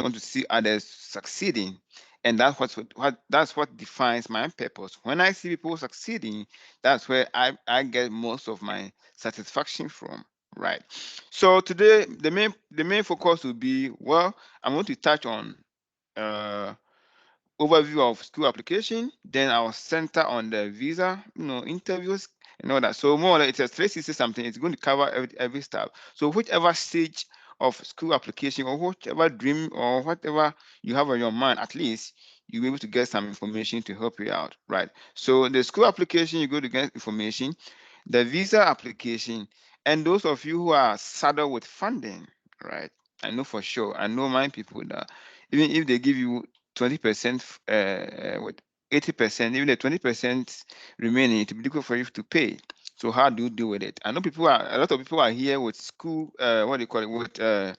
want to see others succeeding, and that's what defines my purpose. When I see people succeeding, that's where I get most of my satisfaction from. Right. So today the main focus will be, well, I'm going to touch on uh, overview of school application. Then I'll center on the visa, interviews and all that. So more or less, it's a 360 something. It's going to cover every step. So whichever stage of school application or whichever dream or whatever you have on your mind, at least you'll be able to get some information to help you out, right? So the school application, you go to get information, the visa application, and those of you who are saddled with funding, right? I know for sure. I know my people that even if they give you 20% with 80%, even the 20% remaining, it will be difficult for you to pay. So how do you deal with it? I know a lot of people are here with school, what do you call it, with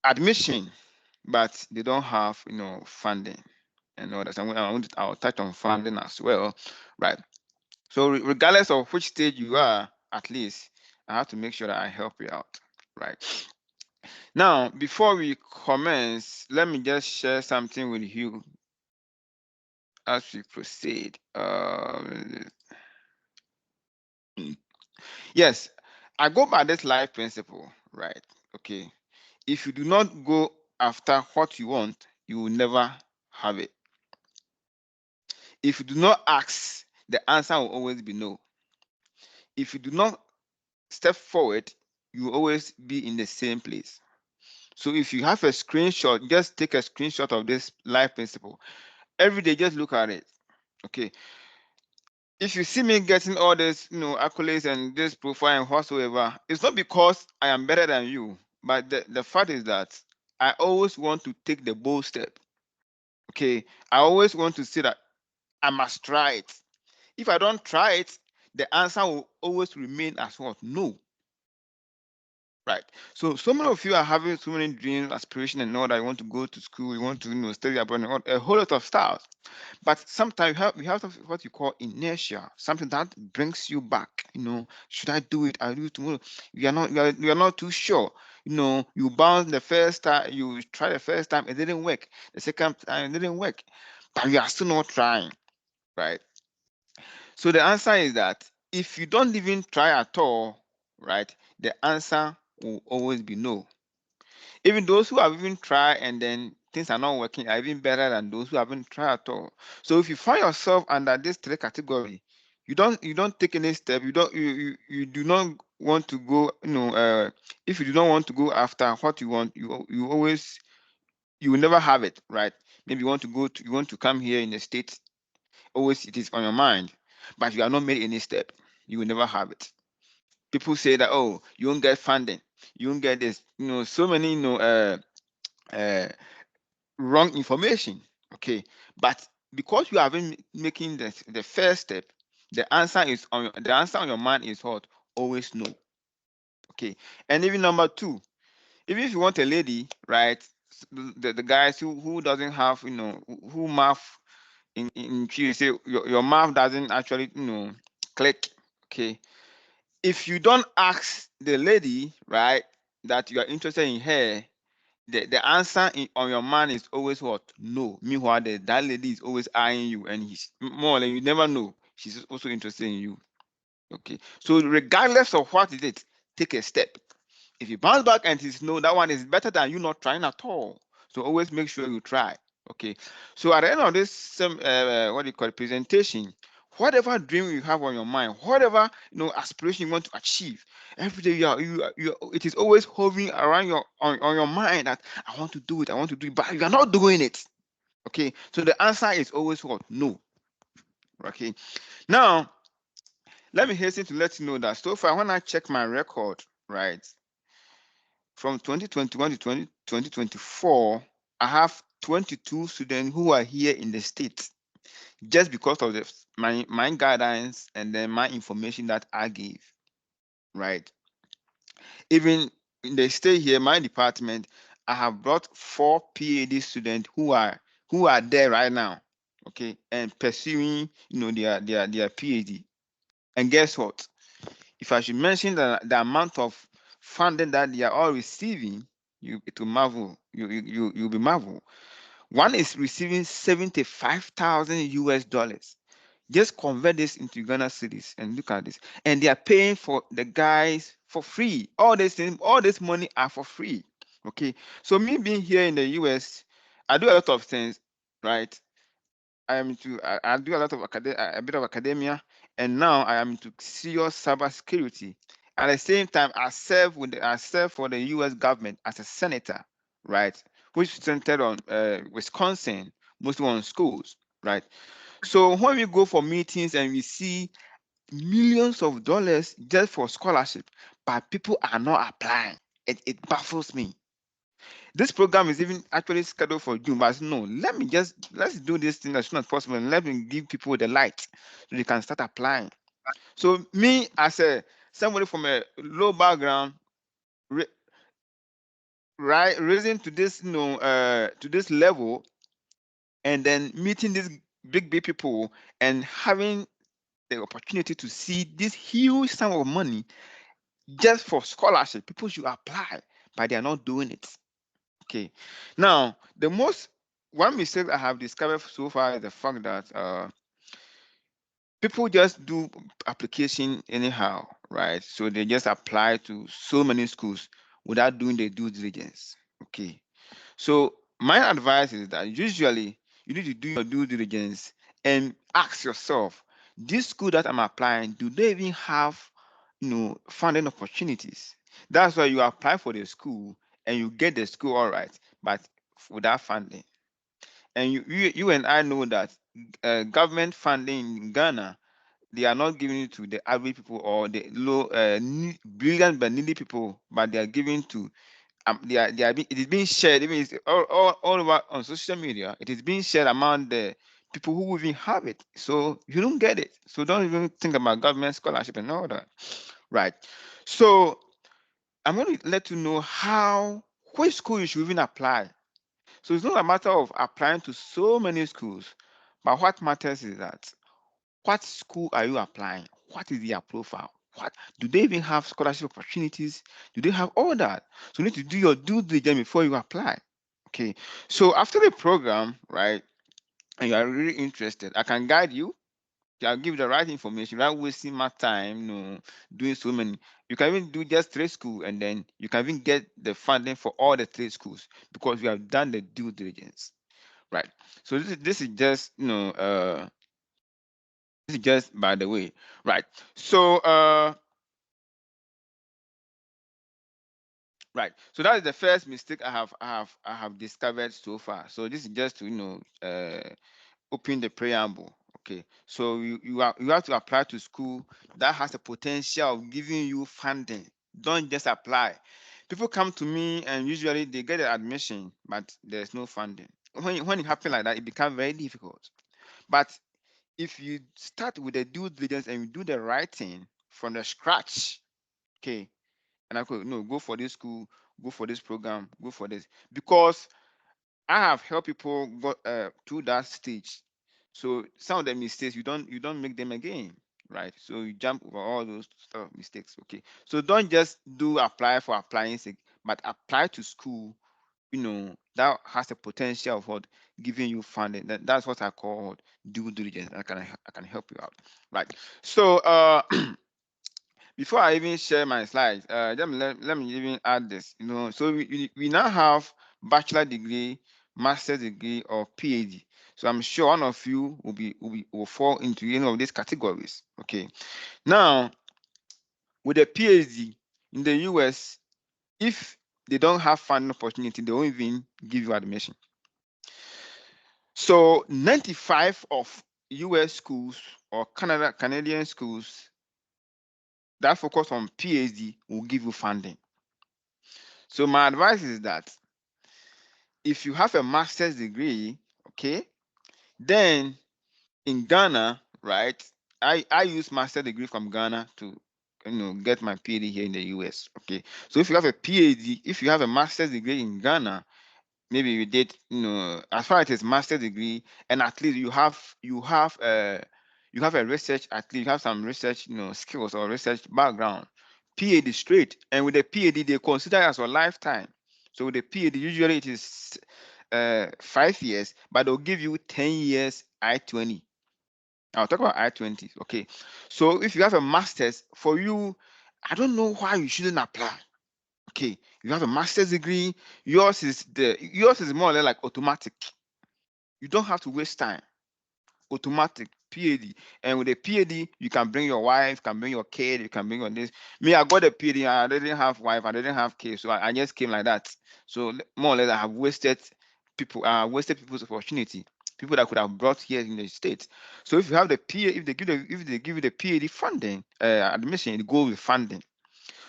admission, but they don't have, funding and all that. I'll touch on funding as well, right? So regardless of which stage you are, at least I have to make sure that I help you out, right? Now, before we commence, let me just share something with you as we proceed. Yes, I go by this life principle, right? Okay. If you do not go after what you want, you will never have it. If you do not ask, the answer will always be no. If you do not step forward, you will always be in the same place. So if you have a screenshot, just take a screenshot of this life principle. Every day, just look at it. Okay. If you see me getting all this, accolades and this profile and whatsoever, it's not because I am better than you, but the fact is that I always want to take the bold step. Okay. I always want to say that I must try it. If I don't try it, the answer will always remain as what? No. Right. So many of you are having so many dreams, aspirations, and all that. You want to go to school, you want to, study abroad, and a whole lot of stuff. But sometimes we have what you call inertia, something that brings you back. Should I do it? I'll do it tomorrow. You are not too sure. You bounce the first time, you try the first time, it didn't work. The second time, it didn't work, but you are still not trying, right? So the answer is that if you don't even try at all, right, the answer will always be no. Even those who have even tried and then things are not working are even better than those who haven't tried at all. So if you find yourself under this three category, you don't take any step. You do not want to go. If you do not want to go after what you want, you will never have it, right? Maybe you want to come here in the States. Always it is on your mind, but you have not made any step. You will never have it. People say that, oh, you won't get funding, you won't get this. So many uh, wrong information. Okay, but because you haven't making the first step, the answer on your mind is what? Always no. Okay, and even number two, even if you want a lady, right? The guys who doesn't have, who math in you say your math doesn't actually, click. Okay, if you don't ask the lady, right, that you are interested in her, the answer on your mind is always what? No. Meanwhile, that lady is always eyeing you, and he's more or less, you never know she's also interested in you. Okay. So regardless of what it is, take a step. If you bounce back and it's no, that one is better than you not trying at all. So always make sure you try. Okay. So at the end of this what do you call it, presentation, whatever dream you have on your mind, whatever aspiration you want to achieve, every day it is always hovering around on your mind that I want to do it, I want to do it, but you are not doing it. Okay. So the answer is always what? No. Okay. Now let me hasten to let you know that so far when I check my record, right, from 2021 to 2024, I have 22 students who are here in the state just because of my guidance and then my information that I gave, right? Even in the state here, my department, I have brought 4 PhD students who are there right now, okay, and pursuing their PhD. And guess what? If I should mention the amount of funding that they are all receiving, it will marvel. You'll be marvel. One is receiving 75,000 US dollars. Just convert this into Ghana cedis and look at this. And they are paying for the guys for free. All this money are for free. Okay. So me being here in the US, I do a lot of things, right? I do a lot of a bit of academia, and now I am into serious cybersecurity. At the same time, I serve for the U.S. government as a senator, right? Which centered on Wisconsin, mostly on schools, right? So when we go for meetings and we see millions of dollars just for scholarship, but people are not applying, it baffles me. This program is even actually scheduled for June, but I said, no, let's do this thing as soon as possible and let me give people the light so they can start applying. So me as a somebody from a low background, right, raising to this, to this level, and then meeting these big people and having the opportunity to see this huge sum of money just for scholarship. People should apply, but they are not doing it. Okay. Now, the most one mistake I have discovered so far is the fact that people just do application anyhow, right? So they just apply to so many schools without doing the due diligence. Okay. So my advice is that usually you need to do your due diligence and ask yourself, this school that I'm applying, do they even have funding opportunities? That's why you apply for the school and you get the school all right, but without funding. And you and I know that government funding in Ghana, they are not giving it to the average people or the low, brilliant but needy people, but they are giving to it is being shared. Even it's all over on social media. It is being shared among the people who even have it. So you don't get it. So don't even think about government scholarship and all that. Right. So I'm going to let you know which school you should even apply. So it's not a matter of applying to so many schools, but what matters is that what school are you applying? What is their profile? What do they even have scholarship opportunities? Do they have all that? So you need to do your due diligence before you apply. Okay. So after the program, right, and you are really interested, I can guide you. I'll give you the right information without wasting my time, doing so many. You can even do just trade school, and then you can even get the funding for all the trade schools because we have done the due diligence, right? So this is just this is just by the way, right? So right. So that is the first mistake I have discovered so far. So this is just to open the preamble. Okay. So you have to apply to school that has the potential of giving you funding. Don't just apply. People come to me and usually they get an admission, but there's no funding. When it happens like that, it becomes very difficult. But if you start with the due diligence and you do the right thing from the scratch, okay, and I could no go for this school, go for this program, go for this, because I have helped people go through that stage. So some of the mistakes you don't make them again, right? So you jump over all those stuff mistakes. Okay. So don't just do apply for applying sake, but apply to school, that has the potential of what giving you funding. That's what I call due diligence. I can help you out. Right. So before I even share my slides, let me even add this. So we now have bachelor degree, master's degree, or PhD. So I'm sure one of you will fall into any of these categories. Okay. Now, with a PhD in the US, if they don't have funding opportunity, they won't even give you admission. So 95 of US schools or Canadian schools that focus on PhD will give you funding. So my advice is that if you have a master's degree, okay, then in Ghana, right? I use master's degree from Ghana to get my PhD here in the US. Okay. So if you have a PhD, if you have a master's degree in Ghana, maybe you did, as far as it's master's degree, and at least you have a research, at least you have some research, skills or research background. PhD straight. And with a PhD, they consider it as a lifetime. So the PhD, usually it is 5 years, but they'll give you 10 years I-20. I'll talk about I-20. Okay. So if you have a master's, for you, I don't know why you shouldn't apply. Okay. You have a master's degree, yours is more or less like automatic. You don't have to waste time. Automatic PhD. And with a PhD, you can bring your wife, can bring your kid, you can bring your this. Me, I got a PhD, I didn't have wife, I didn't have kids, so I just came like that. So more or less, I have wasted people's opportunity. People that could have brought here in the States. So if you have the PhD, if they give you the PhD funding, admission, it goes with funding.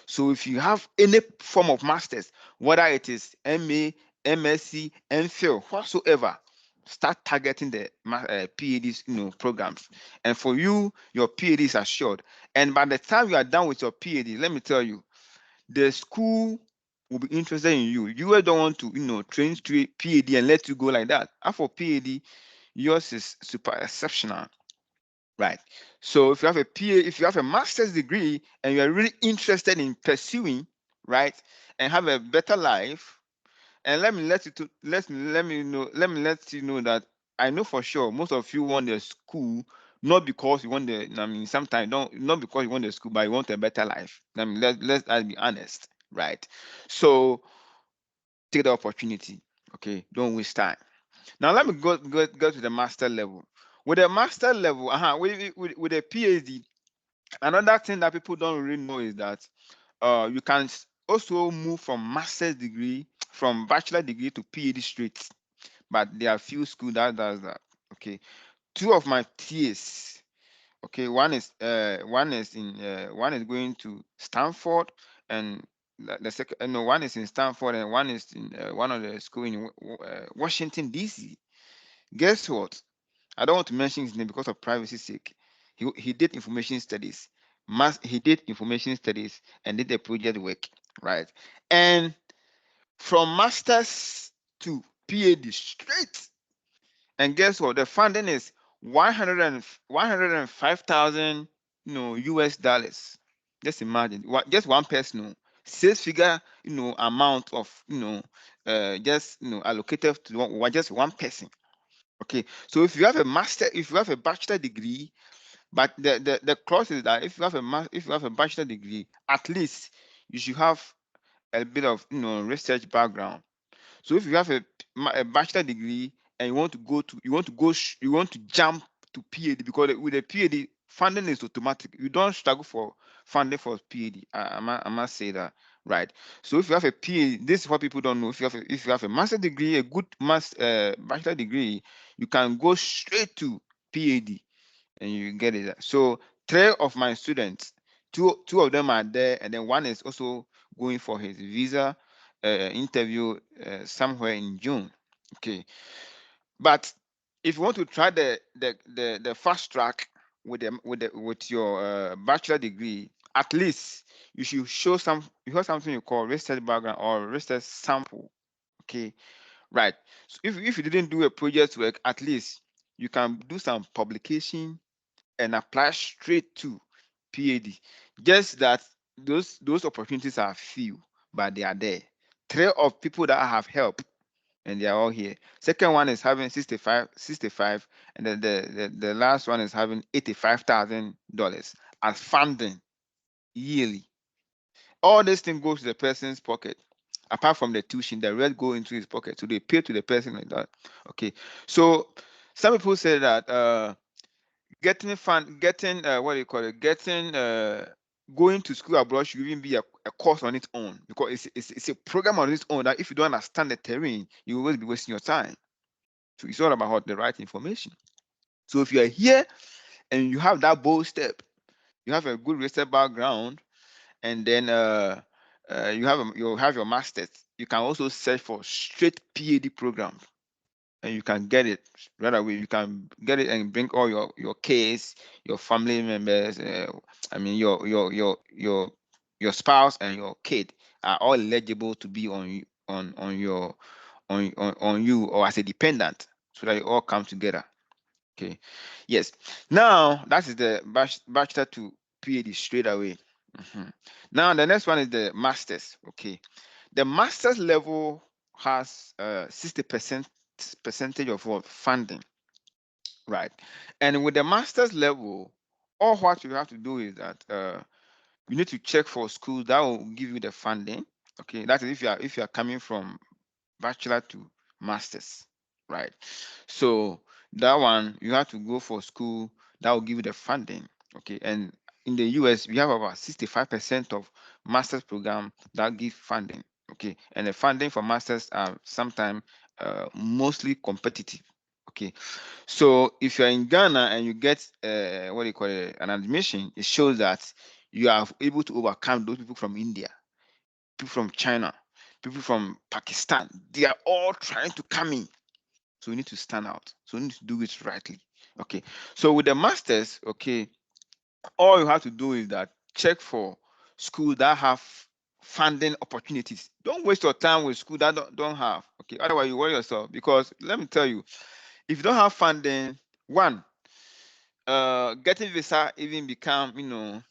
So if you have any form of masters, whether it is MA, MSc, MPhil, whatsoever, start targeting the PhD programs. And for you, your PhD is assured. And by the time you are done with your PhD, let me tell you, the school will be interested in you. You don't want to train to PhD and let you go like that. And for PhD, yours is super exceptional. Right. So if you have if you have a master's degree and you are really interested in pursuing, right, and have a better life, and let me let you know that I know for sure most of you want the school not because you want sometimes not because you want the school, but you want a better life. Let's be honest, right? So take the opportunity. Okay, don't waste time. Now let me go to the master level. With a master level, with a PhD, another thing that people don't really know is that you can also move from master's degree, from bachelor degree to PhD straight. But there are few schools that does that. Okay, two of my TAs. Okay, one is going to Stanford, and the second no, one is in Stanford, and one is in one of the school in Washington DC. Guess what? I don't want to mention his name because of privacy sake. He did information studies. He did information studies and did the project work, right? And from masters to PhD straight. And guess what? The funding is 105,000 US dollars. Just imagine. Just one person, 6-figure amount of just allocated to just one person. Okay, so if you have a bachelor degree, but the clause is that if you have a bachelor degree, at least you should have a bit of research background. So if you have a bachelor degree and you want to jump to PhD, because with a PhD funding is automatic. You don't struggle for funding for PhD. I must say that, right? So if you have a PhD, this is what people don't know. If you have a master degree, a good bachelor degree, you can go straight to PhD and you get it. So 3 of my students, two of them are there, and then one is also going for his visa interview somewhere in June. Okay, but if you want to try the fast track with your bachelor degree, at least you should show something you call research background or research sample. Okay, right. So if you didn't do a project work, at least you can do some publication and apply straight to PhD. Just that those opportunities are few, but they are there. 3 of people that I have helped, and they are all here. Second one is having 65, and then the last one is having $85,000 as funding yearly. All this thing goes to the person's pocket. Apart from the tuition, the rest go into his pocket. So they pay to the person like that. Okay. So some people say that getting what do you call it? Going to school abroad should even be a course on its own, because it's a program on its own that if you don't understand the terrain, you will always be wasting your time. So it's all about the right information. So if you are here and you have that bold step, you have a good research background, and then you have your masters, you can also search for straight PhD programs, and you can get it right away. You can get it and bring all your kids, your family members. Your spouse and your kid are all eligible to be on you or as a dependent, so that you all come together. Okay. Yes. Now that is the bachelor to PhD straight away. Mhm. Now the next one is the masters. Okay. The master's level has 60% percentage of what funding, right? And with the master's level, all what you have to do is that you need to check for schools that will give you the funding. Okay, that is if you are coming from bachelor to masters, right? So that one you have to go for school that will give you the funding. Okay, and in the US we have about 65% of masters program that give funding. Okay, and the funding for masters are sometimes mostly competitive. Okay, so if you're in Ghana and you get what do you call it, an admission, it shows that you are able to overcome those people from India, people from China, people from Pakistan. They are all trying to come in. So we need to stand out. So we need to do it rightly. Okay. So with the masters, okay, all you have to do is that check for schools that have funding opportunities. Don't waste your time with school that don't have. Okay. Otherwise you worry yourself, because let me tell you, if you don't have funding, one, getting visa even become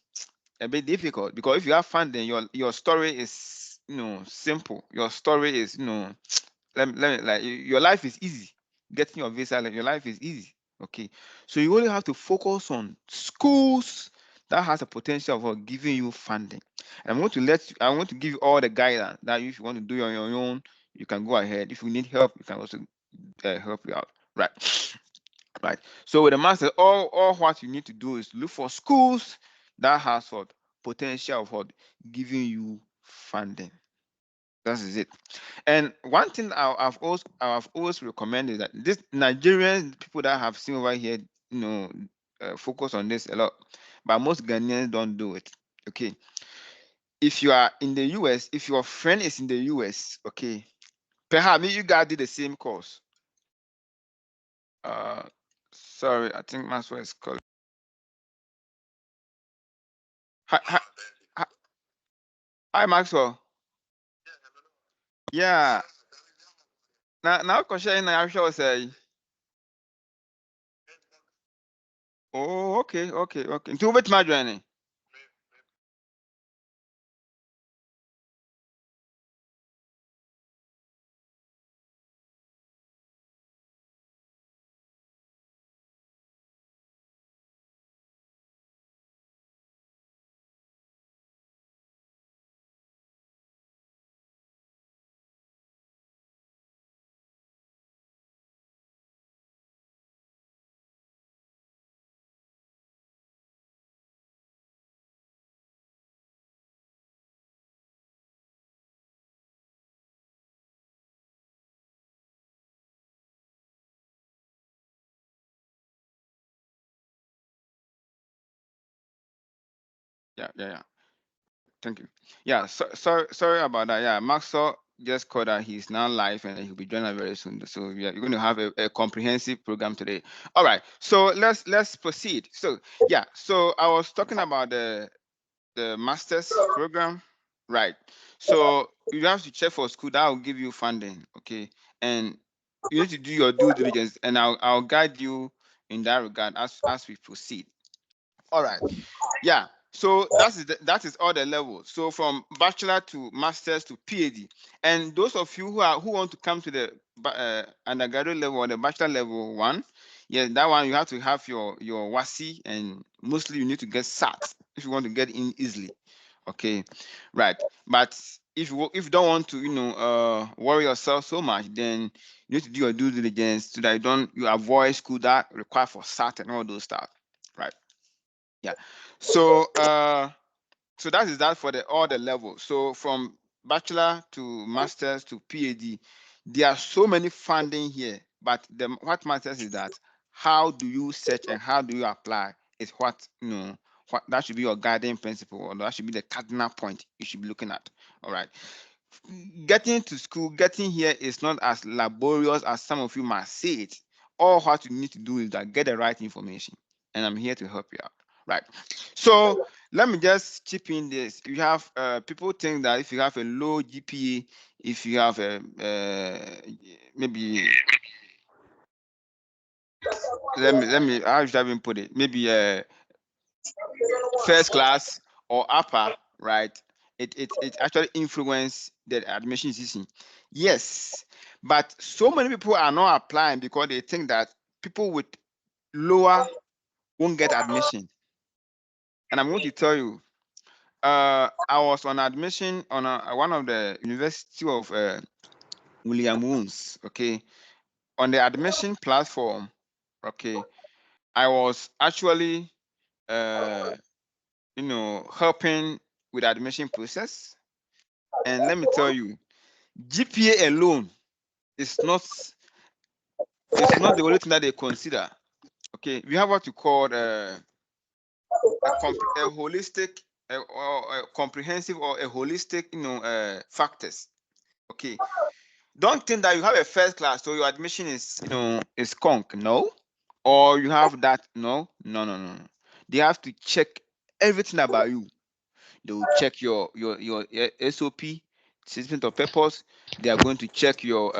a bit difficult, because if you have funding, your story is simple. Your story is let me like your life is easy. Getting your visa, like, your life is easy. Okay, so you only have to focus on schools that has a potential of giving you funding. And I want to give you all the guidance that if you want to do it on your own, you can go ahead. If you need help, you can also help you out, right? Right. So with the master, all what you need to do is look for schools that has what potential of what giving you funding. That is it. And one thing I've always recommended that this Nigerian people that I have seen over here, focus on this a lot, but most Ghanaians don't do it. Okay. If you are in the US, if your friend is in the US, okay, perhaps you guys did the same course. Sorry, I think Maxwell is calling. Hi, hi, hi, hi, Maxwell. Yeah. Now question na show say. Oh, okay, okay, okay. Nti wobet ma join. Yeah. Thank you. Yeah, sorry about that. Yeah, Maxwell just called that he's now live and he'll be joining us very soon. So yeah, you're going to have a comprehensive program today. All right. So let's proceed. So yeah, so I was talking about the master's program, right? So you have to check for school that will give you funding, okay? And you need to do your due diligence, and I'll guide you in that regard as we proceed. All right. Yeah. So that is all the levels. So from bachelor to masters to PhD. And those of you who want to come to the undergraduate level or the bachelor level one, yeah, that one you have to have your WASI, and mostly you need to get SAT if you want to get in easily. Okay, right. But if you don't want to worry yourself so much, then you need to do your due diligence so that you avoid school that require for SAT and all those stuff, right? Yeah. So so that is that for all the levels. So from bachelor to masters to PhD, there are so many funding here. But what matters is that how do you search and how do you apply is what what that should be your guiding principle, or that should be the cardinal point you should be looking at. All right. Getting to school, getting here is not as laborious as some of you might say it. All what you need to do is that get the right information, and I'm here to help you out. Right. So let me just chip in this. You have people think that if you have a low GPA, if you have a maybe let me how should I even put it? Maybe first class or upper, right? It actually influence the admission is easy. Yes, but so many people are not applying because they think that people with lower won't get admission. And I'm going to tell you, I was on admission on one of the University of William Woons, okay, on the admission platform, okay. I was actually, helping with the admission process. And let me tell you, GPA alone is not the only thing that they consider. Okay, we have what you call a holistic, or a comprehensive, or a holistic, factors. Okay, don't think that you have a first class, so your admission is conk. No, or you have that. No. They have to check everything about you. They will check your SOP, statement of purpose. They are going to check your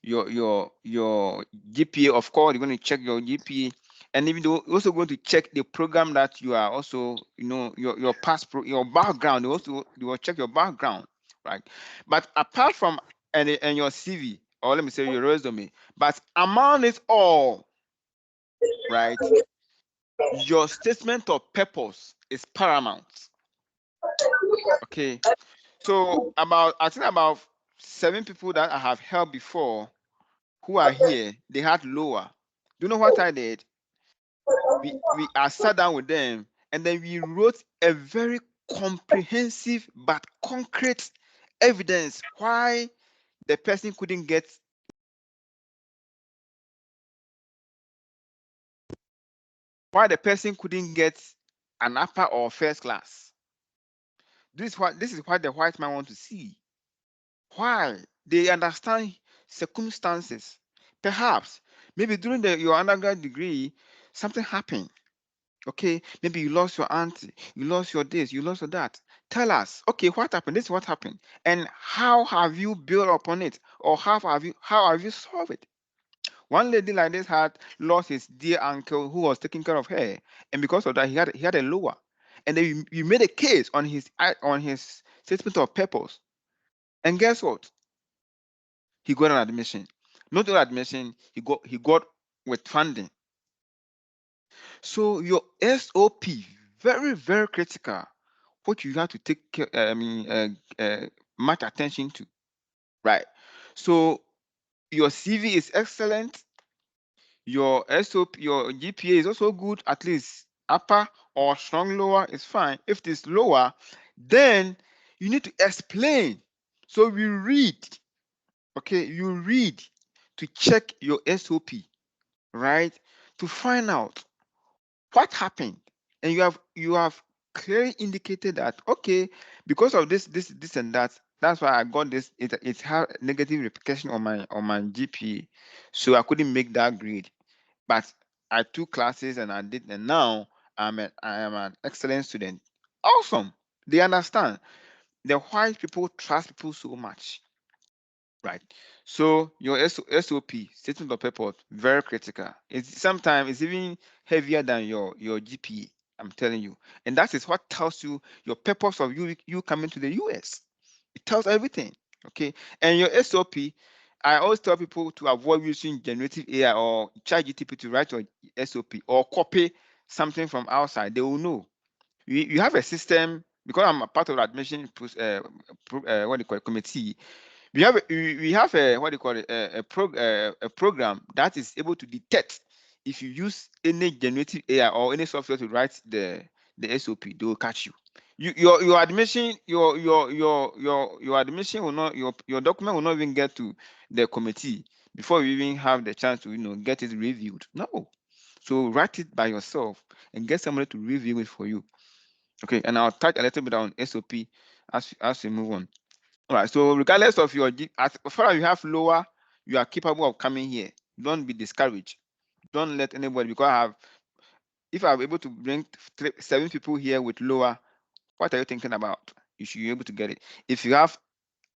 GPA. Of course, they're going to check your GPA, and even they're also going to check the program that you are also, your past your background. They will check your background, right? But apart from and your CV, or let me say your resume, but among it all, right? Your statement of purpose is paramount. Okay. So I think about 7 people that I have helped before who are here, they had lower. Do you know what I did? I sat down with them, and then we wrote a very comprehensive but concrete evidence why the person couldn't get an upper or first class. This is what the white man want to see. Why? They understand circumstances. Perhaps, maybe during your undergrad degree, something happened. Okay, maybe you lost your auntie, you lost your this, you lost your that. Tell us, okay, what happened? This is what happened, and how have you built upon it, or how have you solved it? One lady like this had lost his dear uncle who was taking care of her, and because of that, he had a lower, and then you made a case on his statement of purpose, and guess what? He got an admission. Not only admission, he got with funding. So your SOP, very, very critical. What you have to take much attention to, right? So your CV is excellent. Your SOP, your GPA is also good. At least upper or strong lower is fine. If it is lower, then you need to explain. So we read. Okay, you read to check your SOP, right? To find out what happened, and you have clearly indicated that, okay, because of this and that, that's why I got this. It had negative repercussion on my GPA, so I couldn't make that grade. But I took classes and I did, and now I am an excellent student. Awesome. They understand. The white people trust people so much. Right. So your SOP, statement of purpose, very critical. It's sometimes it's even heavier than your GPA. I'm telling you, and that is what tells you your purpose of you coming to the US. It tells everything. Okay, and your SOP. I always tell people to avoid using generative AI or ChatGPT to write your SOP, or copy something from outside. They will know. You have a system, because I'm a part of the admission what do you call it, committee. We have a what do you call it, a program that is able to detect if you use any generative AI or any software to write the SOP. They will catch you. Your admission your admission will not, your document will not even get to the committee before you even have the chance to get it reviewed. No. So write it by yourself and get somebody to review it for you. Okay, and I'll touch a little bit on SOP as we move on. All right. So regardless of as far as you have lower, you are capable of coming here. Don't be discouraged. Don't let anybody, because if I'm able to bring 7 people here with lower, what are you thinking about? You should be able to get it. If you have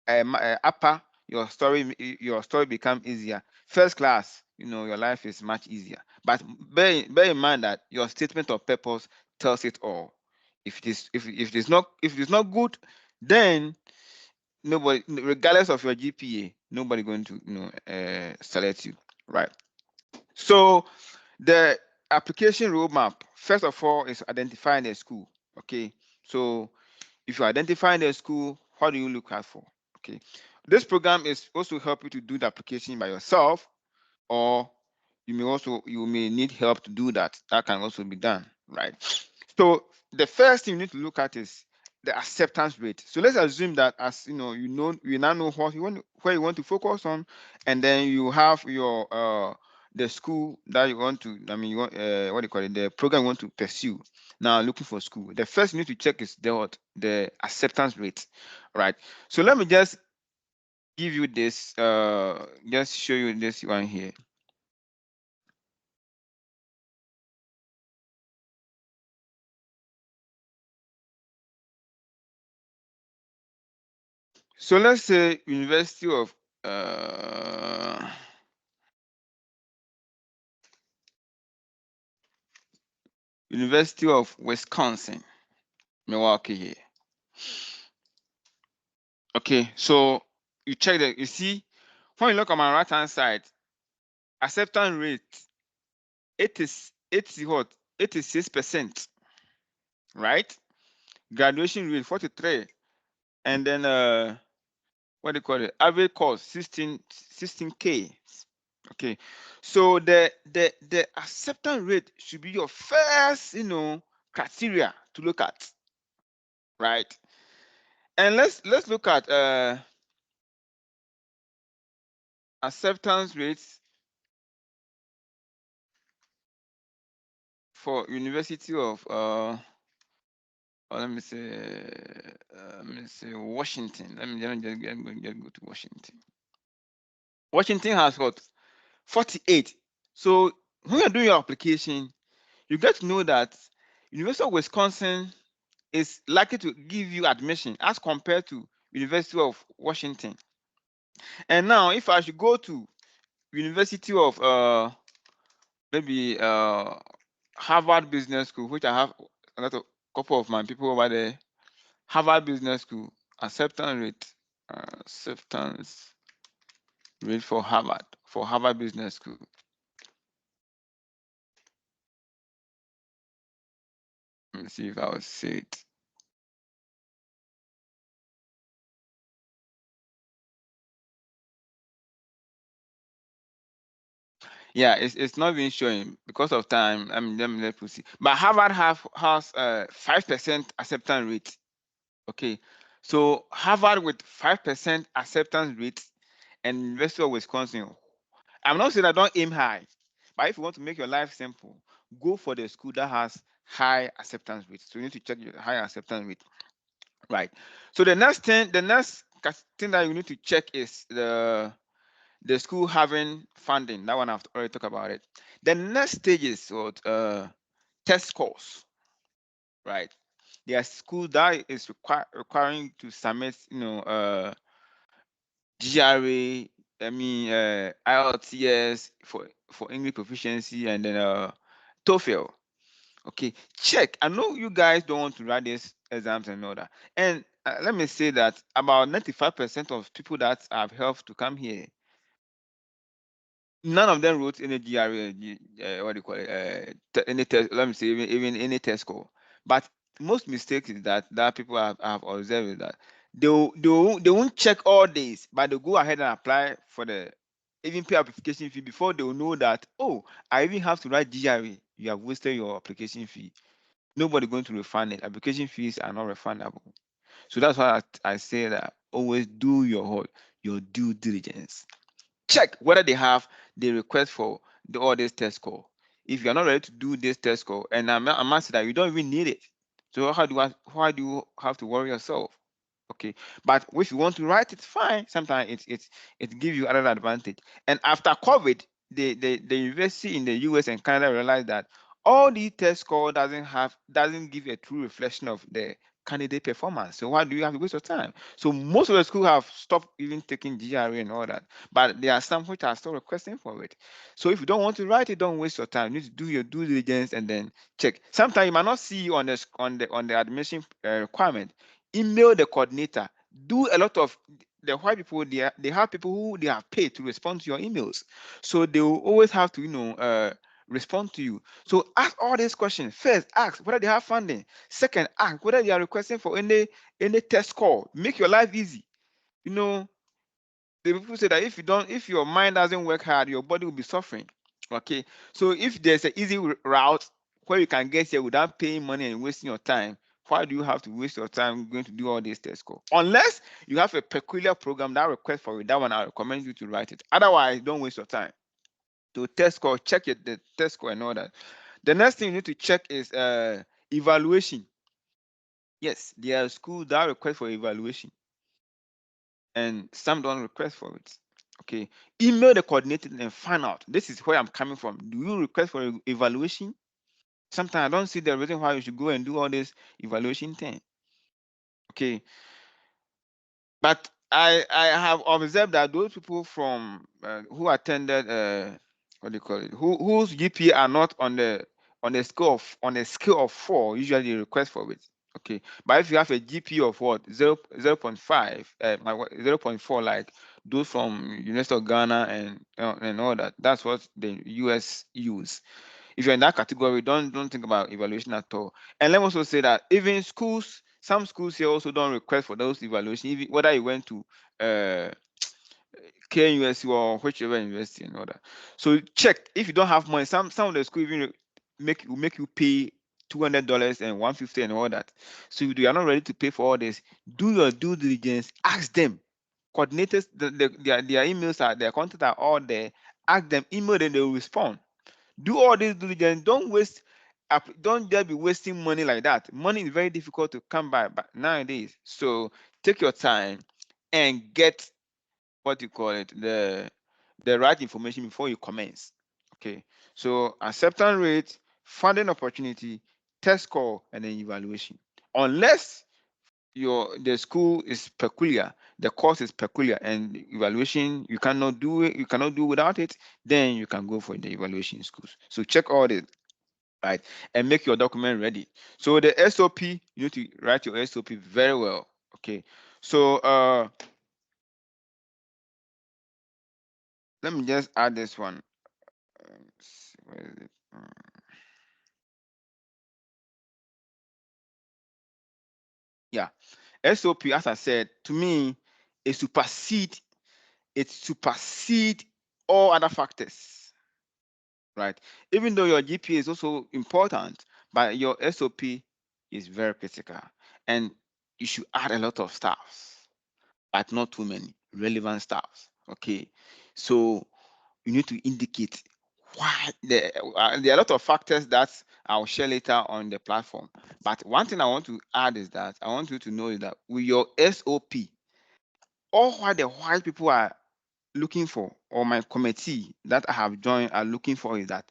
a upper, your story become easier. First class, your life is much easier. But bear in mind that your statement of purpose tells it all. If it is not good, then nobody, regardless of your GPA, nobody going to select you, right? So the application roadmap, first of all, is identifying the school. Okay, so if you identify the school, what do you look out for? Okay, this program is also help you to do the application by yourself, or you may need help to do that. That can also be done, right? So the first thing you need to look at is the acceptance rate. So let's assume that, as you now know what you want, where you want to focus on, and then you have your the school that you want to, you want, what do you call it, the program you want to pursue. Now looking for school, the first you need to check is the acceptance rate, right? So let me just give you this, just show you this one here. So let's say University of University of Wisconsin, Milwaukee here. Okay, so you check that. You see, when you look on my right hand side, acceptance rate, it is what? 86%, right? Graduation rate 43, and then what do you call it? Average cost 16K. Okay, so the acceptance rate should be your first criteria to look at, right? And let's look at acceptance rates for University of let me say Washington. Let me just go to Washington. Washington has got 48. So when you're doing your application, you get to know that University of Wisconsin is likely to give you admission as compared to University of Washington. And now, if I should go to University of maybe Harvard Business School, which I have a couple of my people over there, Harvard Business School, acceptance rate for Harvard Business School. Let me see if I will see it. Yeah, it's not been showing because of time. I mean, let me see. But Harvard has 5% acceptance rate. Okay, so Harvard with 5% acceptance rate, and University of Wisconsin. I'm not saying I don't aim high, but if you want to make your life simple, go for the school that has high acceptance rate. So you need to check your high acceptance rate, right? So the next thing that you need to check is the school having funding. That one I've already talked about it. The next stage is what test scores, right? There are schools that is requiring to submit, GRE, IELTS for English proficiency, and then TOEFL. Okay, check. I know you guys don't want to write these exams and all that. And let me say that about 95% of people that I've helped to come here, none of them wrote any GRE, what do you call it? Any test. Let me say even any test score. But most mistakes is that people have observed is that they won't check all days, but they'll go ahead and apply for the even pay application fee before they will know that, oh, I even have to write GRE. You have wasted your application fee. Nobody going to refund it. Application fees are not refundable. So that's why I say that always do your due diligence. Check whether they have the request for all this test score. If you're not ready to do this test score, and I must say that you don't even need it. So how do you have to worry yourself? Okay, but if you want to write it, fine. Sometimes it gives you another advantage. And after COVID, the university in the US and Canada realized that all the test score doesn't give a true reflection of the candidate performance. So why do you have to waste your time? So most of the schools have stopped even taking GRE and all that, but there are some which are still requesting for it. So if you don't want to write it, don't waste your time. You need to do your due diligence and then check. Sometimes you might not see you on the admission requirement. Email the coordinator. Do a lot of the white people. They have people who they have paid to respond to your emails, so they will always have to respond to you. So ask all these questions. First, ask whether they have funding. Second, ask whether they are requesting for any test score. Make your life easy. You know, the people say that if your mind doesn't work hard, your body will be suffering. Okay, so if there's an easy route where you can get here without paying money and wasting your time, why do you have to waste your time going to do all this test score? Unless you have a peculiar program that requests for it, that one I recommend you to write it. Otherwise, don't waste your time. To test score, check the test score and all that. The next thing you need to check is evaluation. Yes, there are schools that request for evaluation, and some don't request for it. Okay, email the coordinator and find out. This is where I'm coming from. Do you request for evaluation? Sometimes I don't see the reason why you should go and do all this evaluation thing. Okay, but I have observed that those people from who attended what do you call it, whose GPA are not on the scale of 4, usually request for it. Okay, but if you have a GPA of what 0.5 0.4, like those from University of Ghana and all that, that's what the US use. If you're in that category, don't think about evaluation at all. And let me also say that even schools, some schools here also don't request for those evaluation, even whether you went to uh KNUST or whichever university and all that. So check if you don't have money. Some of the school even will make you pay $200 and $150 and all that. So if you are not ready to pay for all this, do your due diligence. Ask them. Coordinators, their emails are their contact are all there. Ask them, email them, they will respond. Do all this diligence. Don't just be wasting money like that. Money is very difficult to come by nowadays. So take your time and get what you call it, the right information before you commence. Okay. So acceptance rate, funding opportunity, test score, and then evaluation. Unless the school is peculiar, the course is peculiar, and evaluation you cannot do it, you cannot do without it, then you can go for the evaluation schools. So check all this, right, and make your document ready. So the SOP, you need to write your SOP very well. Okay. So let me just add this one. Where is it? Yeah, SOP, as I said, to me, it supersede all other factors, right? Even though your GPA is also important, but your SOP is very critical, and you should add a lot of stuff, but not too many relevant stuff. Okay, so you need to indicate why there are a lot of factors that I'll share later on the platform. But one thing I want to add is that I want you to know is that with your SOP, all what the white people are looking for, or my committee that I have joined are looking for, is that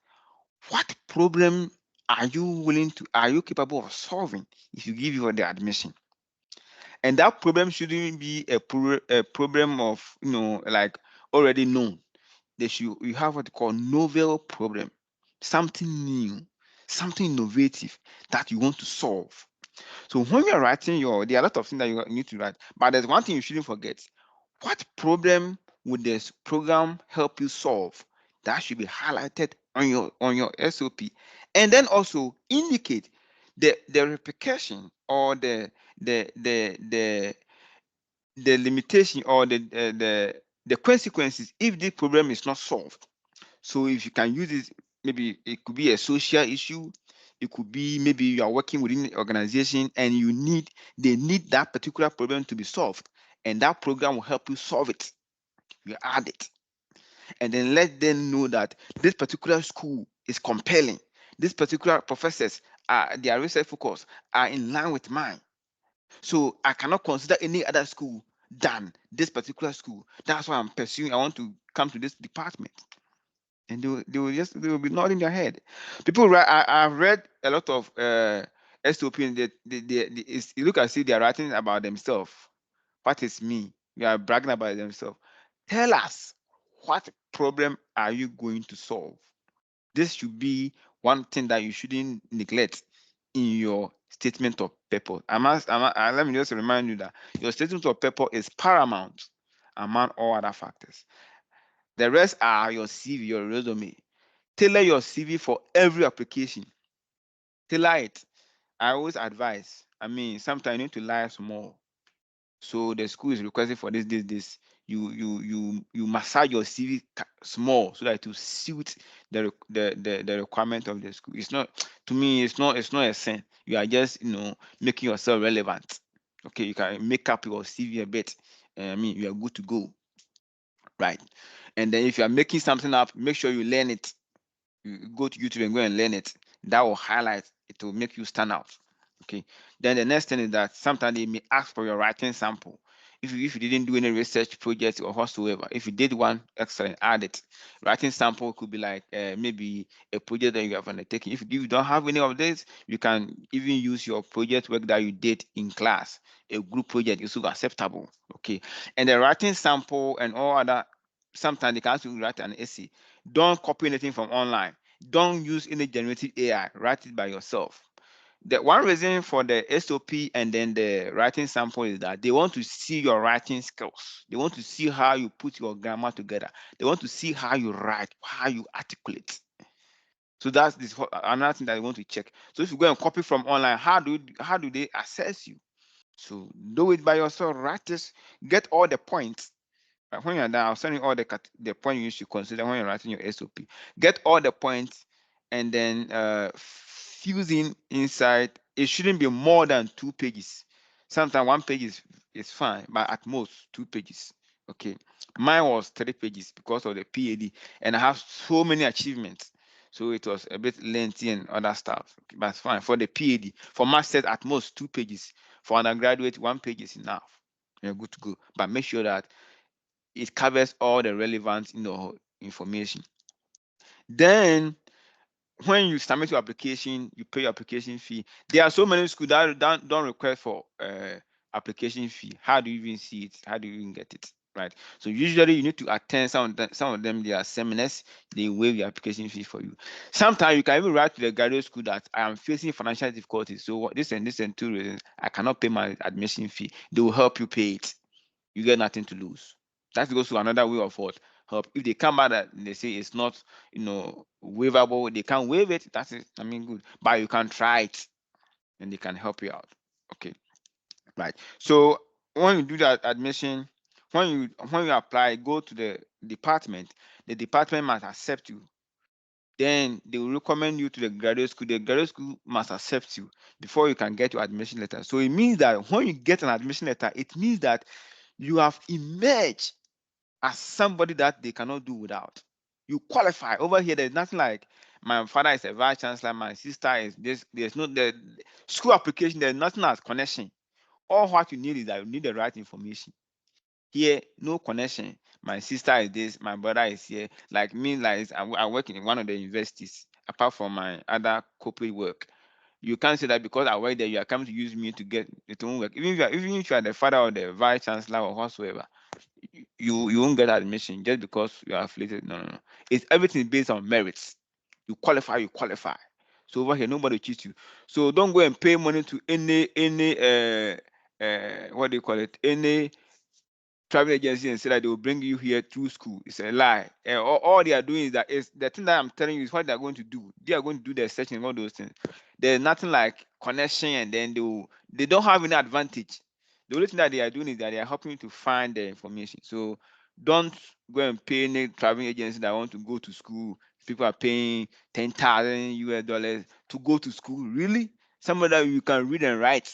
what problem are you capable of solving if you give you the admission? And that problem shouldn't be a problem of like already known. You have what they call novel problem, something new, something innovative that you want to solve. So when you're writing there are a lot of things that you need to write, but there's one thing you shouldn't forget. What problem would this program help you solve? That should be highlighted on your SOP, and then also indicate the repercussion or the limitation or the consequences if this problem is not solved. So if you can use it, maybe it could be a social issue. It could be maybe you are working within an organization and they need that particular problem to be solved, and that program will help you solve it. You add it, and then let them know that this particular school is compelling. This particular professors their research focus are in line with mine. So I cannot consider any other school than this particular school. That's why I'm pursuing. I want to come to this department. And they will be nodding their head. People write. I've read a lot of SOP, and you look as if they are writing about themselves. What is me? They are bragging about themselves. Tell us, what problem are you going to solve? This should be one thing that you shouldn't neglect in your statement of purpose. Let me just remind you that your statement of purpose is paramount among all other factors. The rest are your CV, your resume. Tailor your CV for every application. Tailor it. I always advise. Sometimes you need to lie small. So the school is requesting for this. You massage your CV small so that to suit the requirement of the school. It's not, to me, it's not a sin. You are just making yourself relevant. Okay, you can make up your CV a bit. You are good to go, right? And then if you are making something up, make sure you learn it. You go to YouTube and go and learn it. That will highlight. It will make you stand out. Okay. Then the next thing is that sometimes they may ask for your writing sample. If you didn't do any research project or whatsoever, if you did one, excellent, add it. Writing sample could be like maybe a project that you have undertaken. If you don't have any of this, you can even use your project work that you did in class. A group project is also acceptable. Okay. And the writing sample and all other, sometimes they can ask you to write an essay. Don't copy anything from online. Don't use any generative AI. Write it by yourself. The one reason for the SOP and then the writing sample is that they want to see your writing skills. They want to see how you put your grammar together. They want to see how you write, how you articulate. So that's another thing that they want to check. So if you go and copy from online, how do they assess you? So do it by yourself. Write this, get all the points. When you're done, I'll send you all the points you should consider when you're writing your SOP. Get all the points and then fuse in inside. It shouldn't be more than 2 pages. Sometimes 1 page is fine, but at most 2 pages. Okay. Mine was 3 pages because of the PhD, and I have so many achievements. So it was a bit lengthy and other stuff. Okay, but it's fine. For the PhD, for masters, at most 2 pages. For undergraduate, 1 page is enough. You're good to go. But make sure that it covers all the relevant information. Then when you submit your application, you pay your application fee. There are so many schools that don't request for application fee. How do you even see it? How do you even get it? Right. So usually you need to attend some of them their seminars. They waive your application fee for you. Sometimes you can even write to the graduate school that I am facing financial difficulties. So this and 2 reasons I cannot pay my admission fee. They will help you pay it. You get nothing to lose. That goes to another way of what help. If they come back and they say it's not, waivable, they can't waive it. That's it. Good. But you can try it, and they can help you out. Okay, right. So when you do that admission, when you apply, go to the department. The department must accept you. Then they will recommend you to the graduate school. The graduate school must accept you before you can get your admission letter. So it means that when you get an admission letter, it means that you have emerged as somebody that they cannot do without. You qualify. Over here, there's nothing like my father is a vice chancellor, my sister is this. There's no the school application, there's nothing as connection. All what you need is that you need the right information. Here, no connection. My sister is this, my brother is here. Like me, I work in one of the universities, apart from my other corporate work. You can't say that because I work there, you are coming to use me to get it won't work. Even if you are the father or the vice chancellor or whatsoever, you won't get admission just because you are affiliated. No. It's everything based on merits. You qualify. So over here, nobody cheats you. So don't go and pay money to any what do you call it? Any travel agency and say that they will bring you here through school. It's a lie. All they are doing is that is the thing that I'm telling you is what they are going to do. They are going to do their searching and all those things. There's nothing like connection, and then they don't have any advantage. The only thing that they are doing is that they are helping you to find the information. So don't go and pay any traveling agency that want to go to school. People are paying $10,000 to go to school. Really? Somebody that you can read and write.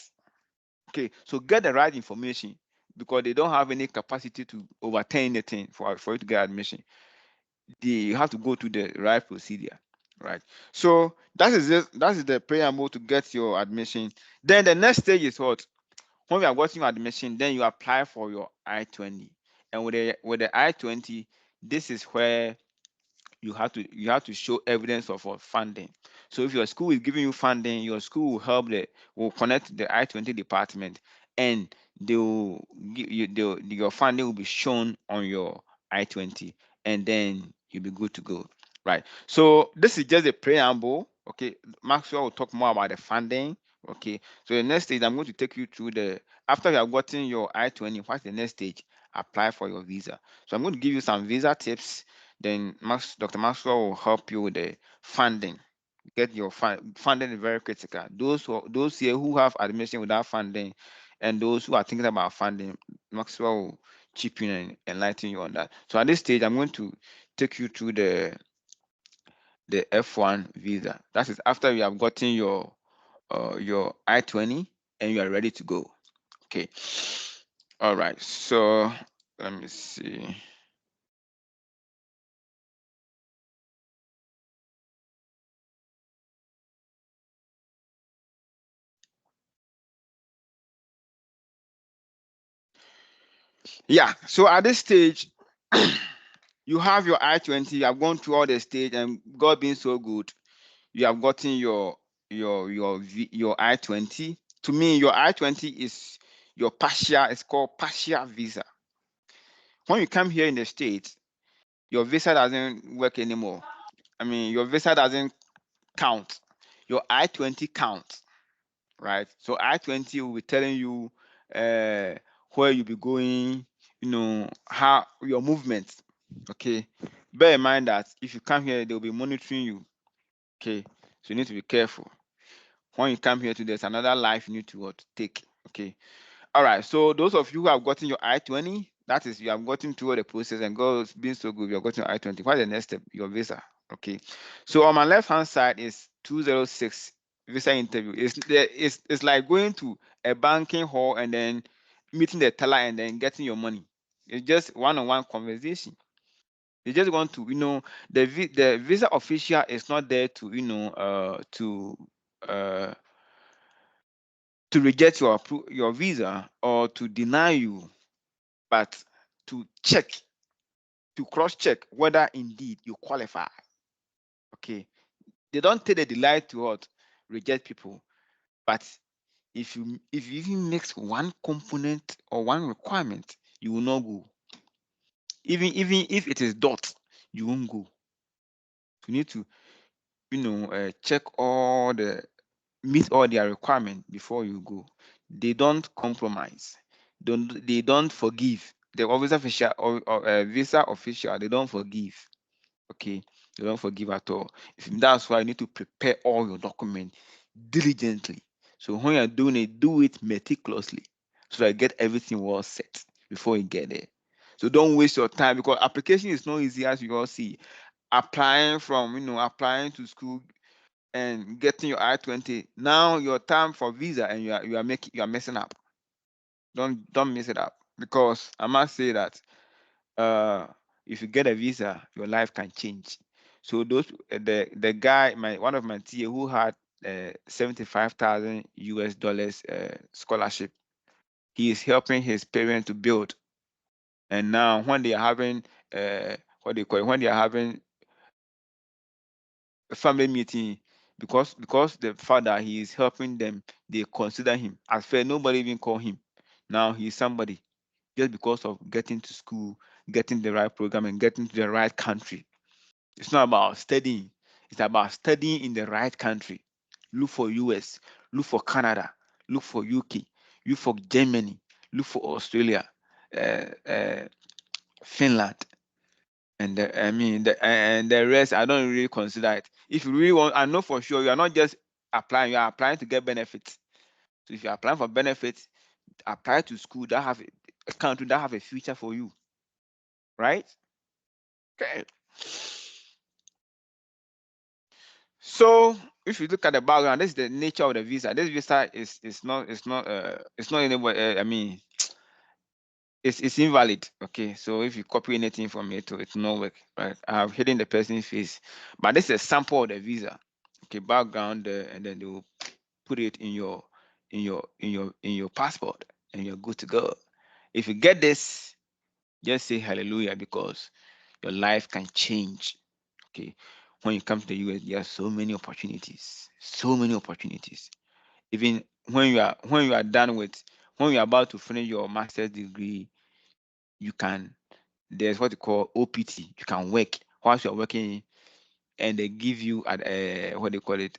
Okay, so get the right information because they don't have any capacity to overturn anything for you to get admission. You have to go to the right procedure, right? So that is the preamble to get your admission. Then the next stage is what? When you are getting your admission, then you apply for your I-20. And with the I-20, this is where you have to show evidence of funding. So if your school is giving you funding, your school will connect the I-20 department, and they will give you your funding will be shown on your I-20, and then you'll be good to go. Right. So this is just a preamble. Okay, Maxwell will talk more about the funding, Okay, so the next stage, I'm going to take you through the, after you have gotten your I-20, what's the next stage? Apply for your visa. So I'm going to give you some visa tips. Then Dr. Maxwell will help you with the funding. Get your funding is very critical. Those here who have admission without funding, and those who are thinking about funding, Maxwell will chip in and enlighten you on that. So at this stage, I'm going to take you through the F1 visa. That is after you have gotten your I-20 and you are ready to go. Okay. All right. So let me see. Yeah. So at this stage, you have your I-20. You have gone through all the stage, and God being so good, you have gotten your I-20. To me, your I-20 is your partial. It's called partial visa. When you come here in the States, your visa doesn't work anymore. I mean, your visa doesn't count. Your I-20 counts, right? So I-20 will be telling you where you'll be going, how your movement. Okay. Bear in mind that if you come here, they'll be monitoring you. Okay. So you need to be careful. When you come here, there's another life you need to take. Okay. All right. So those of you who have gotten your I-20, that is, you have gotten through the process and God's been so good, you have gotten your I-20. What's the next step? Your visa. Okay. So on my left hand side is 206 visa interview. It's like going to a banking hall and then meeting the teller and then getting your money. It's just one-on-one conversation. They just want to, the visa official is not there to, uh, to reject your visa or to deny you, but to check, to cross-check whether indeed you qualify. Okay. They don't take the delight to what reject people, but if you even mix one component or one requirement, you will not go. Even if it is dot, you won't go. You need to, check all the meet all their requirements before you go. They don't compromise. They don't forgive. The officer official or visa official, they don't forgive. Okay, they don't forgive at all. That's why you need to prepare all your documents diligently. So when you're doing it, do it meticulously so that you get everything well set before you get there. So don't waste your time, because application is not easy, as you all see. Applying to school and getting your I-20. Now your time for visa and you are messing up. Don't mess it up, because I must say that if you get a visa, your life can change. So the guy, one of my TA who had 75,000 US dollars scholarship, he is helping his parents to build. And now when they are having what they call it, when they are having a family meeting, because the father, he is helping them, they consider him as fair. Nobody even call him. Now he's somebody just because of getting to school, getting the right program, and getting to the right country. It's not about studying. It's about studying in the right country. Look for US, look for Canada, look for UK, look for Germany, look for Australia, uh, uh, Finland, and the rest. I don't really consider it. If you really want, I know for sure you are not just applying. You are applying to get benefits. So if you are applying for benefits, apply to school that have a country that have a future for you, right? Okay. So if you look at the background, this is the nature of the visa. This visa is not anywhere. I mean, it's invalid. Okay, so if you copy anything from it, it will not work. Right? I have hidden the person's face, but this is a sample of the visa. Okay, background, and then they will put it in your passport, and you're good to go. If you get this, just say hallelujah, because your life can change. Okay, when you come to the US, there are so many opportunities, so many opportunities. Even when you are done with, when you're about to finish your master's degree, you can, there's what you call OPT. You can work whilst you're working, and they give you at what they call it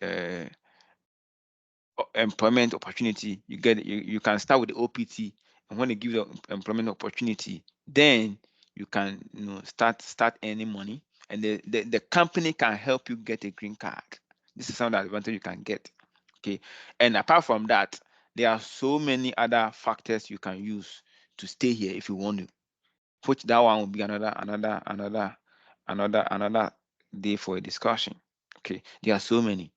employment opportunity, you can start with the OPT, and when they give you the employment opportunity, then you can start earning money, and the company can help you get a green card. This is some of the advantage you can get. Okay, and apart from that, there are so many other factors you can use to stay here if you want to. Which that one will be another day for a discussion. Okay, there are so many,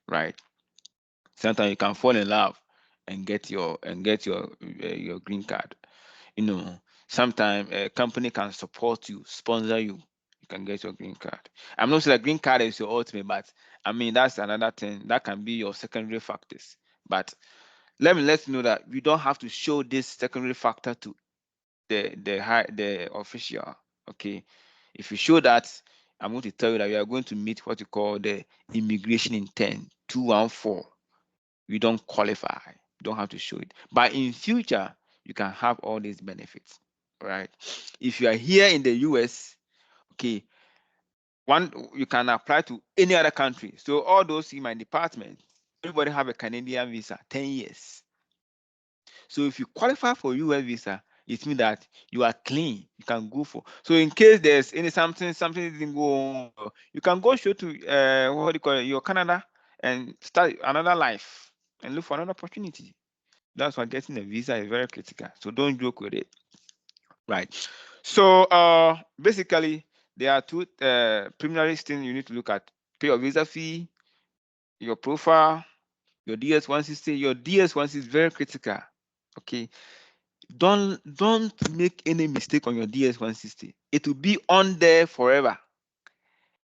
right? Sometimes you can fall in love and get your green card. Sometimes a company can support you, sponsor you. You can get your green card. I'm not saying that green card is your ultimate, but I mean that's another thing that can be your secondary factors. But let you know that you don't have to show this secondary factor to the official. Okay, if you show that, I'm going to tell you that you are going to meet what you call the immigration intent 214. You don't qualify. You don't have to show it. But in future, you can have all these benefits. Right? If you are here in the US, okay, you can apply to any other country. So all those in my department, everybody have a Canadian visa, 10 years. So if you qualify for US visa, it means that you are clean. You can go for. So in case there's any something didn't go on, you can go straight to what do you call it, your Canada, and start another life and look for another opportunity. That's why getting a visa is very critical. So don't joke with it. Right. So basically there are two preliminary things you need to look at: pay your visa fee, your profile, your DS-160. Your DS-160 is very critical. Okay. Don't make any mistake on your DS-160. It will be on there forever.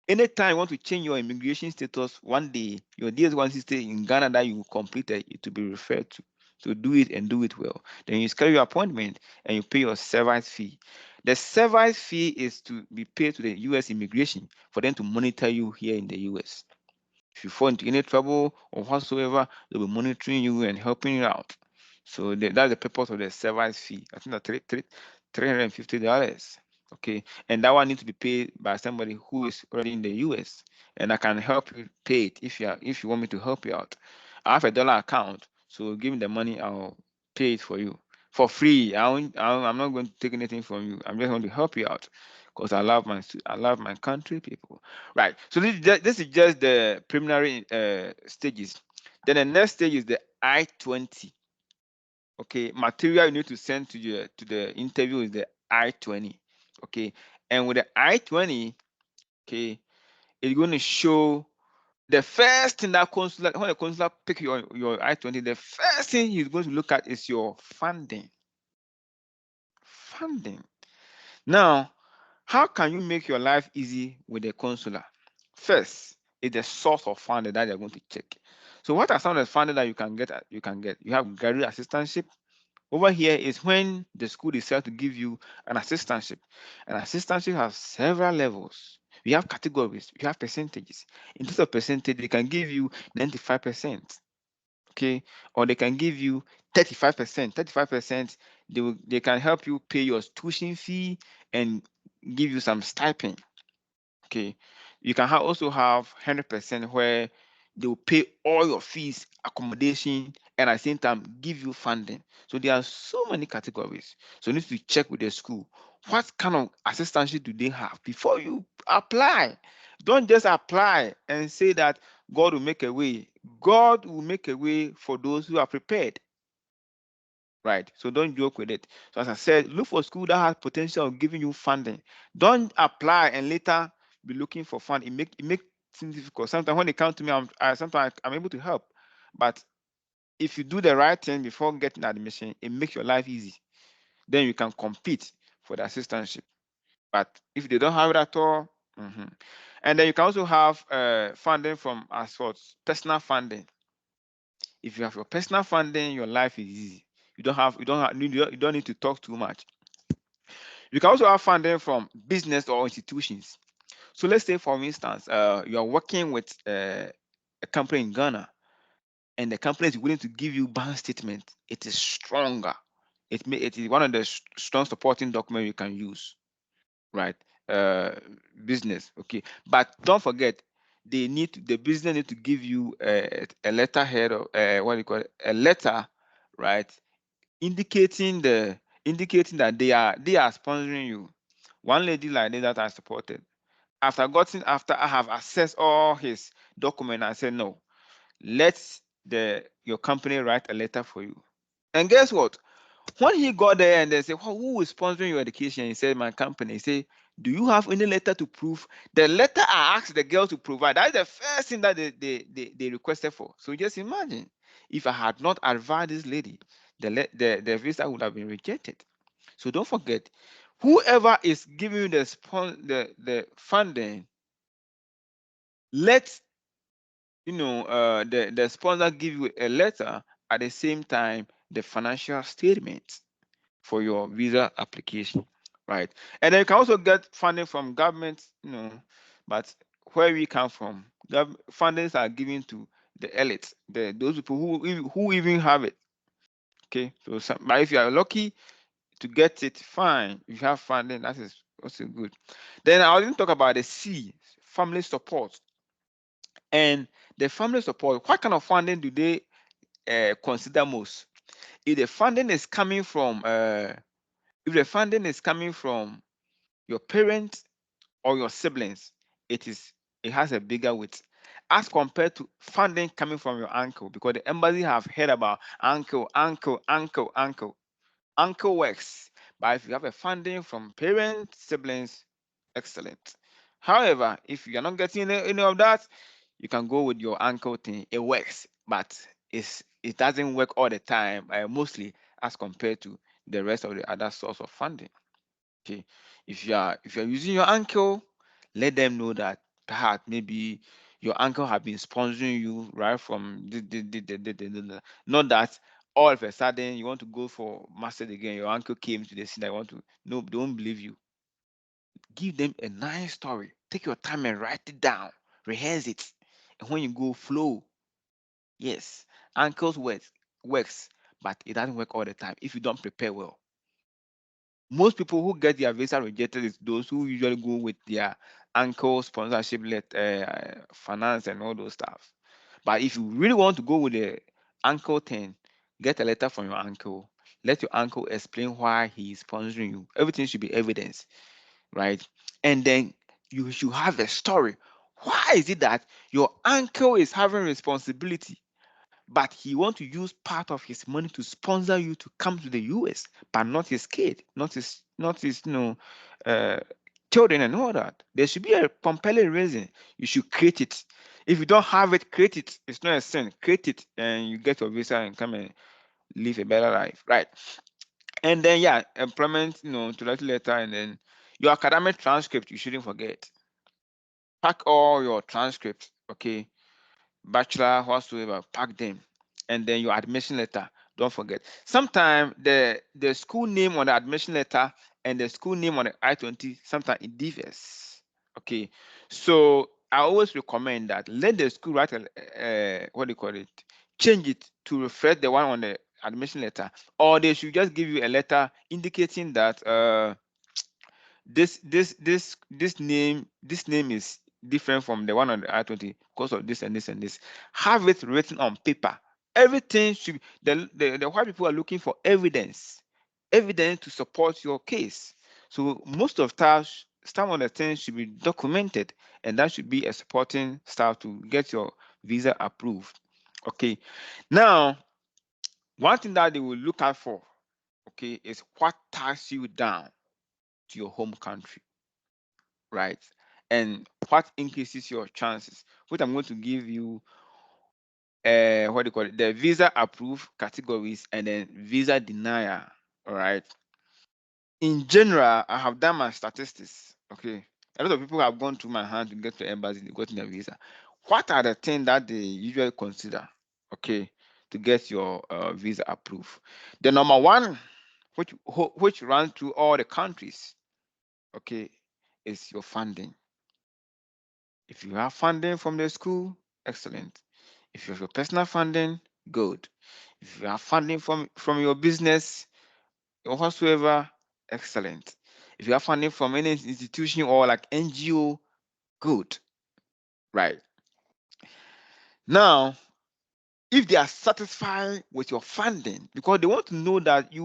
Anytime you want to change your immigration status, one day your DS-160 in Ghana that you completed, it will be referred to. So do it and do it well. Then you schedule your appointment and you pay your service fee. The service fee is to be paid to the US immigration for them to monitor you here in the US. If you fall into any trouble or whatsoever, they'll be monitoring you and helping you out. So that's the purpose of the service fee. I think that's $350. Okay, and that one needs to be paid by somebody who is already in the US, and I can help you pay it if you want me to help you out. I have a dollar account, so give me the money, I'll pay it for you for free. I'm not going to take anything from you. I'm just going to help you out because I love my country, people. Right. So this is just the preliminary stages. Then the next stage is the I-20. Okay, material you need to send to the interview is the I-20. Okay, and with the I-20, okay, it's going to show the first thing that consular, when the consular pick your I-20, the first thing he's going to look at is your funding. Now, how can you make your life easy with the consular? First, is the source of funding that they're going to check. So what are some of the funding that you can get? You have graduate assistantship. Over here is when the school decides to give you an assistantship. An assistantship has several levels. We have categories, we have percentages. In terms of percentage, they can give you 95%. Okay, or they can give you 35%. 35%, they can help you pay your tuition fee and give you some stipend. Okay, you can also have 100% where they will pay all your fees, accommodation, and at the same time give you funding. So there are so many categories. So you need to check with the school what kind of assistance do they have before you apply. Don't just apply and say that God will make a way. God will make a way for those who are prepared. Right. So don't joke with it. So as I said, look for school that has potential of giving you funding. Don't apply and later be looking for fund. It make things difficult. Sometimes when they come to me, sometimes I'm able to help. But if you do the right thing before getting admission, it makes your life easy. Then you can compete for the assistantship. But if they don't have it at all, and then you can also have funding from as well, personal funding. If you have your personal funding, your life is easy. You don't need to talk too much. You can also have funding from business or institutions. So let's say, for instance, you are working with a company in Ghana, and the company is willing to give you bank statement. It is stronger. It is one of the strong supporting documents you can use, right? Business, okay. But don't forget, the business need to give you a letterhead of what do you call it, a letter, right, indicating that they are sponsoring you. One lady like this that I supported, after I have assessed all his document, I said no, let your company write a letter for you. And guess what? When he got there and they said, well, who is sponsoring your education? He said, my company. He said, do you have any letter to prove? The letter I asked the girl to provide, that's the first thing that they requested for. So just imagine, if I had not advised this lady, the visa would have been rejected. So don't forget, whoever is giving you the funding, let the sponsor give you a letter, at the same time the financial statement for your visa application, right? And then you can also get funding from government, but where we come from, fundings are given to the elites, those people who even have it. Okay, so but if you are lucky to get it, fine. If you have funding, that is also good. Then I didn't talk about the C, family support. And the family support, what kind of funding do they consider most? If the funding is coming from your parents or your siblings, it has a bigger weight as compared to funding coming from your uncle, because the embassy have heard about uncle. Uncle works, but if you have a funding from parents, siblings, excellent. However, if you're not getting any of that, you can go with your uncle thing. It works, but it doesn't work all the time, mostly as compared to the rest of the other source of funding. Okay, if you're using your uncle, let them know that perhaps maybe your uncle have been sponsoring you right from not that all of a sudden you want to go for master again. Your uncle came to the scene. I want to no, don't believe you. Give them a nice story. Take your time and write it down. Rehearse it, and when you go, flow. Yes, uncle's works, but it doesn't work all the time if you don't prepare well. Most people who get their visa rejected is those who usually go with their uncle sponsorship, finance and all those stuff. But if you really want to go with the uncle thing, get a letter from your uncle. Let your uncle explain why he is sponsoring you. Everything should be evidence, right? And then you should have a story. Why is it that your uncle is having responsibility, but he want to use part of his money to sponsor you to come to the US, but not his kid, not his uh, children and all that? There should be a compelling reason. You should create it. If you don't have it, create it. It's not a sin. Create it, and you get your visa and come and live a better life, right? And then yeah, employment, introductory letter, and then your academic transcript. You shouldn't forget. Pack all your transcripts, okay? Bachelor, whatsoever, pack them. And then your admission letter, don't forget. Sometimes the school name on the admission letter and the school name on the I-20, sometimes it differs. Okay, so I always recommend that let the school write what do you call it, change it to reflect the one on the admission letter, or they should just give you a letter indicating that this name is different from the one on the I-20 because of this and this and this. Have it written on paper. Everything should the white people are looking for evidence to support your case. So most of some of the things should be documented, and that should be a supporting stuff to get your visa approved. Okay, now one thing that they will look out for, okay, is what ties you down to your home country, right? And what increases your chances, which I'm going to give you what do you call it, the visa approved categories and then visa denier. All right, in general, I have done my statistics. Okay, a lot of people have gone through my hand to get to the embassy, they got their visa. What are the things that they usually consider, okay, to get your visa approved? The number one, which runs through all the countries, okay, is your funding. If you have funding from the school, excellent. If you have your personal funding, good. If you have funding from your business or whatsoever, excellent. If you have funding from any institution or like NGO, good. Right. Now, if they are satisfied with your funding, because they want to know that they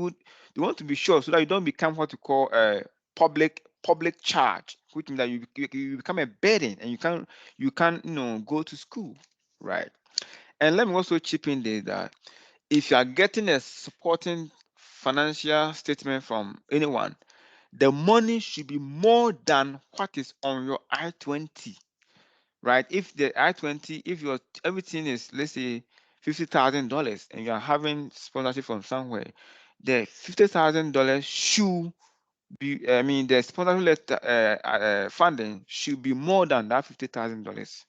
want to be sure so that you don't become what you call a public charge, which means that you become a burden and you can't go to school, right? And let me also chip in there that if you are getting a supporting financial statement from anyone, the money should be more than what is on your I-20, right? If the I-20, if your everything is, let's say, $50,000 and you are having sponsorship from somewhere, the $50,000 should be, I mean, the sponsorship funding should be more than that $50,000.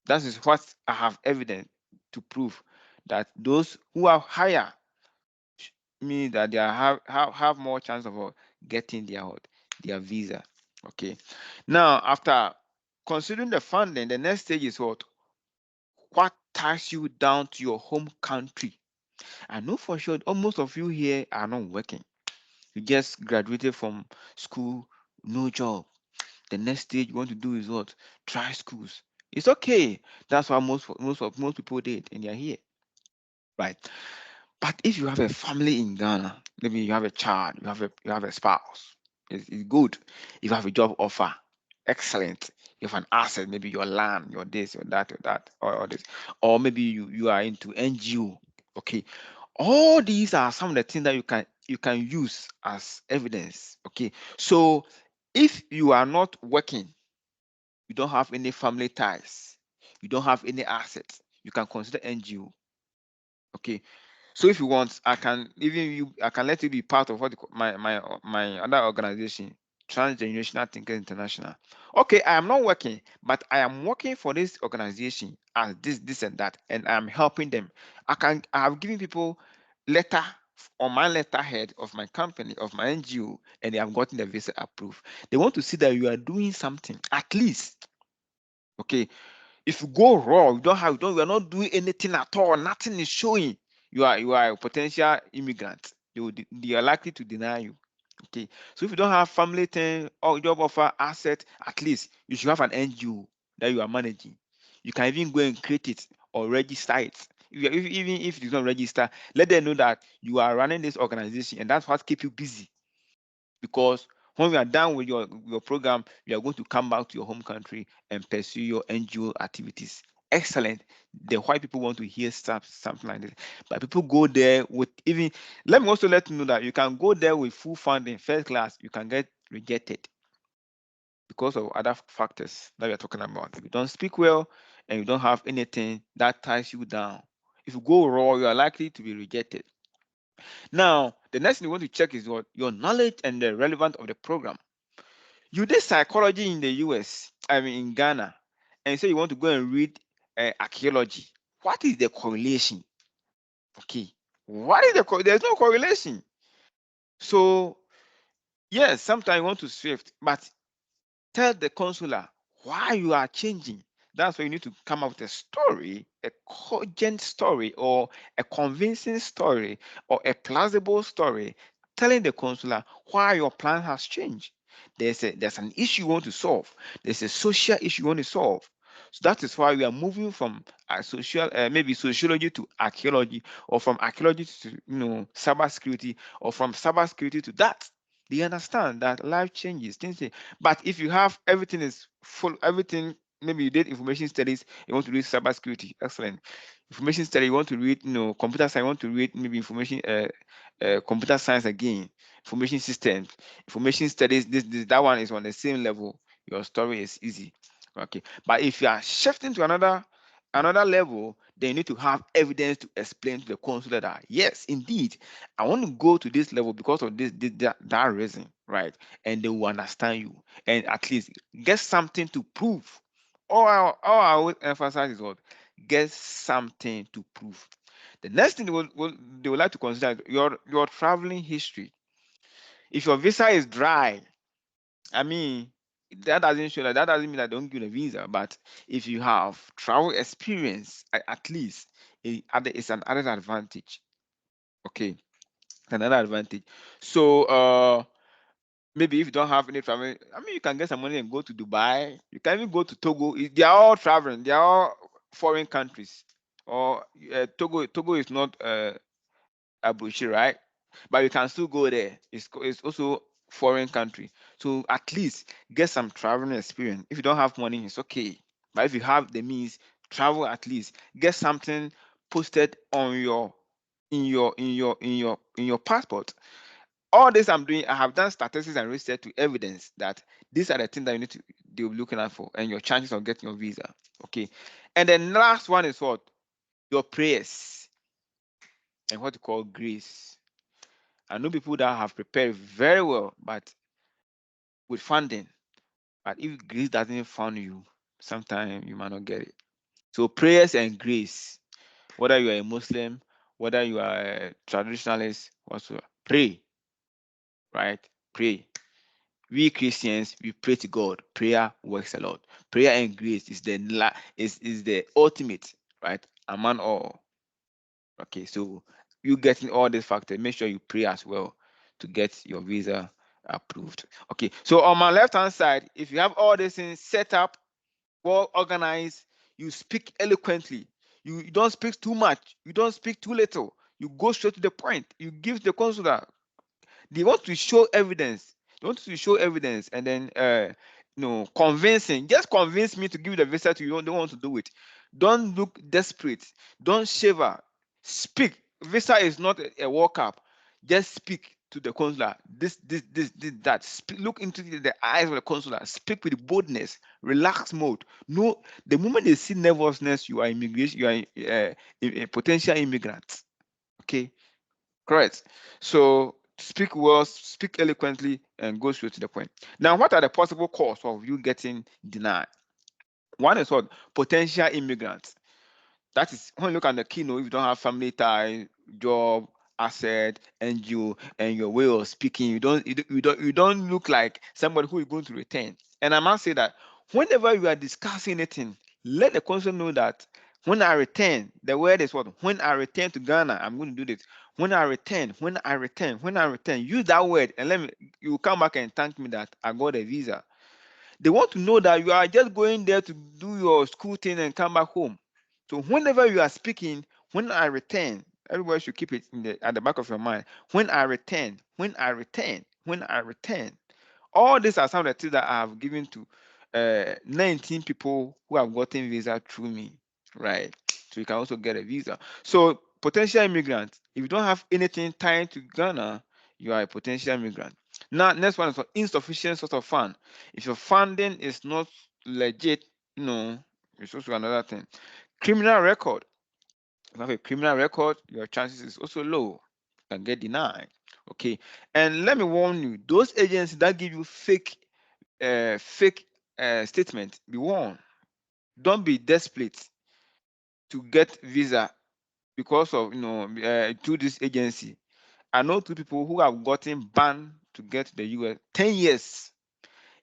That is what I have evidence to prove that those who are higher mean that they have more chance of getting their visa. Okay. Now, after considering the funding, the next stage is what ties you down to your home country. I know for sure almost of you here are not working. You just graduated from school, no job. The next stage you want to do is what? Try schools. It's okay. That's what most people did, and they're here, right? But if you have a family in Ghana, maybe you have a child, you have a spouse, it's good. If you have a job offer, excellent. You have an asset, maybe your land, your this, your that, or this, or maybe you are into NGO. Okay, all these are some of the things that you can use as evidence. Okay, so if you are not working, you don't have any family ties, you don't have any assets, you can consider NGO. Okay, so if you want, I can let you be part of my other organization, Transgenerational Thinkers International. Okay, I am not working, but I am working for this organization as this and that, and I'm helping them. I have given people letter on my letterhead of my company, of my NGO, and they have gotten the visa approved. They want to see that you are doing something, at least. Okay, if you go raw, you are not doing anything at all, nothing is showing, you are a potential immigrant. They are likely to deny you. Okay, so if you don't have family thing or job offer asset, at least you should have an NGO that you are managing. You can even go and create it or register it. Even if it is not register, let them know that you are running this organization, and that's what keep you busy. Because when we are done with your program, you are going to come back to your home country and pursue your NGO activities. Excellent. The white people want to hear stuff, something like this. But people go there with even, let me also let you know that you can go there with full funding, first class, you can get rejected because of other factors that we are talking about. If you don't speak well and you don't have anything that ties you down, if you go raw, you are likely to be rejected. Now, the next thing you want to check is what your knowledge and the relevance of the program. You did psychology in the US, I mean in Ghana, and so you want to go and read archaeology. What is the correlation? Okay, what is there's no correlation. So yes, sometimes you want to shift, but tell the consular why you are changing. That's why you need to come up with a story, a cogent story, or a convincing story, or a plausible story, telling the consular why your plan has changed. There's an issue you want to solve. There's a social issue you want to solve. So that is why we are moving from maybe sociology to archaeology, or from archaeology to cybersecurity, or from cybersecurity to that. They understand that life changes, things change. But if you have everything is full, everything, maybe you did information studies, you want to read cybersecurity, excellent. Information study, you want to read, computer science, you want to read maybe computer science again, information systems, information studies. That one is on the same level. Your story is easy, okay. But if you are shifting to another level, then you need to have evidence to explain to the consular that yes, indeed, I want to go to this level because of that reason, right? And they will understand you, and at least get something to prove. All I always emphasize is what get something to prove. The next thing they would like to consider is your traveling history. If your visa is dry, I mean, that doesn't mean I don't give you a visa. But if you have travel experience, at least it's an added advantage. Okay, another advantage. So maybe if you don't have any travel, I mean, you can get some money and go to Dubai. You can even go to Togo. They are all traveling. They are all foreign countries. or Togo is not Abuchi, right? But you can still go there. It's also foreign country. So at least get some traveling experience. If you don't have money, it's okay. But if you have the means, travel at least. Get something posted on your in your passport. All this I'm doing, I have done statistics and research to evidence that these are the things that you need to they'll be looking out for and your chances of getting your visa. Okay. And then last one is what? Your prayers and what you call grace. I know people that have prepared very well, but with funding. But if grace doesn't fund you, sometimes you might not get it. So prayers and grace, whether you are a Muslim, whether you are a traditionalist, whatsoever, pray, right? Pray. We Christians, we pray to God. Prayer works a lot. Prayer and grace is the ultimate, right? Among all. Okay, so you getting all these factors, make sure you pray as well to get your visa approved. Okay, so on my left hand side, if you have all these things set up, well organized, you speak eloquently, you don't speak too much, you don't speak too little, you go straight to the point, you give the consular. They want to show evidence. They want to show evidence and then convincing. Just convince me to give you the visa to you. Don't want to do it. Don't look desperate. Don't shiver. Speak. Visa is not a walk up. Just speak to the consular. This, that. Speak, look into the eyes of the consular. Speak with boldness, relaxed mode. No, the moment they see nervousness, you are immigration. You are a potential immigrant. Okay, correct. So speak well, speak eloquently, and go straight to the point. Now, what are the possible causes of you getting denied? One is what? Potential immigrants. That is when you look at the keynote, if you don't have family ties, job, asset, NGO, and your way of speaking, you don't look like somebody who is going to return. And I must say that whenever you are discussing anything, let the consul know that when I return, the word is what? When I return to Ghana, I'm going to do this. When I return, use that word and you come back and thank me that I got a visa. They want to know that you are just going there to do your school thing and come back home. So whenever you are speaking, when I return, everybody should keep it at the back of your mind. When I return, when I return, when I return. All these are some of the things that I have given to 19 people who have gotten visa through me, right? So you can also get a visa. So potential immigrant, if you don't have anything tied to Ghana, you are a potential immigrant. Now, next one is for insufficient source of fund. If your funding is not legit, it's also another thing. Criminal record. If you have a criminal record, your chances is also low. You can get denied. Okay. And let me warn you, those agencies that give you fake statement, be warned. Don't be desperate to get visa because of through this agency. I know two people who have gotten banned to get to the US 10 years.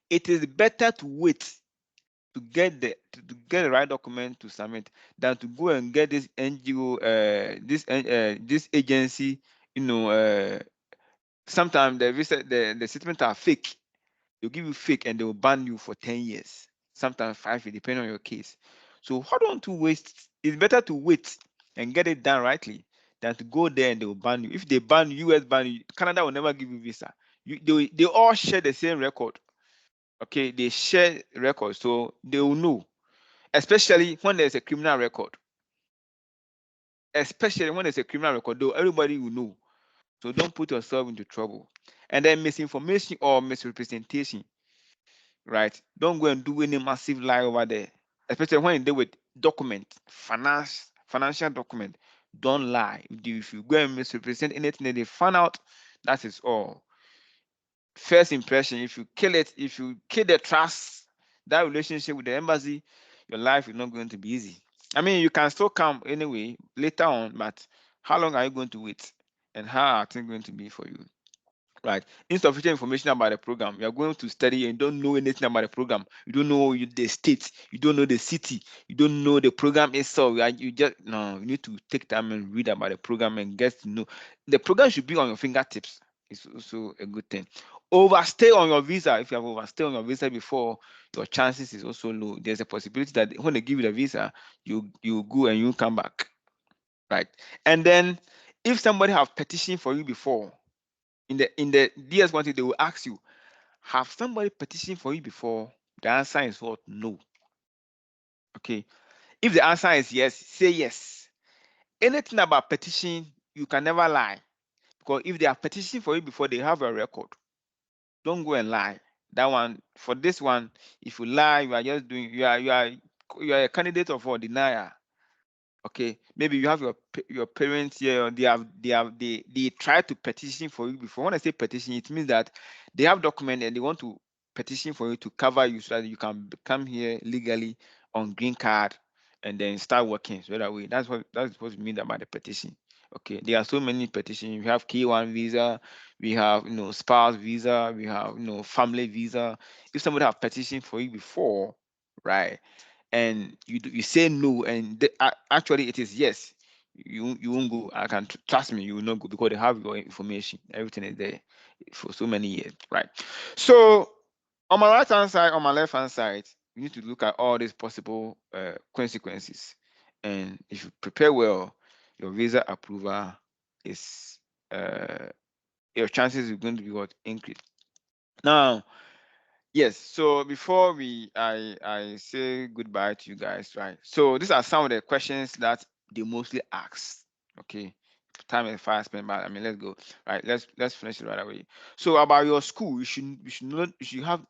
It is better to wait to get the right document to submit than to go and get this NGO this agency. Sometimes the statements are fake. They'll give you fake and they will ban you for 10 years, sometimes 5 years, depending on your case. So how don't you waste? It's better to wait and get it done rightly than to go there and they will ban you. If they ban you, US ban you, Canada will never give you visa. They all share the same record. Okay, they share records, so they will know, especially when there's a criminal record. Especially when there's a criminal record, though, everybody will know. So don't put yourself into trouble. And then misinformation or misrepresentation, right? Don't go and do any massive lie over there, especially when you deal with financial document. Don't lie. If you go and misrepresent anything that they find out, that is all. First impression, if you kill the trust, that relationship with the embassy, your life is not going to be easy. I mean, you can still come anyway later on, but how long are you going to wait? And how are things going to be for you? Right? Insufficient information about the program. You are going to study and don't know anything about the program. You don't know the state. You don't know the city. You don't know the program itself. You need to take time and read about the program and get to know. The program should be on your fingertips. It's also a good thing. overstay on your visa. If you have overstayed on your visa before, your chances is also low. There's a possibility that when they give you the visa, you go and you come back, right? And then if somebody have petitioned for you before, in the DS1, they will ask you, have somebody petitioned for you before? The answer is what? No. Okay. If the answer is yes, say yes. Anything about petition, you can never lie, because if they have petitioned for you before, they have a record. Don't go and lie. That one, for this one, if you lie, you are just doing, you are a candidate of a denier. Okay, maybe you have your parents here, or they try to petition for you before. When I say petition, it means that they have document and they want to petition for you to cover you so that you can come here legally on green card and then start working. So that way, that's what we mean about the petition. Okay, there are so many petitions. We have K1 visa, we have spouse visa, we have family visa. If somebody have petitioned for you before, right? And you say no, and actually it is yes, you won't go. I can trust me, you will not go, because they have your information. Everything is there for so many years, right? So on my right hand side, on my left hand side, you need to look at all these possible consequences, and if you prepare well, your visa approval is your chances are going to be what increase. Now, yes. So before I say goodbye to you guys, right? So these are some of the questions that they mostly ask. Okay. Time is fast spent, but I mean, let's go. Right. Let's finish it right away. So about your school, you should know, you should have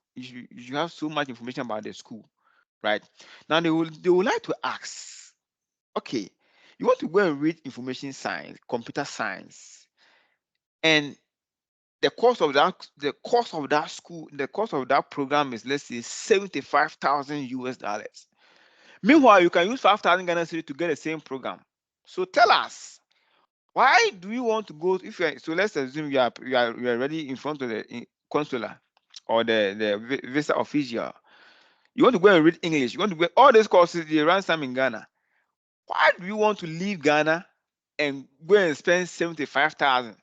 so much information about the school, right? Now they will like to ask, okay, you want to go and read information science, computer science, and the cost of that program is, let's say, 75,000 US dollars. Meanwhile, you can use 5,000 Ghana cedis to get the same program. So tell us, why do you want to go? If you are, so let's assume you are already in front of the consular or the visa official. You want to go and read English. You want to go all these courses. They run some in Ghana. Why do you want to leave Ghana and go and spend 75,000?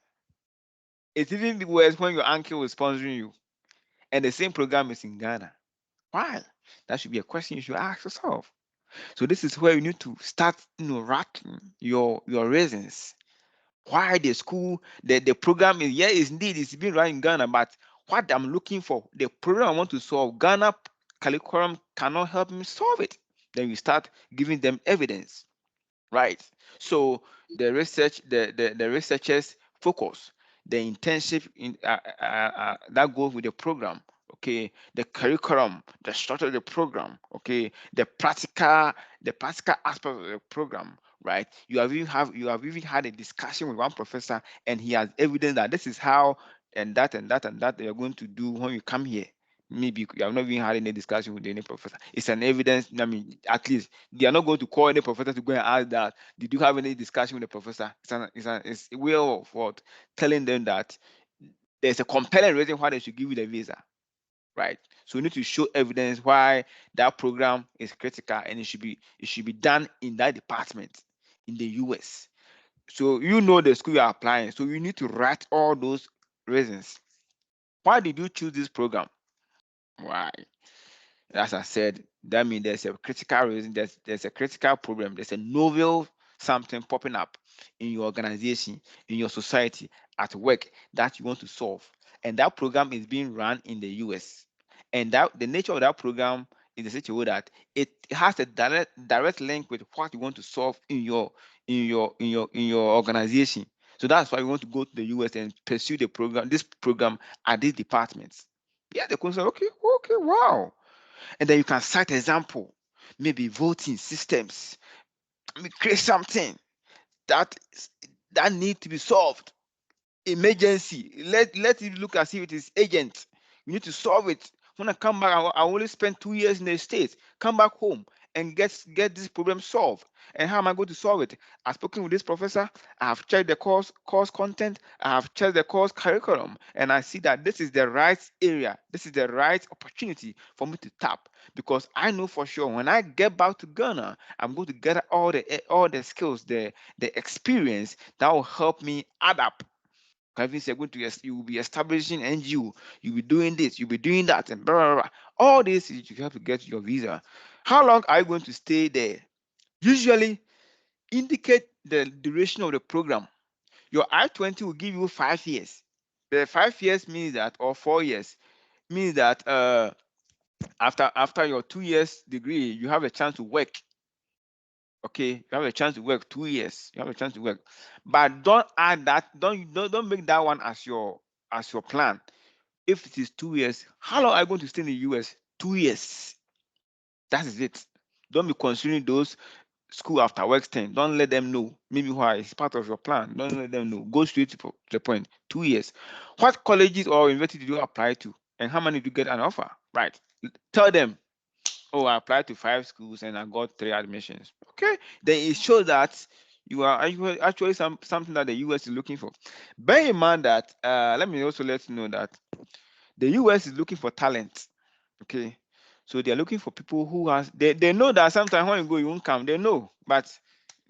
It's even worse when your uncle is sponsoring you, and the same program is in Ghana. Why? That should be a question you should ask yourself. So this is where you need to start, racking your reasons. Why the school, the program is, yeah, is indeed it's been run in Ghana, but what I'm looking for, the problem I want to solve, Ghana curriculum cannot help me solve it. Then you start giving them evidence. Right. So the researchers focus the internship that goes with the program. Okay, the curriculum, the structure of the program. Okay, the practical aspect of the program. Right. You have even had a discussion with one professor, and he has evidence that this is how and that and that and that they are going to do when you come here. Maybe you have not even had any discussion with any professor. It's an evidence. I mean, at least they are not going to call any professor to go and ask that. Did you have any discussion with the professor? It's a way of what, telling them that there's a compelling reason why they should give you the visa, right? So we need to show evidence why that program is critical, and it should be done in that department in the US. So the school you are applying. So you need to write all those reasons. Why did you choose this program? Why? As I said, that means there's a critical reason, there's a critical problem, there's a novel something popping up in your organization, in your society, at work, that you want to solve. And that program is being run in the US. And that the nature of that program is such a way that it has a direct link with what you want to solve in your organization. So that's why you want to go to the US and pursue this program at these departments. Yeah, the concern, okay, wow. And then you can cite example, maybe voting systems. Create something that that need to be solved. Emergency. Let it look as if it is urgent. You need to solve it. When I come back, I only spent 2 years in the States. Come back home and get this problem solved. And how am I going to solve it? I've spoken with this professor. I have checked the course content. I have checked the course curriculum, and I see that this is the right area. This is the right opportunity for me to tap, because I know for sure when I get back to Ghana, I'm going to gather all the skills, the experience that will help me adapt Kevin said, going to you will be establishing NGO, you'll be doing this, you'll be doing that, and blah, blah, blah. All this is you have to get your visa. How long are you going to stay there? Usually indicate the duration of the program. Your I-20 will give you 5 years. The 5 years means that, or 4 years means that after your 2 years degree, you have a chance to work. Okay, you have a chance to work 2 years. You have a chance to work, but don't add that. Don't make that one as your plan. If it is 2 years, how long are you going to stay in the US? 2 years. That is it. Don't be considering those school after work thing. Don't let them know. Maybe why it's part of your plan. Don't let them know. Go straight to the point. 2 years. What colleges or university did you apply to, and how many did you get an offer? Right. Tell them, oh, I applied to 5 schools and I got 3 admissions. Okay. Then it shows that you are actually something that the US is looking for. Bear in mind that let me also let you know that the US is looking for talent. Okay. So they're looking for people who they know that sometimes when you go, you won't come. They know, but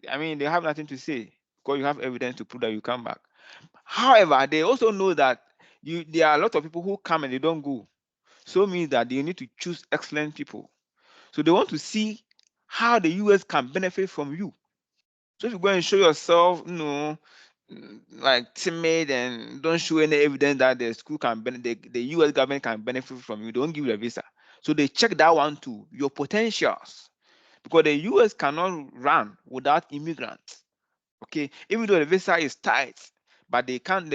I mean, they have nothing to say because you have evidence to prove that you come back. However, they also know that there are a lot of people who come and they don't go. So it means that they need to choose excellent people. So they want to see how the US can benefit from you. So if you go and show yourself, like timid and don't show any evidence that the school can the US government can benefit from you, don't give you a visa. So they check that one too, your potentials, because the US cannot run without immigrants. Okay, even though the visa is tight, but they can't.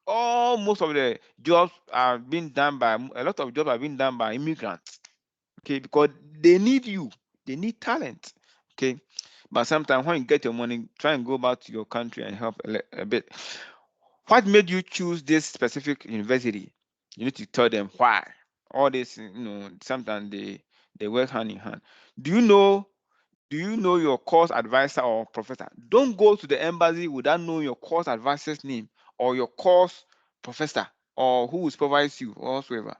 Most of the jobs are being done by a lot of jobs are being done by immigrants. Okay, because they need you, they need talent. Okay, but sometimes when you get your money, try and go back to your country and help a bit. What made you choose this specific university? You need to tell them why. All this, sometimes they work hand in hand. Do you know your course advisor or professor? Don't go to the embassy without knowing your course advisor's name or your course professor or who will supervise you or whatsoever.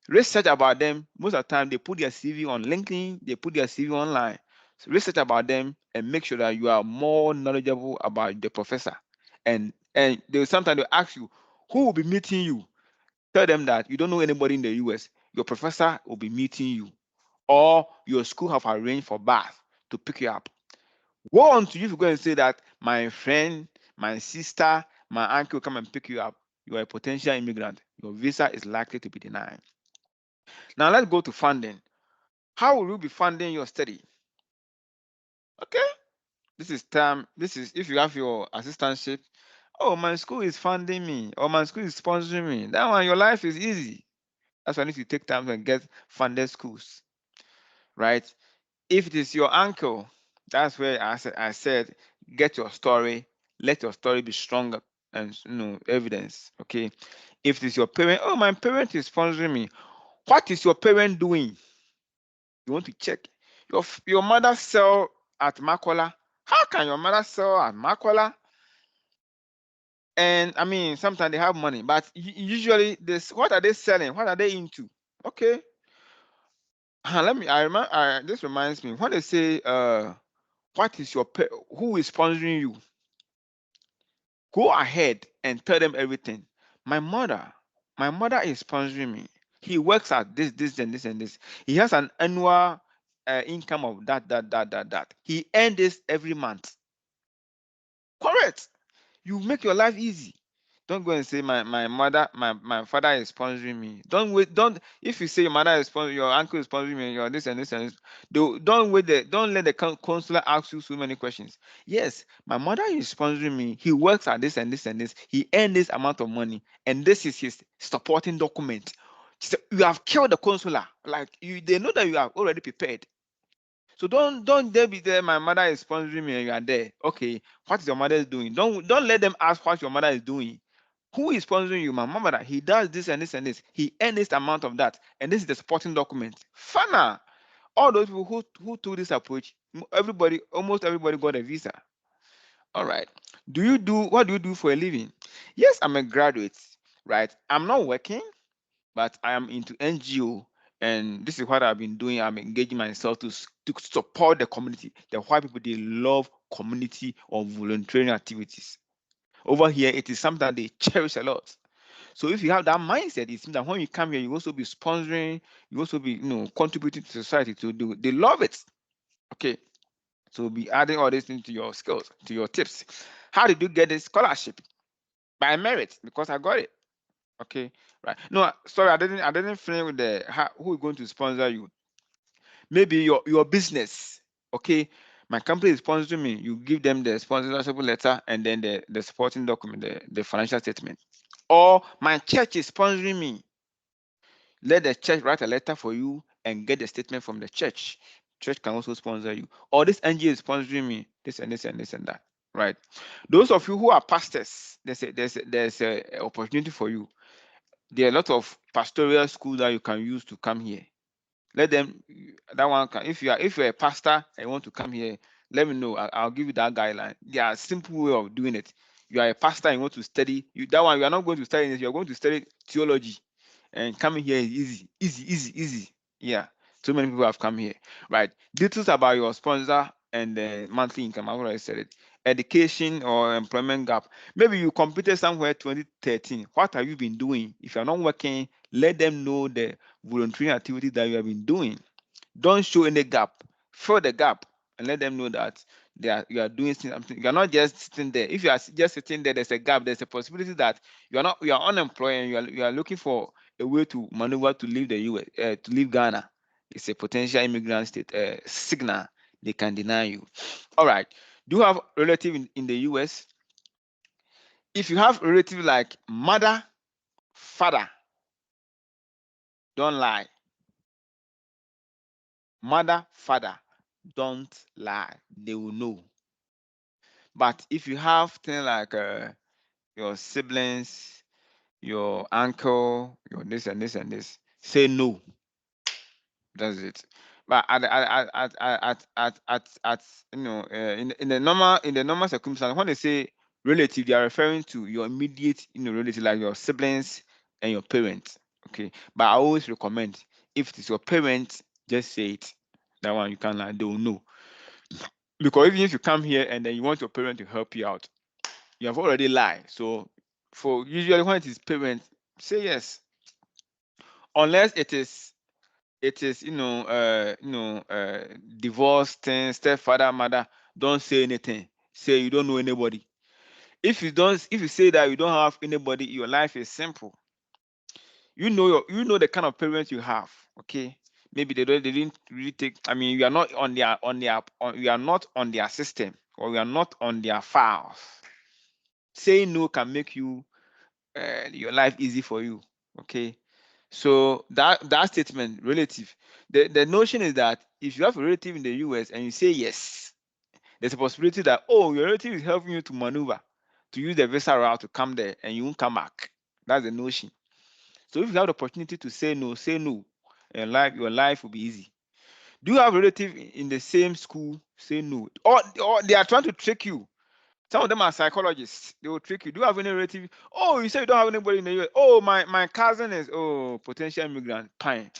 Research about them. Most of the time, they put their CV on LinkedIn, they put their CV online. So research about them and make sure that you are more knowledgeable about the professor. And they sometimes they ask you who will be meeting you. Tell them that you don't know anybody in the US. Your professor will be meeting you, or your school have arranged for bus to pick you up. Go on to you to go and say that my friend, my sister, my uncle come and pick you up. You are a potential immigrant. Your visa is likely to be denied. Now let's go to funding. How will you be funding your study? Okay, this is time. This is if you have your assistantship. Oh, my school is funding me, or my school is sponsoring me. That one, your life is easy. That's why I need to take time and get funded schools, right? If it is your uncle, that's where I said get your story, let your story be stronger and evidence. Okay. If it is your parent, oh, my parent is sponsoring me. What is your parent doing? You want to check. Your mother sell at Makola. How can your mother sell at Makola? And I mean, sometimes they have money, but usually what are they selling? What are they into? Okay. I remember. This reminds me when they say, what is who is sponsoring you? Go ahead and tell them everything. My mother is sponsoring me. He works at this, and this, and this. He has an annual income of that. He earns this every month. Correct. You make your life easy. Don't go and say my mother, my father is sponsoring me. Don't wait. Don't If you say your mother is sponsoring, your uncle is sponsoring me, your this and this and this. Don't wait there. Don't let the counselor ask you so many questions. Yes, my mother is sponsoring me. He works at this and this and this. He earned this amount of money, and this is his supporting document. So you have killed the counselor. Like they know that you are already prepared. So don't there be there. My mother is sponsoring me, and you are there. Okay, what is your mother doing? Don't let them ask what your mother is doing. Who is sponsoring you? My mother. He does this and this and this. He earned this amount of that, and this is the supporting document. Fana. All those people who took this approach, almost everybody got a visa. All right. What do you do for a living? Yes, I'm a graduate, right? I'm not working, but I am into NGO, and this is what I've been doing. I'm engaging myself to support the community. The white people, they love community or volunteering activities. Over here, it is something that they cherish a lot. So if you have that mindset, it seems that when you come here, you also be sponsoring, you also be contributing to society to do. They love it. Okay. So be adding all these things to your skills, to your tips. How did you get this scholarship? By merit, because I got it. Okay, right. No, sorry, I didn't finish with the who is going to sponsor you. Maybe your business. Okay, my company is sponsoring me. You give them the sponsorship letter and then the supporting document, the financial statement. Or my church is sponsoring me. Let the church write a letter for you and get the statement from the church. Church can also sponsor you. Or this NGO is sponsoring me. This and this and this and that. Right. Those of you who are pastors, there's a opportunity for you. There are a lot of pastoral schools that you can use to come here. Let them, that one can, if you're a pastor and you want to come here, let me know. I'll give you that guideline. There are simple way of doing it. You are a pastor and you want to study, that one you are not going to study this, you're going to study theology. And coming here is easy. Yeah. So many people have come here. Right. Details about your sponsor and the monthly income. I've already said it. Education or employment gap. Maybe you competed somewhere 2013. What have you been doing? If you're not working, let them know the volunteering activity that you have been doing. Don't show any gap. Fill the gap and let them know that you are doing something. You are not just sitting there. If you are just sitting there, there's a gap. There's a possibility that you are unemployed and you are looking for a way to maneuver to leave the US, to leave Ghana. It's a potential immigrant state signal. They can deny you. All right. Do you have relative in the US? If you have relative like mother, father, don't lie. Mother, father, don't lie. They will know. But if you have things like your siblings, your uncle, your this and this and this, say no. That's it. But in the normal circumstance, when they say relative, they are referring to your immediate relative, like your siblings and your parents. Okay. But I always recommend, if it is your parents, just say it. That one you can like they will know. Because even if you come here and then you want your parent to help you out, you have already lied. So for usually when it is parents, say yes. Unless it is divorce thing, stepfather, mother, don't say anything. Say you don't know anybody. If you say that you don't have anybody, your life is simple. You know the kind of parents you have. Okay. Maybe they didn't really take. I mean, you are not you are not on their system, or you are not on their files. Saying no can make your life easy for you. Okay. So that statement, relative, the notion is that if you have a relative in the US and you say yes, there's a possibility that your relative is helping you to maneuver, to use the visa route to come there and you won't come back. That's the notion. So if you have the opportunity to say no, say no, and your life will be easy. Do you have a relative in the same school? Say no. Or they are trying to trick you. Some of them are psychologists. They will trick you. Do you have any relative? Oh, you say you don't have anybody in the US. Oh, my cousin is potential immigrant. Fine.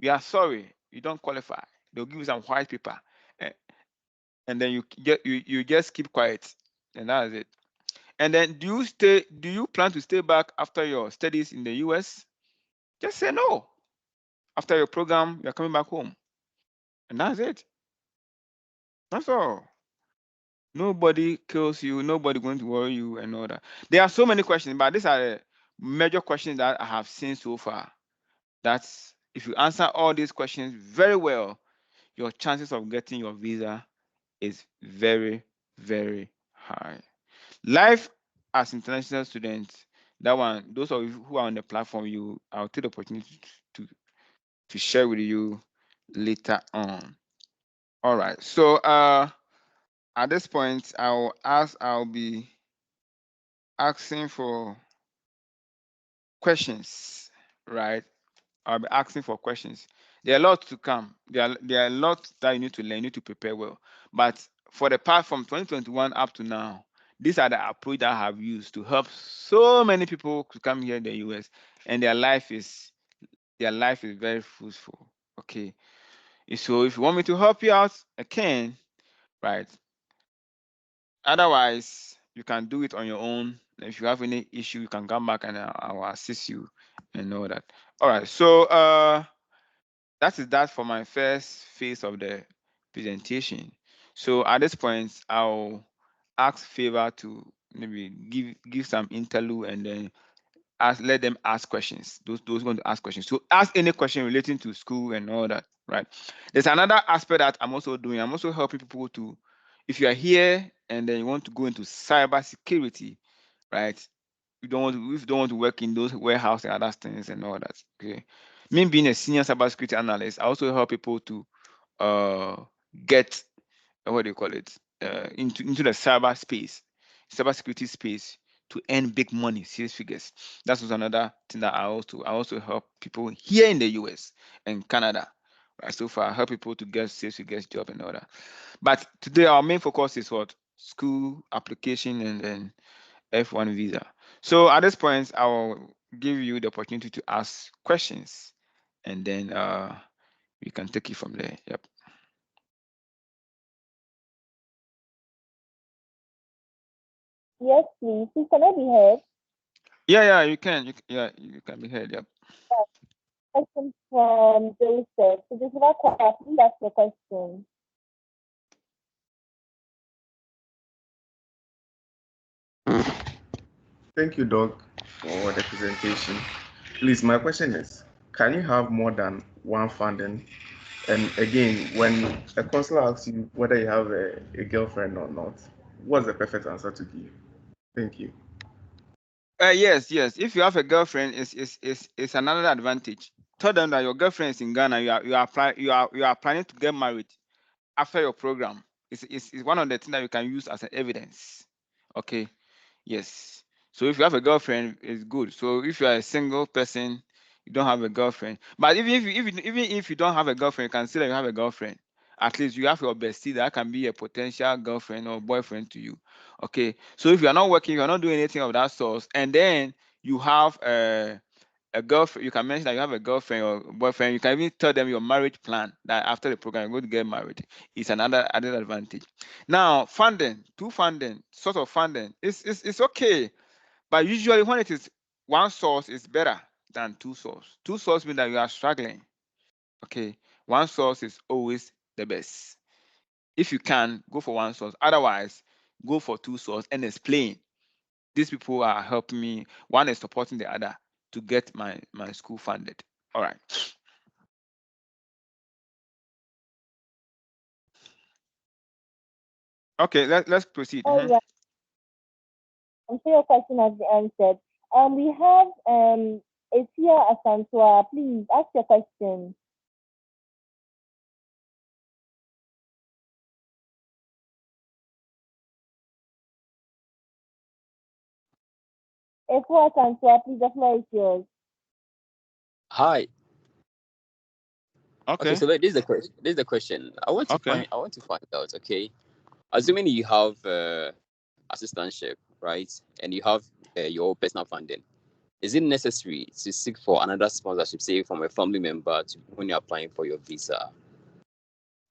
We are sorry. You don't qualify. They'll give you some white paper. eh, And then you just keep quiet. And that's it. And then do you plan to stay back after your studies in the US? Just say no. After your program, you're coming back home. And that's it. That's all. Nobody kills you. Nobody going to worry you and all that. There are so many questions, but these are the major questions that I have seen so far. That's if you answer all these questions very well, your chances of getting your visa is very, very high. Life as international students, that one, those of you who are on the platform, I'll take the opportunity to share with you later on. All right. So at this point, I'll be asking for questions, right? I'll be asking for questions. There are a lot to come. There are a lot that you need to learn, you need to prepare well. But for the part from 2021 up to now, these are the approach that I have used to help so many people to come here in the US, and their life is very fruitful. Okay. So if you want me to help you out, I can, right? Otherwise, you can do it on your own. If you have any issue, you can come back and I will assist you and all that. All right. So that is that for my first phase of the presentation. So at this point, I'll ask Favor to maybe give some interlude and then let them ask questions. Those going to ask questions. So ask any question relating to school and all that. Right. There's another aspect that I'm also doing. I'm also helping people to, if you are here and then you want to go into cyber security, right? You don't want to work in those warehouse and other things and all that. Okay. Me being a senior cybersecurity analyst, I also help people to get what do you call it into the cybersecurity space to earn big money, six figures. That was another thing that I also help people here in the US and Canada. Right. So far, I help people to get six figures job and all that. But today our main focus is what? School application and then F1 visa. So at this point, I will give you the opportunity to ask questions and then we can take it from there. Yep. Yes, please. Please, can I be heard? Yeah, you can. You can be heard. Yep. Question from Joseph. So this is about please ask the question. Thank you, Doc, for the presentation. Please, my question is, can you have more than one funding? And again, when a counselor asks you whether you have a girlfriend or not, what's the perfect answer to give? Thank you. Yes. If you have a girlfriend, it's another advantage. Tell them that your girlfriend is in Ghana. You are planning to get married after your program. It's one of the things that you can use as an evidence. Okay. Yes. So if you have a girlfriend, it's good. So if you are a single person, you don't have a girlfriend. But even if you don't have a girlfriend, you can say that you have a girlfriend. At least you have your bestie that can be a potential girlfriend or boyfriend to you. Okay. So if you are not working, you are not doing anything of that sort, and then you have a girlfriend, you can mention that you have a girlfriend or boyfriend. You can even tell them your marriage plan that after the program you're going to get married. It's another added advantage. Now, funding, sort of funding, it's okay, but usually when it is one source, is better than two sources. Two sources mean that you are struggling. Okay, one source is always the best. If you can, go for one source. Otherwise, go for two sources and explain. These people are helping me. One is supporting the other to get my school funded. All right. Okay, let's proceed. All right. I'm sure your question has been answered. We have Esia Asantua. Please ask your question. Esia Asantua, please, the floor is yours. Hi. Okay. So this is the question. I want to find out. Okay, assuming you have assistantship, right, and you have your personal funding, is it necessary to seek for another sponsorship, say from a family member, when you're applying for your visa?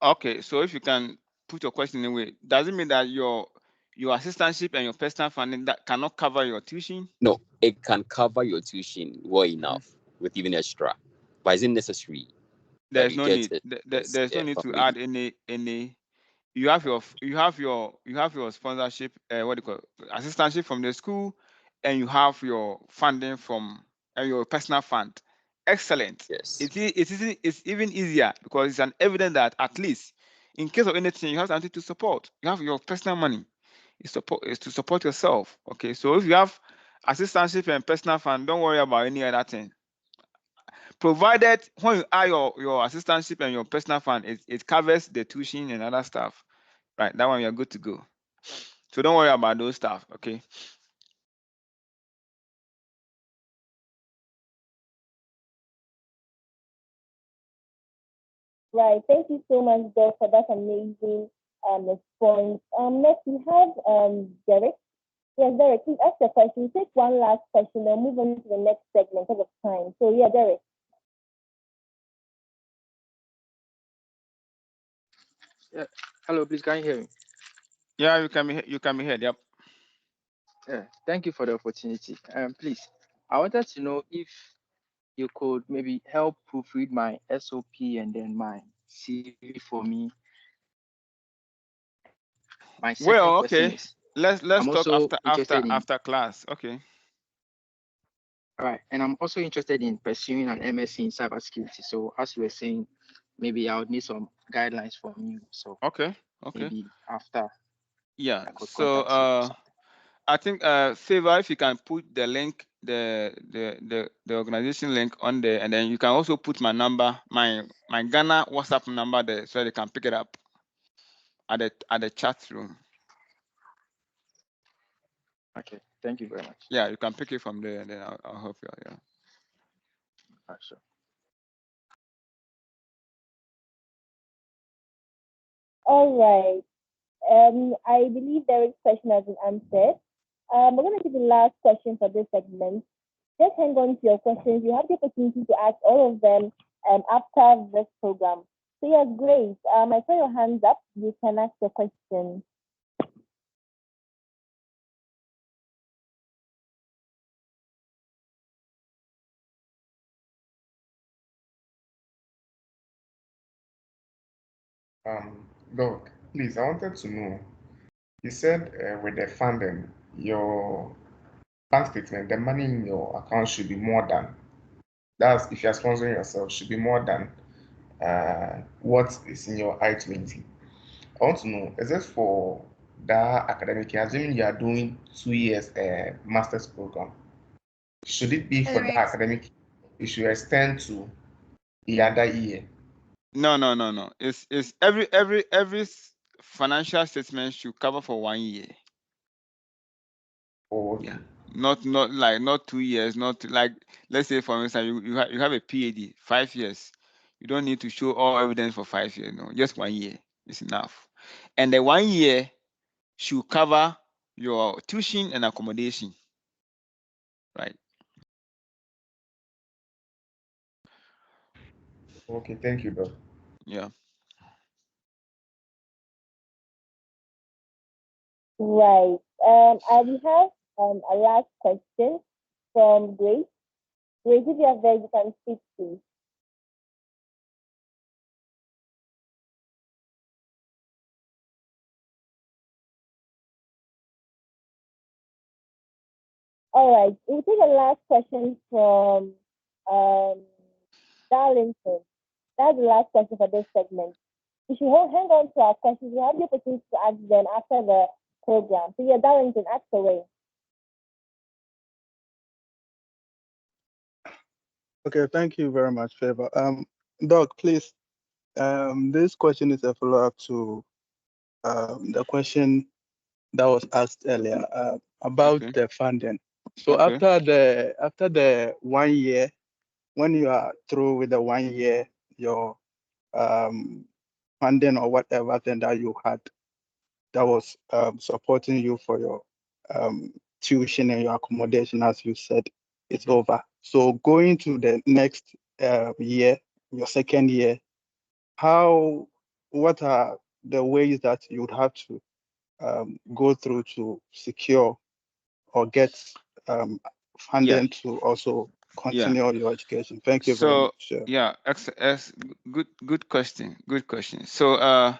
Okay, so if you can put your question in a way, does it mean that your assistantship and your personal funding that cannot cover your tuition? No, it can cover your tuition well enough with even extra, but is it necessary that There's you no get need. There's no a need to family? add any. You have your sponsorship. What do you call it? Assistantship from the school, and you have your funding from your personal fund. Excellent. Yes. It's even easier because it's an evidence that at least in case of anything you have something to support. You have your personal money. It's to support yourself. Okay, so if you have assistantship and personal fund, don't worry about any other thing. Provided when you add your assistantship and your personal fund, it covers the tuition and other stuff. Right, that one you're good to go. So don't worry about those stuff. Okay. Right. Thank you so much, Doc, for that amazing response. Next we have Derek. Yes, Derek, please ask the question. Take one last question, then move on to the next segment because of time. So yeah, Derek. Yeah. Hello, please, can you hear me? Yeah, you can be heard. Yep. Yeah, thank you for the opportunity. Please, I wanted to know if you could maybe help proofread my SOP and then my CV for me. My second Well, question okay. is, Let's I'm talk also interested in, after class. Okay. all right, and I'm also interested in pursuing an MSc in cybersecurity. So as you were saying, maybe I would need some guidelines from you. So Okay. maybe after Yeah. I could So contact you or something. I think Favor, if you can put the link, the organization link on there, and then you can also put my number, my Ghana WhatsApp number there, so they can pick it up at the chat room. Okay, thank you very much. Yeah, you can pick it from there, and then I'll help you. Yeah. Sure. All right. I believe Derek's question has been answered. We're going to do the last question for this segment. Just hang on to your questions. You have the opportunity to ask all of them after this program. So yes, great. I saw your hands up. You can ask your question. Doc, please, I wanted to know. You said with the funding, your bank statement, the money in your account should be more than. That's if you're sponsoring yourself, should be more than what is in your I-20. I want to know, is it for that academic year? Assuming you are doing 2 years master's program, should it be for the academic? It should extend to the other year. No. It's every financial statement should cover for 1 year. Oh, okay. Yeah. Not 2 years, not like, let's say for instance you have a PhD 5 years. You don't need to show all evidence for 5 years. No, just 1 year is enough. And the 1 year should cover your tuition and accommodation. Right. Okay, thank you, Doc. Yeah. Right. We have a last question from Grace. Grace, if you are there, you can speak, please. All right. We'll take a last question from Darlington. That's the last question for this segment. You should hang on to our questions. We have the opportunity to ask them after the program. So, yeah, Darlington, ask away. Okay, thank you very much, Favor. Doc, please. This question is a follow-up to the question that was asked earlier about the funding. So after the 1 year, when you are through with the 1 year, your funding or whatever thing that you had that was supporting you for your tuition and your accommodation, as you said, it's over. So going to the next year, your second year, what are the ways that you would have to go through to secure or get funding to also continue your education? Thank you very much. Yeah, good question. Good question. So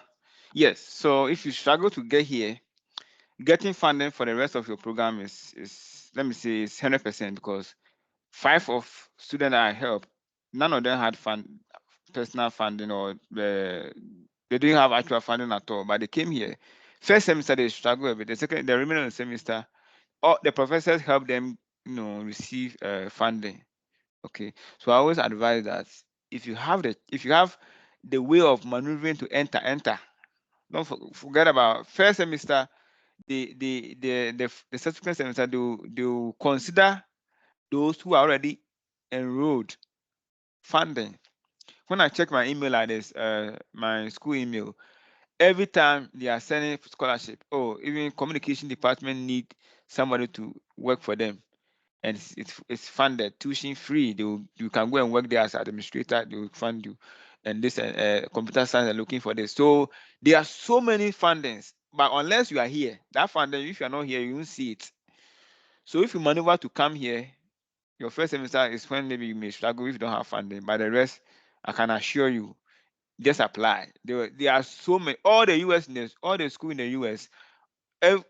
yes, so if you struggle to get here, getting funding for the rest of your program is let me say it's 100%, because 5 of students that I help, none of them had personal funding, or they didn't have actual funding at all, but they came here. First semester they struggle a bit. The remaining semester, the professors help them, receive funding. Okay, so I always advise that if you have the way of maneuvering to enter. Don't forget about first semester. The subsequent semester they will consider those who are already enrolled funding. When I check my email address, my school email, every time they are sending scholarship, even communication department need somebody to work for them, and it's funded, tuition free. You can go and work there as administrator. They will fund you, and this computer science are looking for this. So there are so many fundings, but unless you are here, that funding, if you are not here, you won't see it. So if you maneuver to come here, your first semester is when maybe you may struggle if you don't have funding. But the rest, I can assure you, just apply. There are so many. All the all the school in the US,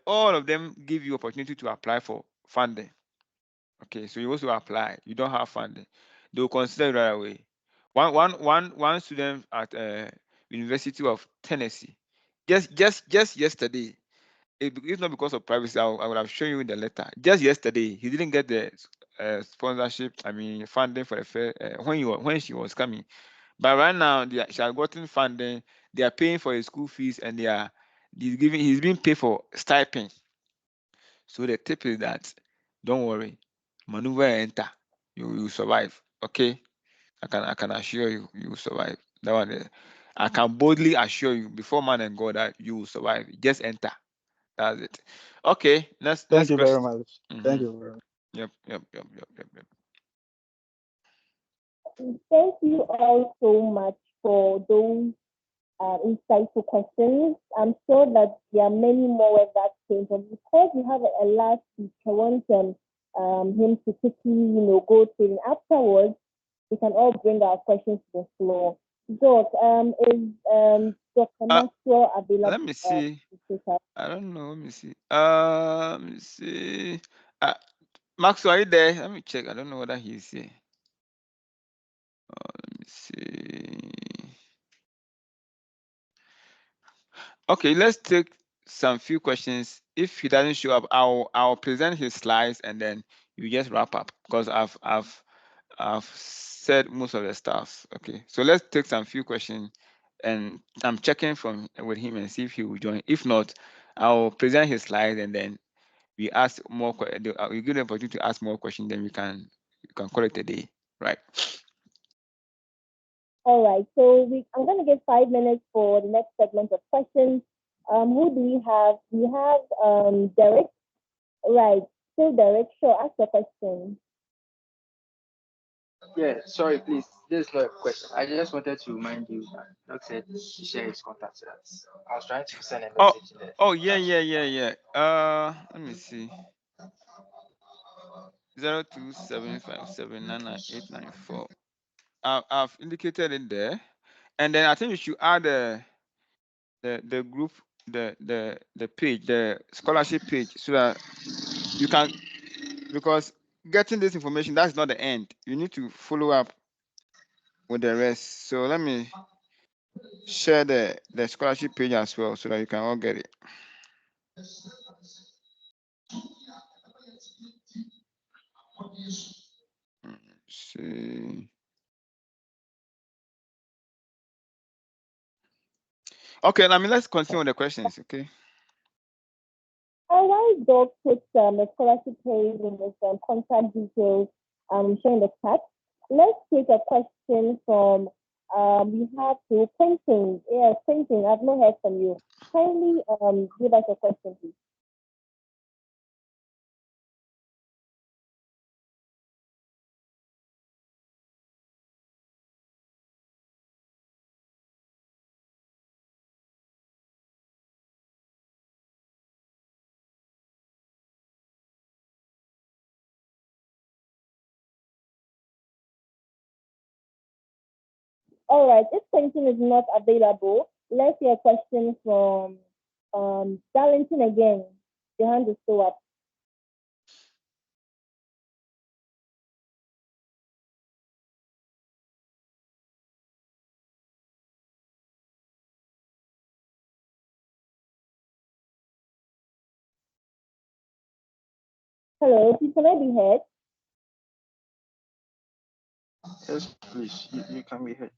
all of them give you opportunity to apply for funding. Okay, so you also apply. You don't have funding, they will consider it right away. One student at University of Tennessee, just yesterday, if not because of privacy, I would have shown you in the letter. Just yesterday, he didn't get the sponsorship. I mean, funding for the fair when she was coming. But right now, she has gotten funding. They are paying for his school fees, and he's being paid for stipend. So the tip is that don't worry, maneuver and enter. You will survive. Okay, I can assure you, you will survive. That one, I can boldly assure you before man and God that you will survive. Just enter. That's it. Okay, next Thank you very question. much. Thank you very much. Yep. Thank you all so much for those insightful questions. I'm sure that there are many more where that came from. Because we have a last speaker, I want him to quickly, go through. And afterwards, we can all bring our questions to the floor. Doc, is Dr. Maxwell available? Let me see. I don't know. Let me see. Let me see. Maxwell, are you there? Let me check. I don't know whether he's here. Let me see. Okay, let's take some few questions. If he doesn't show up, I'll present his slides and then you just wrap up because I've said most of the stuff. Okay, so let's take some few questions and I'm checking with him and see if he will join. If not, I'll present his slides and then we ask more. We give the opportunity to ask more questions. Then we can call it a day, right? All right. So I'm going to give 5 minutes for the next segment of questions. Who do we have? We have Derek. Right. So Derek, sure, ask your question. Yeah, sorry, please. This is not a question. I just wanted to remind you that Doc said to share his contact with us. I was trying to send a message there. Oh yeah. Let me see. 0275799894. I've indicated it there, and then I think you should add the group, the page, the scholarship page, so that you can, because getting this information, that's not the end. You need to follow up with the rest. So let me share the scholarship page as well, so that you can all get it. See. Okay, let's continue with the questions. Okay. While Doc puts the scholarship page in his contact details showing the chat, let's take a question from we have to Quentin. Yeah, Quentin, I've not heard from you. Kindly give us a question, please. All right, if Quentin is not available, let's hear a question from Darlington again. Your hand is still up. Hello, please, can I be heard? Yes, please. You can be heard.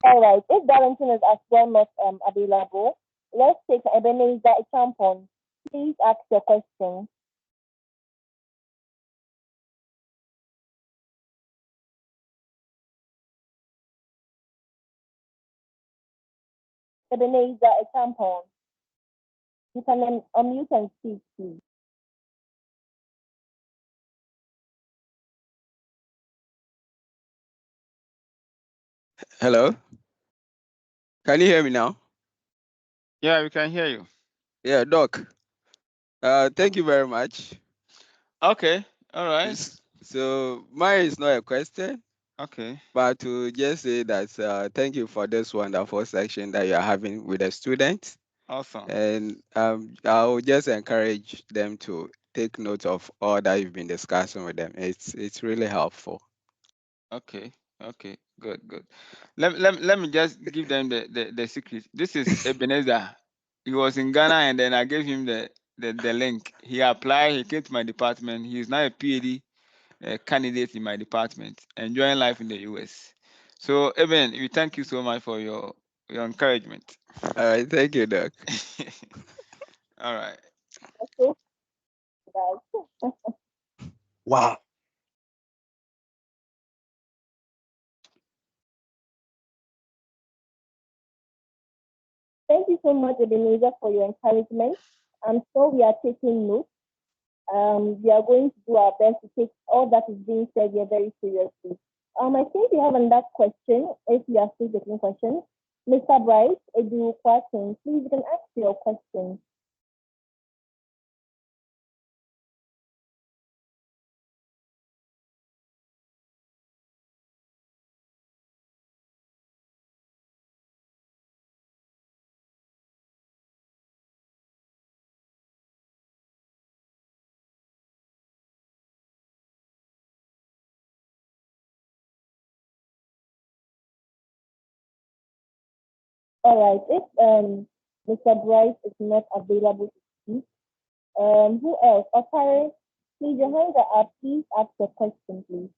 All right, if Darlington is as well not available, let's take Ebenezer Champon. Please ask your question. Ebenezer Champon. You can unmute and speak, please. Hello? Can you hear me now? Yeah, we can hear you. Yeah, Doc. Thank you very much. Okay, all right. So mine is not a question, Okay. but to just say that thank you for this wonderful section that you are having with the students. Awesome. And I'll just encourage them to take note of all that you've been discussing with them. It's really helpful. Okay. Okay. Good. Good. Let me just give them the secret. This is Ebenezer. He was in Ghana, and then I gave him the link. He applied. He came to my department. He is now a PhD candidate in my department, enjoying life in the US. So, Eben, we thank you so much for your encouragement. All right, thank you, Doc. All right. Okay, guys. Wow. Thank you so much, Ebenezer, for your encouragement. I'm sure we are taking notes. We are going to do our best to take all that is being said here very seriously. I think we have another question, if you are still taking questions. Mr. Bryce, Edu Kwatin, please you can ask your question. All right, if Mr. Bryce is not available to speak, who else? Okay, please your hands are up. Please ask your question, please.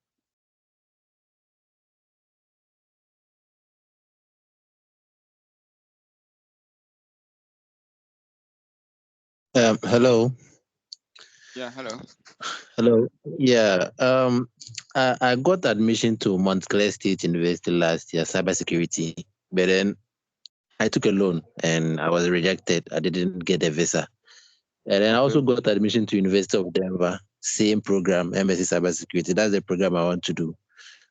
Hello. Yeah. Hello. Hello. Yeah. I got admission to Montclair State University last year, cybersecurity. But then I took a loan and I was rejected. I didn't get a visa. And then I Okay. also got admission to University of Denver, same program, MSc cybersecurity. That's the program I want to do.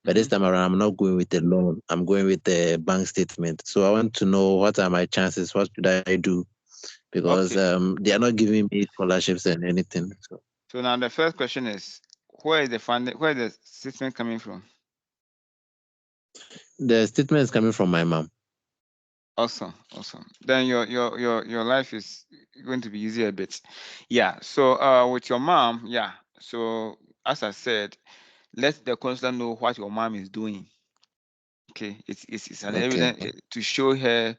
But this time around, I'm not going with a loan. I'm going with a bank statement. So I want to know what are my chances? What should I do? Because Okay. they are not giving me scholarships and anything. So now the first question is, where is the funding? Where is the statement coming from? The statement is coming from my mom. Awesome. Awesome. Then your life is going to be easier a bit. Yeah. So with your mom, yeah. So as I said, let the counselor know what your mom is doing. Okay. It's an Okay. evidence to show her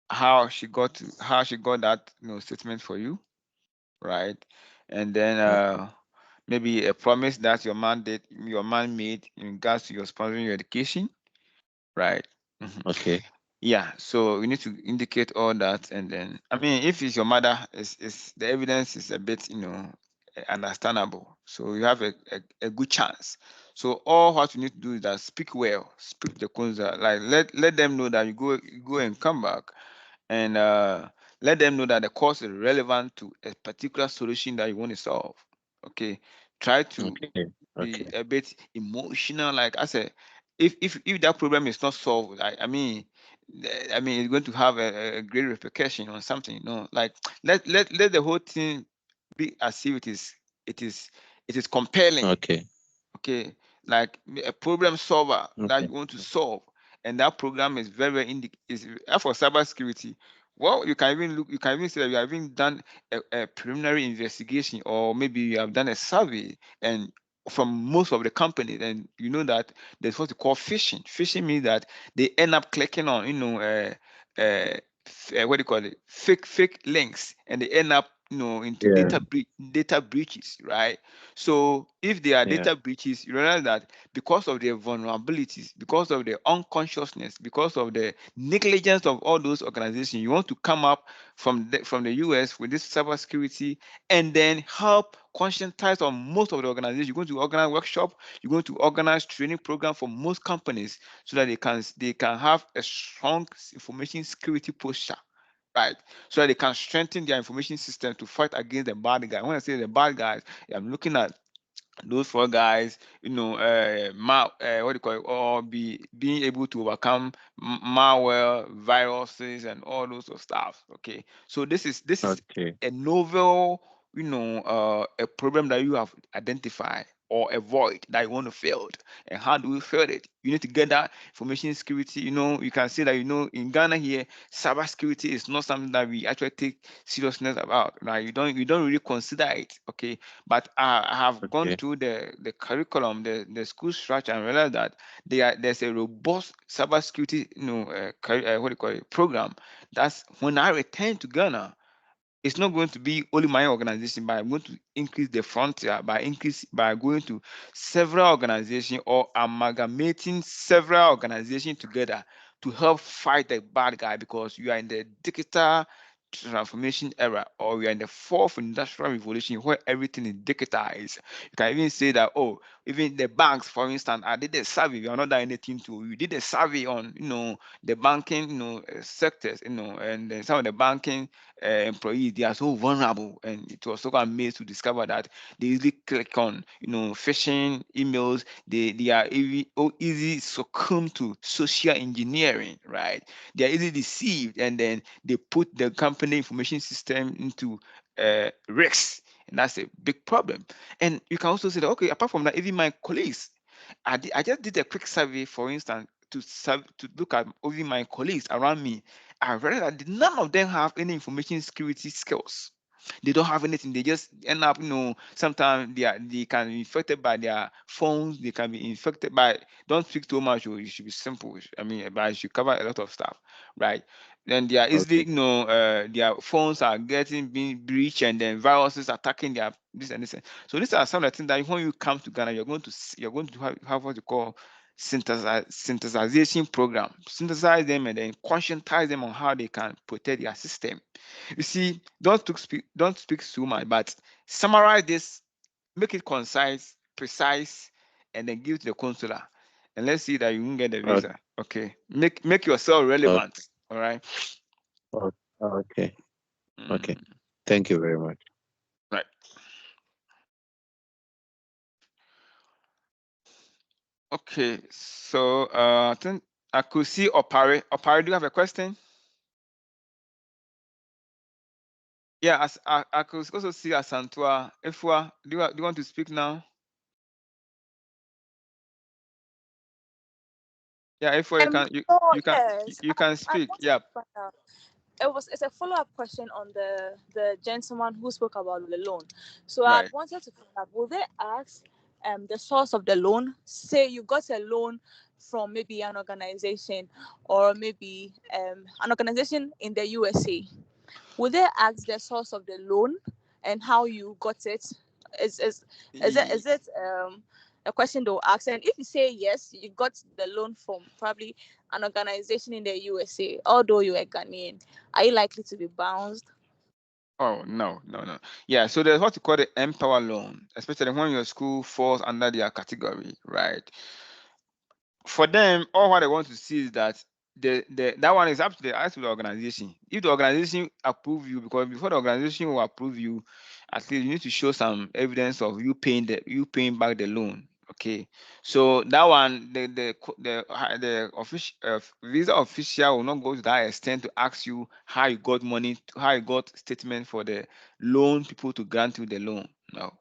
how she got that statement for you, right? And then maybe a promise that your man made in regards to your sponsoring your education, right? Mhm. Okay. Yeah, so you need to indicate all that, and then I mean, if it's your mother, is the evidence is a bit understandable, so you have a good chance. So all what you need to do is that speak well, speak the concept, like let them know that you go and come back, and let them know that the course is relevant to a particular solution that you want to solve. Okay, try to Okay. be Okay. a bit emotional. Like I said, if that problem is not solved, I mean, it's going to have a great repercussion on something. Like let the whole thing be as if it is it is compelling. Okay. Okay, like a problem solver that Okay. you want to solve, and that program is very is for cybersecurity. Well, you can even say that you have even done a preliminary investigation, or maybe you have done a survey, and from most of the companies, and you know that there's what you call phishing. Phishing means that they end up clicking on what do you call it, fake links, and they end up into Yeah. data breaches, right? So if there are Yeah. data breaches, you realize that because of their vulnerabilities, because of their unconsciousness, because of the negligence of all those organizations, you want to come up from the US with this cybersecurity, and then help conscientize on most of the organizations. You're going to organize workshop, you're going to organize training program for most companies, so that they can have a strong information security posture, right? So that they can strengthen their information system to fight against the bad guy. When I say the bad guys, I'm looking at those four guys, what do you call it, or being able to overcome malware, viruses, and all those sort of stuff. Okay, so this is Okay. a novel, a problem that you have identified or avoid that you want to fill. And how do we fill it? You need to get that information security. You can see that in Ghana here, cybersecurity is not something that we actually take seriousness about. Right? You don't really consider it. Okay, but I have gone Okay. through the curriculum, the school structure, and realized that there's a robust cybersecurity, what do you call it, program. That's when I return to Ghana. It's not going to be only my organization, but I'm going to increase the frontier by going to several organizations or amalgamating several organizations together to help fight the bad guy, because you are in the digital transformation era, or we are in the fourth industrial revolution where everything is digitized. You can even say that, even the banks, for instance, I did a survey. We are not doing anything to. We did a survey on the banking sectors, and then some of the banking employees, they are so vulnerable, and it was so amazed to discover that they easily click on phishing emails. They are easy succumb to social engineering, right? They are easily deceived, and then they put the company information system into risks, and that's a big problem. And you can also say that, okay, apart from that, even my colleagues, I just did a quick survey, for instance, to look at even my colleagues around me. I realized that none of them have any information security skills. They don't have anything. They just end up, sometimes they can be infected by their phones. They can be infected by. Don't speak too much. You should be simple. I mean, but you should cover a lot of stuff, right? Then they are easily, Okay. their phones are being breached, and then viruses attacking their this and this. So these are some of the things that when you come to Ghana, you're going to have what you call synthesization program. Synthesize them and then conscientize them on how they can protect their system. You see, don't speak too much, but summarize this, make it concise, precise, and then give it to the consular. And let's see that you can get the Okay. visa. Okay. Make yourself relevant. All right. Okay. Okay. Mm, Thank you very much. right. Okay. So I think I could see Opare. Opare, do you have a question? Yeah, as I could also see Asantua. Ifwa, do you want to speak now? Yeah, Ifwa, Yes, you can I speak. wanted Yeah. to find out. It's a follow-up question on the gentleman who spoke about the loan. So I Right. wanted to find out, will they ask the source of the loan? Say you got a loan from maybe an organization, or maybe an organization in the USA. Will they ask the source of the loan and how you got it? Is it a question they'll ask? And if you say yes, you got the loan from probably an organization in the USA, although you're a Ghanaian, are you likely to be bounced? Oh, no. Yeah, so there's what you call the Empower loan, especially when your school falls under their category, right? For them, all what they want to see is that that one is up to the organization. If the organization approve you, because before the organization will approve you, at least you need to show some evidence of you paying back the loan. Okay, so that one, the official visa official will not go to that extent to ask you how you got money, how you got statement for the loan people to grant you the loan. No,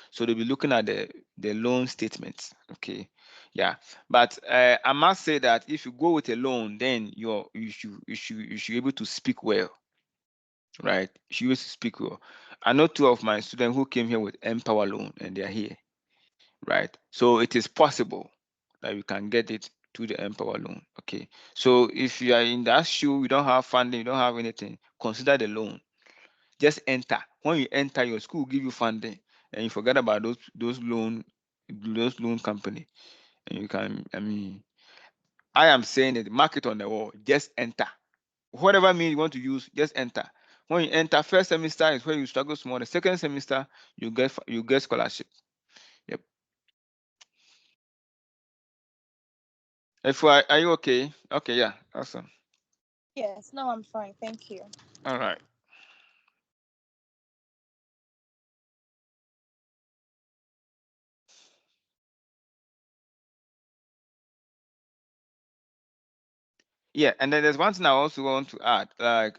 so they'll be looking at the loan statement. Okay, yeah, but I must say that if you go with a loan, then you should be able to speak well, right? You should be able to speak well. I know two of my students who came here with Empower loan, and they are here, right? So it is possible that you can get it to the Empower loan. Okay, so if you are in that shoe, you don't have funding, you don't have anything, consider the loan. Just enter. When you enter, your school will give you funding, and you forget about those loan company, and you can. I am saying it, mark it on the wall. Just enter. Whatever means you want to use, just enter. When you enter, first semester is where you struggle small. The second semester, you get scholarship. Yep. Are you okay? Okay, yeah, awesome. Yes, no, I'm fine. Thank you. All right. Yeah, and then there's one thing I also want to add, like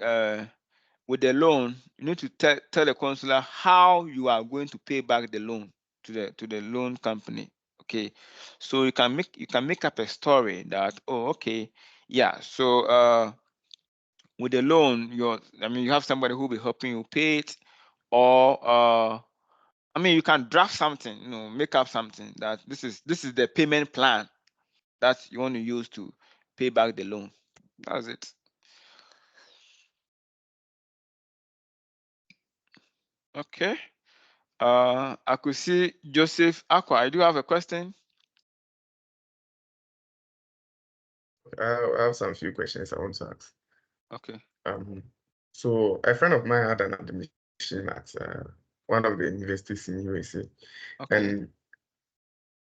with the loan, you need to tell the consular how you are going to pay back the loan to the loan company. Okay, so you can make up a story that, oh, okay, yeah, so with the loan, you have somebody who will be helping you pay it, or you can draft something, make up something that this is the payment plan that you want to use to pay back the loan. That's it. Okay. I could see Joseph Aqua. I do have a question. I have some few questions I want to ask. Okay. So a friend of mine had an admission at one of the universities in USA, okay. And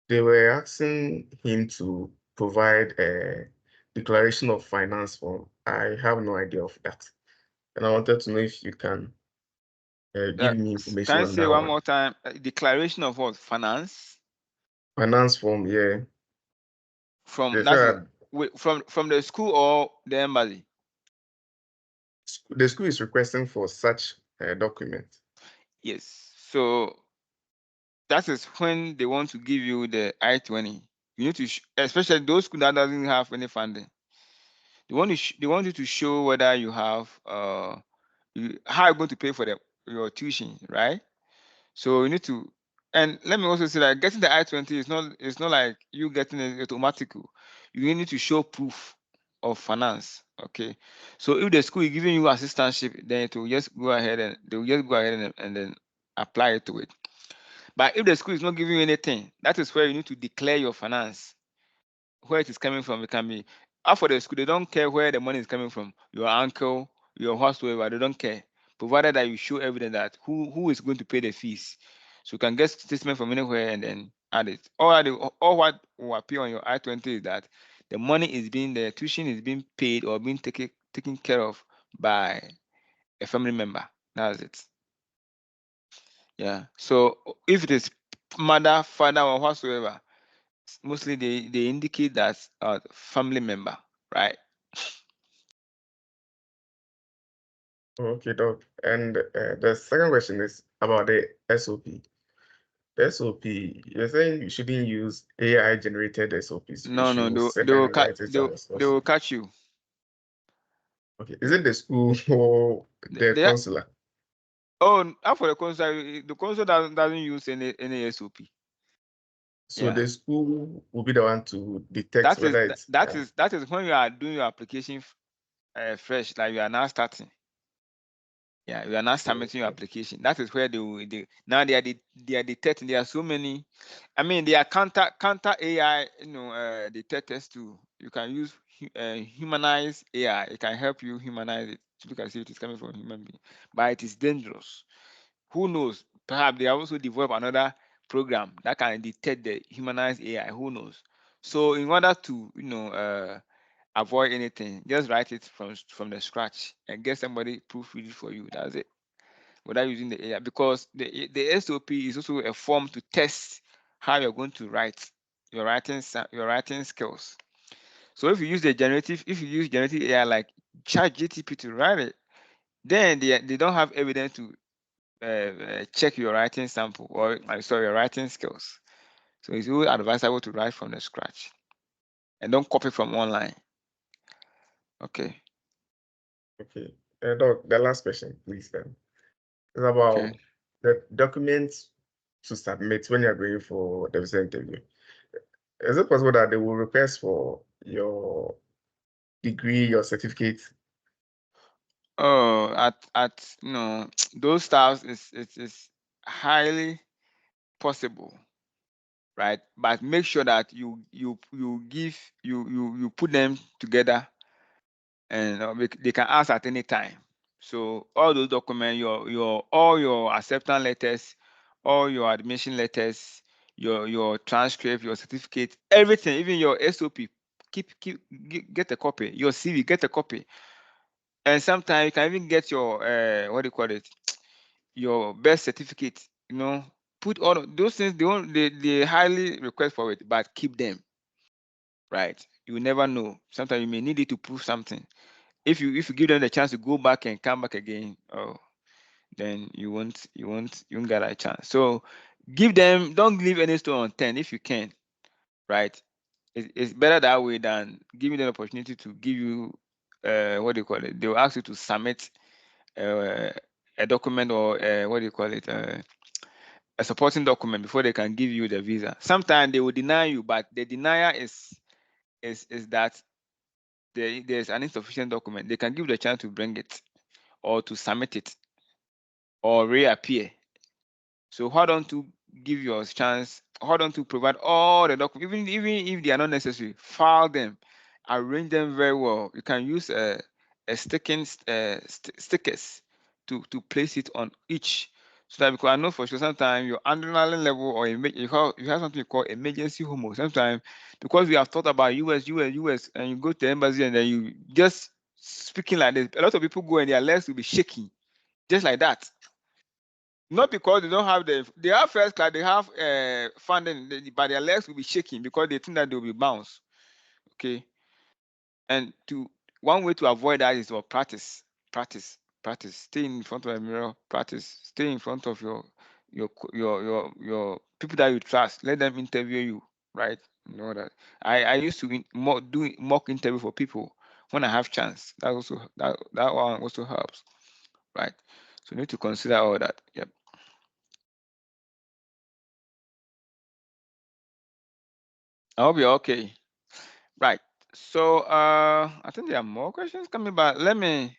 they were asking him to provide a declaration of finance form. I have no idea of that, and I wanted to know if you can give me information Can on you say that one more time? Declaration of what? Finance? Finance form, yeah. From the school or the embassy? The school is requesting for such a document. Yes. So that is when they want to give you the I-20. You need to, especially those schools that doesn't have any funding. They want you to show whether you have how you're going to pay for your tuition, right? So you need to, and let me also say that getting the I-20 is not like you getting it automatic. You need to show proof of finance. Okay. So if the school is giving you assistantship, then it will just go ahead and then apply it to it. But if the school is not giving you anything, that is where you need to declare your finance, where it is coming from. It can be after the school, they don't care where the money is coming from. Your uncle, your whatsoever, they don't care, provided that you show evidence that who is going to pay the fees. So you can get statement from anywhere and then add it. All what will appear on your I-20 is that the money is the tuition is being paid or being taken care of by a family member. That's it. Yeah. So if it is mother, father, or whatsoever, mostly they indicate that family member, right? Okay, Doc. And the second question is about the SOP. The SOP, you're saying you shouldn't use AI generated SOPs. No, they will catch you. Okay, is it the school or the consular? Oh, for the consular doesn't use any SOP. So the school will be the one to detect whether it's that is when you are doing your application fresh, like you are now starting. Yeah, you are now submitting your application. That is where they are detecting. There are so many. They are counter AI, detectors too. You can use humanized AI. It can help you humanize it to look and see if it is coming from a human being. But it is dangerous. Who knows? Perhaps they also develop another program that can detect the humanized AI. Who knows? So in order to avoid anything, just write it from the scratch and get somebody proofread it for you. That's it. Without using the AI, because the SOP is also a form to test how you're going to write your writing skills. So if you use generative AI like ChatGPT to write it, then they don't have evidence to check your writing sample or your writing skills. So it's always advisable to write from the scratch and don't copy from online. Okay. Okay. Doc, the last question, please. It's about the documents to submit when you're going for the visa interview. Is it possible that they will request for your degree, your certificate? Oh, at those styles is highly possible, right? But make sure that you put them together, and they can ask at any time. So all those documents, all your acceptance letters, all your admission letters, your transcript, your certificate, everything, even your SOP, get a copy. Your CV, get a copy. And sometimes you can even get your what do you call it, your birth certificate. Put all of those things. They highly request for it, but keep them, right? You will never know. Sometimes you may need it to prove something. If you give them the chance to go back and come back again, oh, then you won't get a chance. So give them, don't leave any stone unturned if you can, right? It's better that way than giving them the opportunity to give you what do you call it? They will ask you to submit a document or what do you call it? A supporting document before they can give you the visa. Sometimes they will deny you, but the denier is that there's an insufficient document. They can give the chance to bring it or to submit it or reappear. So hold on to give your chance, hold on to provide all the documents, even if they are not necessary, file them, arrange them very well. You can use a sticking stickers to place it on each. So that, because I know for sure sometimes your adrenaline level or you have something you call emergency homo. Sometimes because we have thought about US, and you go to the embassy and then you just speaking like this, a lot of people go and their legs will be shaking, just like that. Not because they don't have they have first class, they have funding, but their legs will be shaking because they think that they will be bounced. Okay. And one way to avoid that is to practice. Stay in front of a mirror, practice. Stay in front of your people that you trust. Let them interview you, right? You know that. I used to do mock interview for people when I have chance. That one also helps, right? So you need to consider all that. Yep. I hope you're okay. Right. So I think there are more questions coming, but let me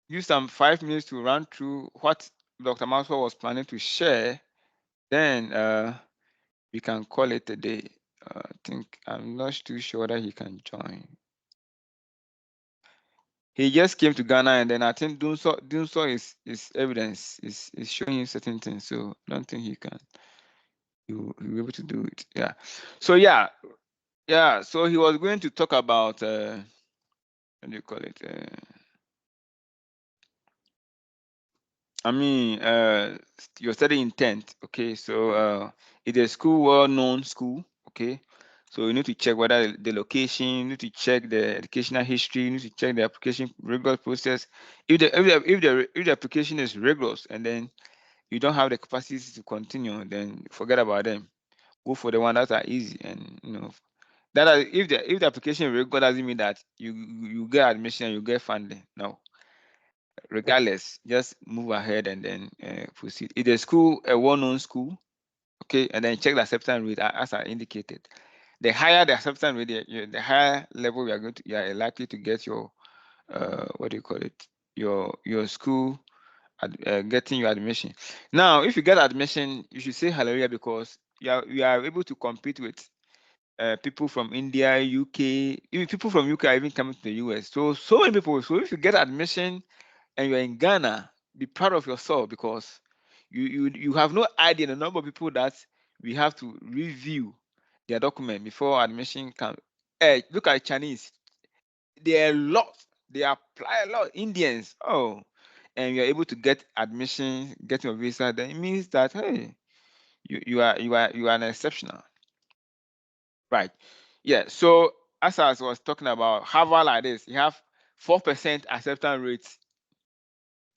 use some 5 minutes to run through what Dr. Maxwell was planning to share. Then we can call it a day. I think I'm not too sure that he can join. He just came to Ghana, and then I think Dunso is evidence, is showing certain things. So I don't think he can. He'll be able to do it. Yeah. So yeah. So he was going to talk about what do you call it? I mean, your study intent. Okay, so it's a school, well-known school. Okay, so you need to check whether the location, you need to check the educational history, you need to check the application rigorous process. If the application is rigorous and then you don't have the capacity to continue, then forget about them. Go for the one that are easy, and if the application is rigorous, doesn't mean that you get admission and you get funding. No. Regardless, just move ahead and then proceed. If the school a well-known school, okay, and then check the acceptance rate as I indicated. The higher the acceptance rate, the higher level you are likely to get your what do you call it? Your school getting your admission. Now, if you get admission, you should say hallelujah because you are able to compete with people from India, UK, even people from UK are even coming to the US. So many people. So if you get admission and you're in Ghana, be proud of yourself because you have no idea the number of people that we have to review their document before admission can. Look at Chinese. There are a lot. They apply a lot. Indians. Oh, and you're able to get admission, get your visa. Then it means that hey, you are an exceptional. Right. Yeah. So as I was talking about Harvard like this, you have 4% acceptance rate.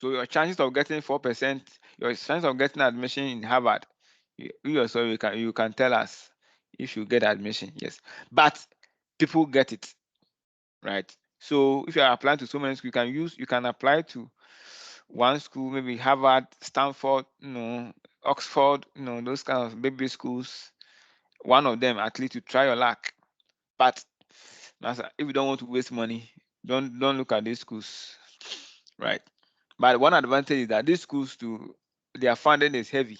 So your chances of getting 4%, your chance of getting admission in Harvard, you can tell us if you get admission. Yes, but people get it, right? So if you are applying to so many schools, you can apply to one school, maybe Harvard, Stanford, Oxford, those kind of baby schools. One of them at least to try your luck. But if you don't want to waste money, don't look at these schools, right? But one advantage is that these schools their funding is heavy.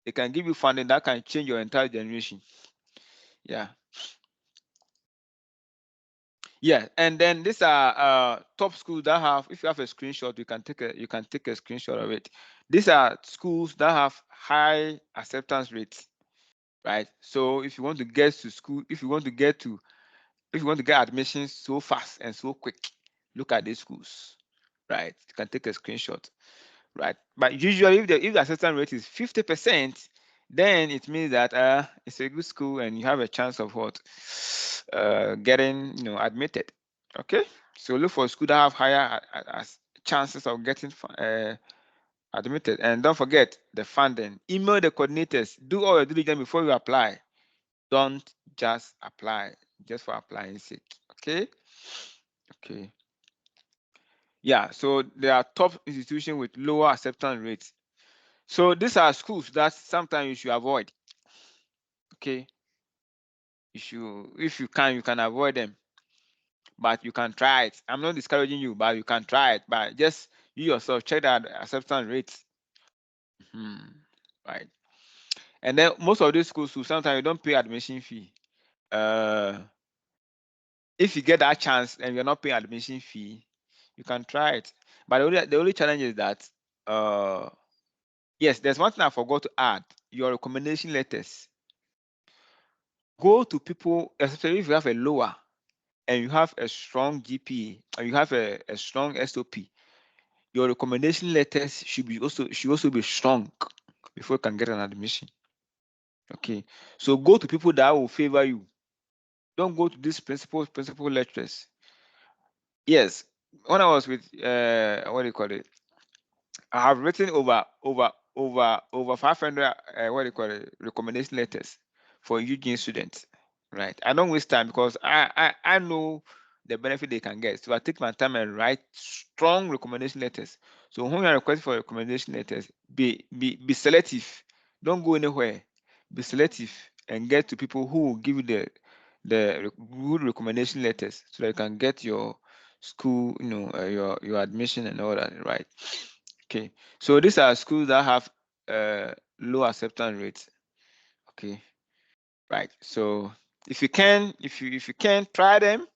They can give you funding that can change your entire generation. Yeah. Yeah, and then these are top schools that have. If you have a screenshot, you can take a screenshot of it. These are schools that have high acceptance rates, right? So if you want to get to school, if you want to get admissions so fast and so quick, look at these schools, right? You can take a screenshot. Right, but usually if the acceptance rate is 50%, then it means that it's a good school and you have a chance of what getting admitted. Okay, so look for a school that have higher chances of getting admitted. And don't forget the funding. Email the coordinators. Do all your diligence before you apply. Don't just apply just for applying sake. Okay. Yeah, so there are top institutions with lower acceptance rates. So these are schools that sometimes you should avoid. Okay, if you can avoid them, but you can try it. I'm not discouraging you, but you can try it. But just you yourself check that acceptance rates. Right. And then most of these schools, sometimes you don't pay admission fee. If you get that chance and you're not paying admission fee, you can try it. But the only challenge is that yes, there's one thing I forgot to add. Your recommendation letters. Go to people, especially if you have a lower and you have a strong GPA and you have a strong SOP. Your recommendation letters should also be strong before you can get an admission. Okay, so go to people that will favor you. Don't go to these principal lecturers. Yes, when I was with what do you call it? I have written over 500 what do you call it, recommendation letters for Eugene students. Right, I don't waste time because I know the benefit they can get. So I take my time and write strong recommendation letters. So when you are requesting for recommendation letters, be selective. Don't go anywhere. Be selective and get to people who will give you the good recommendation letters so that you can get your school, your admission and all that. Right. Okay. So these are schools that have low acceptance rates. Okay. Right. So if you can try them,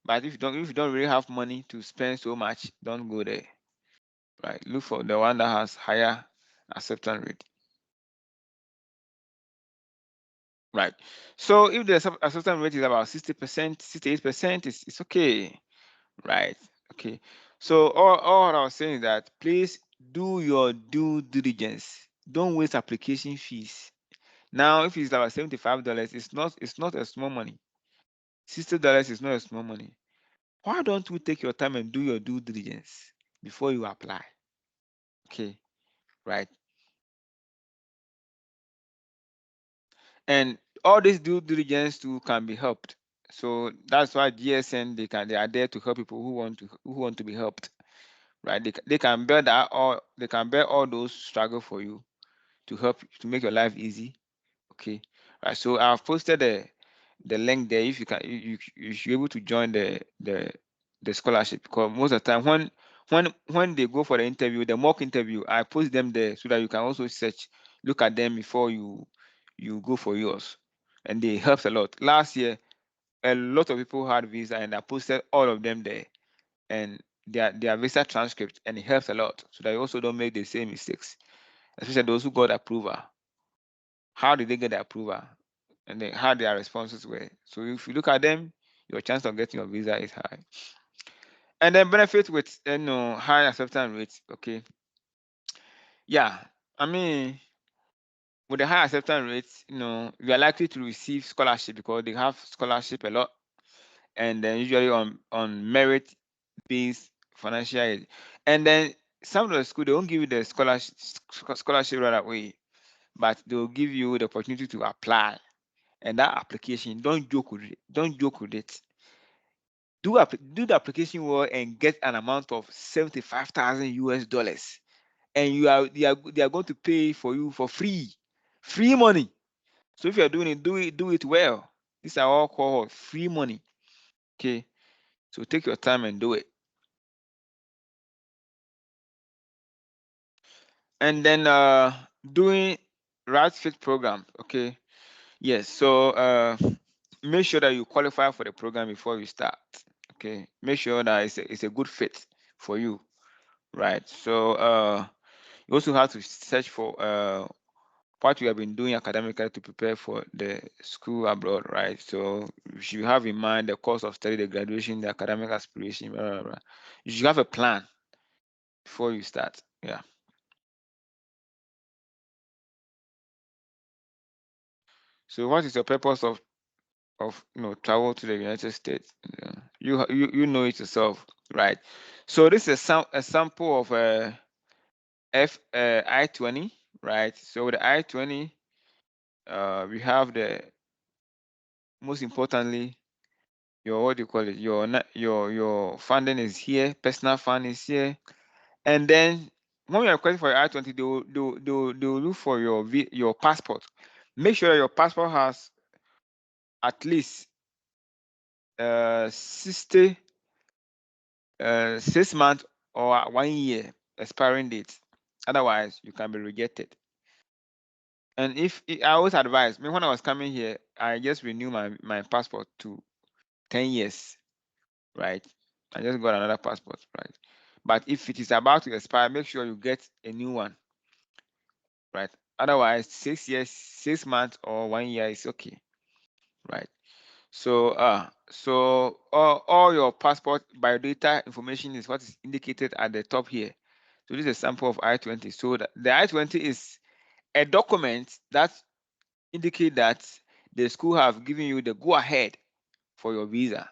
but if you don't really have money to spend so much, don't go there. Right. Look for the one that has higher acceptance rate. Right. So if the acceptance rate is about 60%, 68%, it's okay. Right. Okay. So all I was saying is that please do your due diligence. Don't waste application fees. Now, if it's about $75, it's not a small money. $60 is not a small money. Why don't we take your time and do your due diligence before you apply? Okay, right. And all this due diligence too can be helped. So that's why GSN they are there to help people who want to be helped. Right. They can bear all those struggles for you to help to make your life easy. Okay. Right. So I've posted the link there. If you can, you should be able to join the scholarship, because most of the time when they go for the interview, the mock interview, I post them there so that you can also look at them before you go for yours, and they helps a lot. Last year, a lot of people had visa, and I posted all of them there, and their visa transcript, and it helps a lot so that you also don't make the same mistakes, especially those who got approval. How did they get the approval? And then how their responses were. So if you look at them, your chance of getting your visa is high. And then benefits with high acceptance rates. Okay. Yeah, I mean, with the high acceptance rates, you are likely to receive scholarship because they have scholarship a lot, and then usually on merit-based financial aid. And then some of the school, they won't give you the scholarship right away, but they'll give you the opportunity to apply. And that application, don't joke with it. Do the application well and get an amount of $75,000, and they are going to pay for you for free money. So if you're doing it, do it well. These are all called free money. Okay, so take your time and do it. And then doing right fit program. Okay, yes. So make sure that you qualify for the program before you start. Okay, make sure that it's a good fit for you, right? So you also have to search for what you have been doing academically to prepare for the school abroad, right? So you should have in mind the course of study, the graduation, the academic aspiration, blah, blah, blah. You should have a plan before you start. Yeah. So what is your purpose of travel to the United States? You know it yourself, right? So this is a sample of I-20, right? So with the I-20, we have the most importantly your what do you call it? Your funding is here, personal fund is here, and then when you are requesting for your I-20, they will look for your passport. Make sure that your passport has at least 60 6 months or 1 year expiring date. Otherwise, you can be rejected. And I always advise me when I was coming here, I just renew my passport to 10 years, right? I just got another passport, right? But if it is about to expire, make sure you get a new one, right? Otherwise, 6 years, 6 months, or 1 year is okay, right? So all your passport biodata information is what is indicated at the top here. So this is a sample of I-20. So the I-20 is a document that indicate that the school have given you the go-ahead for your visa,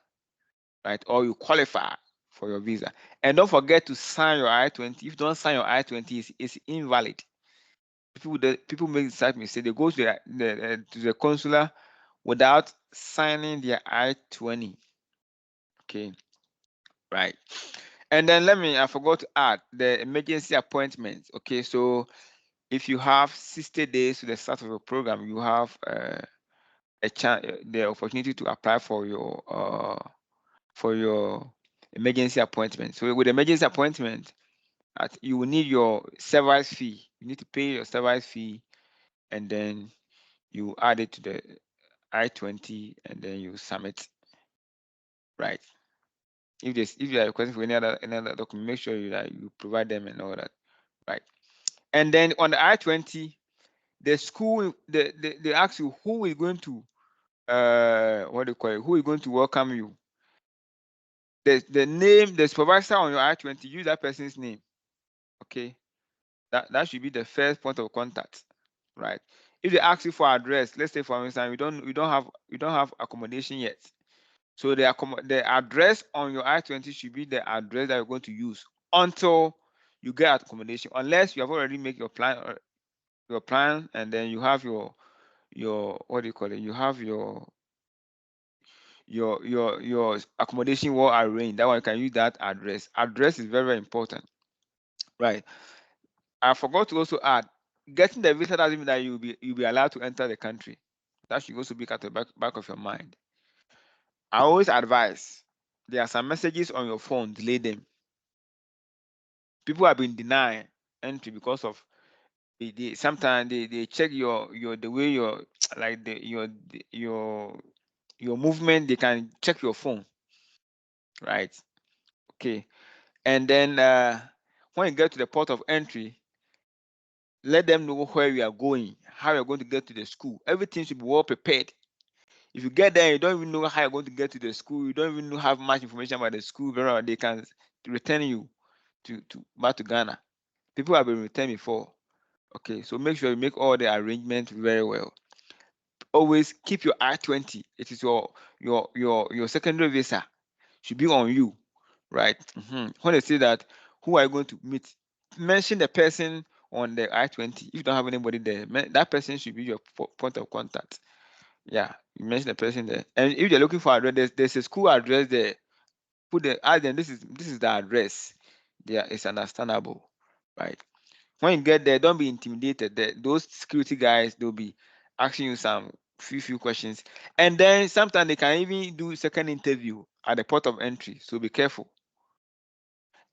right? Or you qualify for your visa. And don't forget to sign your I-20. If you don't sign your I-20, it's invalid. People make such mistake. They go to the consular without signing their I-20. Okay, right. And then I forgot to add the emergency appointment. Okay, so if you have 60 days to the start of your program, you have the opportunity to apply for your emergency appointment. So with emergency appointment, you will need your service fee. You need to pay your service fee, and then you add it to the I-20, and then you submit. Right. If you are requesting for any other document, make sure that you provide them and all that. Right. And then on the I-20, the school they ask you who is going to what do you call it? Who is going to welcome you? The name, the supervisor on your I-20, use that person's name. Okay, that should be the first point of contact, right? If they ask you for address, let's say for instance you don't have accommodation yet, so the address on your I-20 should be the address that you're going to use until you get accommodation, unless you have already made your plan and then you have your what do you call it? You have your accommodation well arranged. That one you can use that address. Address is very, very important, right? I forgot to also add, getting the visa doesn't mean that you'll be allowed to enter the country. That should also be at the back of your mind. I always advise, there are some messages on your phone, delete them. People have been denying entry because of sometimes they check the way your movement. They can check your phone, right? Okay, and then when you get to the port of entry, let them know where you are going, how you're going to get to the school. Everything should be well prepared. If you get there, you don't even know how you're going to get to the school. You don't even have much information about the school. They can return you back to Ghana. People have been returned before. Okay, so make sure you make all the arrangements very well. Always keep your I-20. It is your secondary visa should be on you, right? When they say that, who are you going to meet? Mention the person on the I-20. If you don't have anybody there, that person should be your point of contact. Yeah, you mention the person there. And if you're looking for address, there's a school address there. Ask them, this is the address. Yeah, it's understandable, right? When you get there, don't be intimidated. Those security guys, they'll be asking you some few questions, and then sometimes they can even do second interview at the port of entry. So be careful.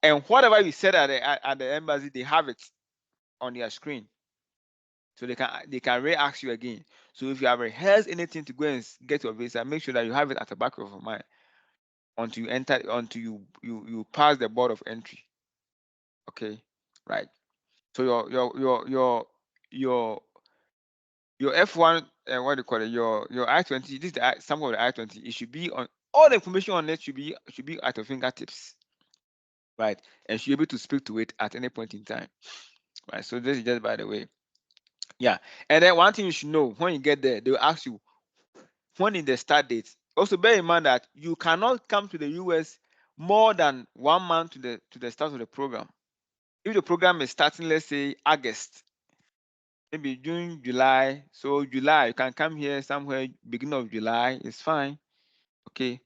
And whatever you said at the embassy, they have it on their screen, so they can re-ask you again. So if you have rehearsed anything to go and get your visa, make sure that you have it at the back of your mind until you pass the board of entry. Okay, right. So your F1 what do you call it? Your I-20. This is the some of the I-20. It should be on all the information on it should be at your fingertips, right? And should be able to speak to it at any point in time, right? So this is just by the way. Yeah. And then one thing you should know, when you get there, they'll ask you when is the start date. Also bear in mind that you cannot come to the US more than 1 month to the start of the program. If the program is starting, let's say August, maybe June, July. So July, you can come here somewhere beginning of July, it's fine. Okay.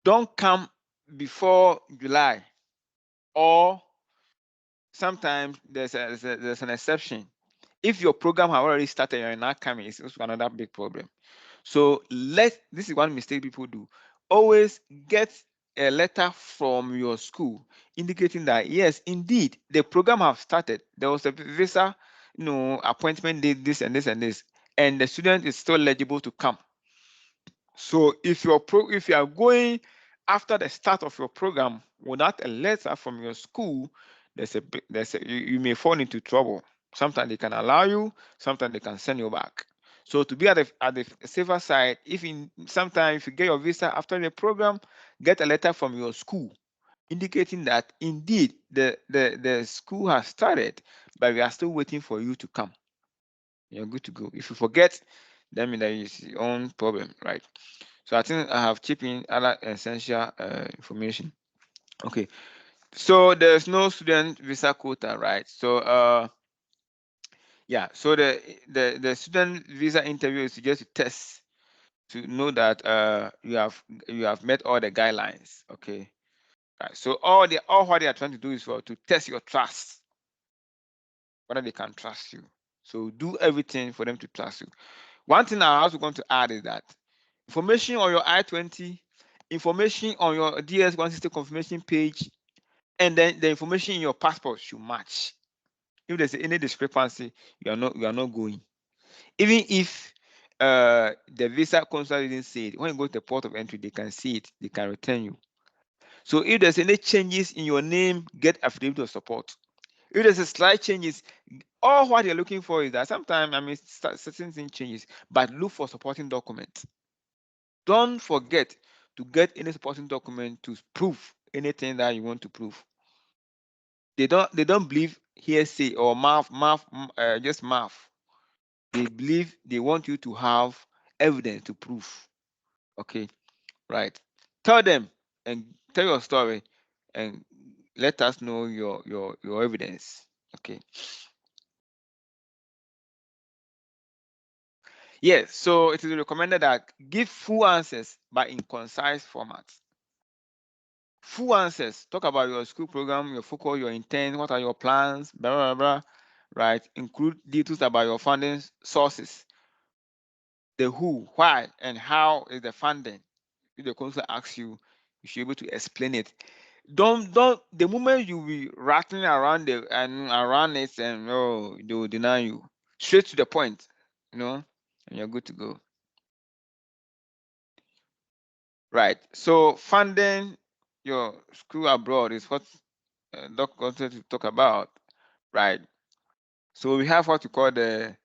Don't come before July, or sometimes there's an exception. If your program has already started and you're not coming, it's also another big problem. So this is one mistake people do. Always get a letter from your school indicating that yes, indeed, the program have started. There was a visa, appointment date, this and this and this, and the student is still eligible to come. So if you are going after the start of your program without a letter from your school, you may fall into trouble. Sometimes they can allow you, sometimes they can send you back. So to be at the safer side, sometimes if you get your visa after the program, get a letter from your school indicating that indeed the school has started, but we are still waiting for you to come. You're good to go. If you forget, that means that is your own problem, right? So I think I have chipped in other essential information. Okay, so there's no student visa quota, right? So yeah, so the student visa interview is just a test to know that you have met all the guidelines. Okay, right. So all what they are trying to do is to test your trust, whether they can trust you. So do everything for them to trust you. One thing I also want to add is that information on your I-20, information on your DS-160 confirmation page, and then the information in your passport should match. If there's any discrepancy, you are not going. Even if the visa consular didn't say it, when you go to the port of entry, they can see it, they can return you. So if there's any changes in your name, get affidavit of support. If there's a slight changes, all what you're looking for is that sometimes certain things changes, but look for supporting documents. Don't forget to get any supporting document to prove anything that you want to prove. They don't believe hearsay or just math. They want you to have evidence to prove. Okay, right. Tell them and tell your story and let us know your evidence. Okay. Yes, so it is recommended that give full answers but in concise formats. Full answers. Talk about your school program, your focus, your intent, what are your plans, blah, blah, blah, right? Include details about your funding sources, the who, why, and how is the funding. If the council asks you, you should be able to explain it. Don't the moment you be rattling around around it and they will deny you. Straight to the point, and you're good to go. Right. So funding your school abroad is what Doc wanted to talk about, right? So we have what we call the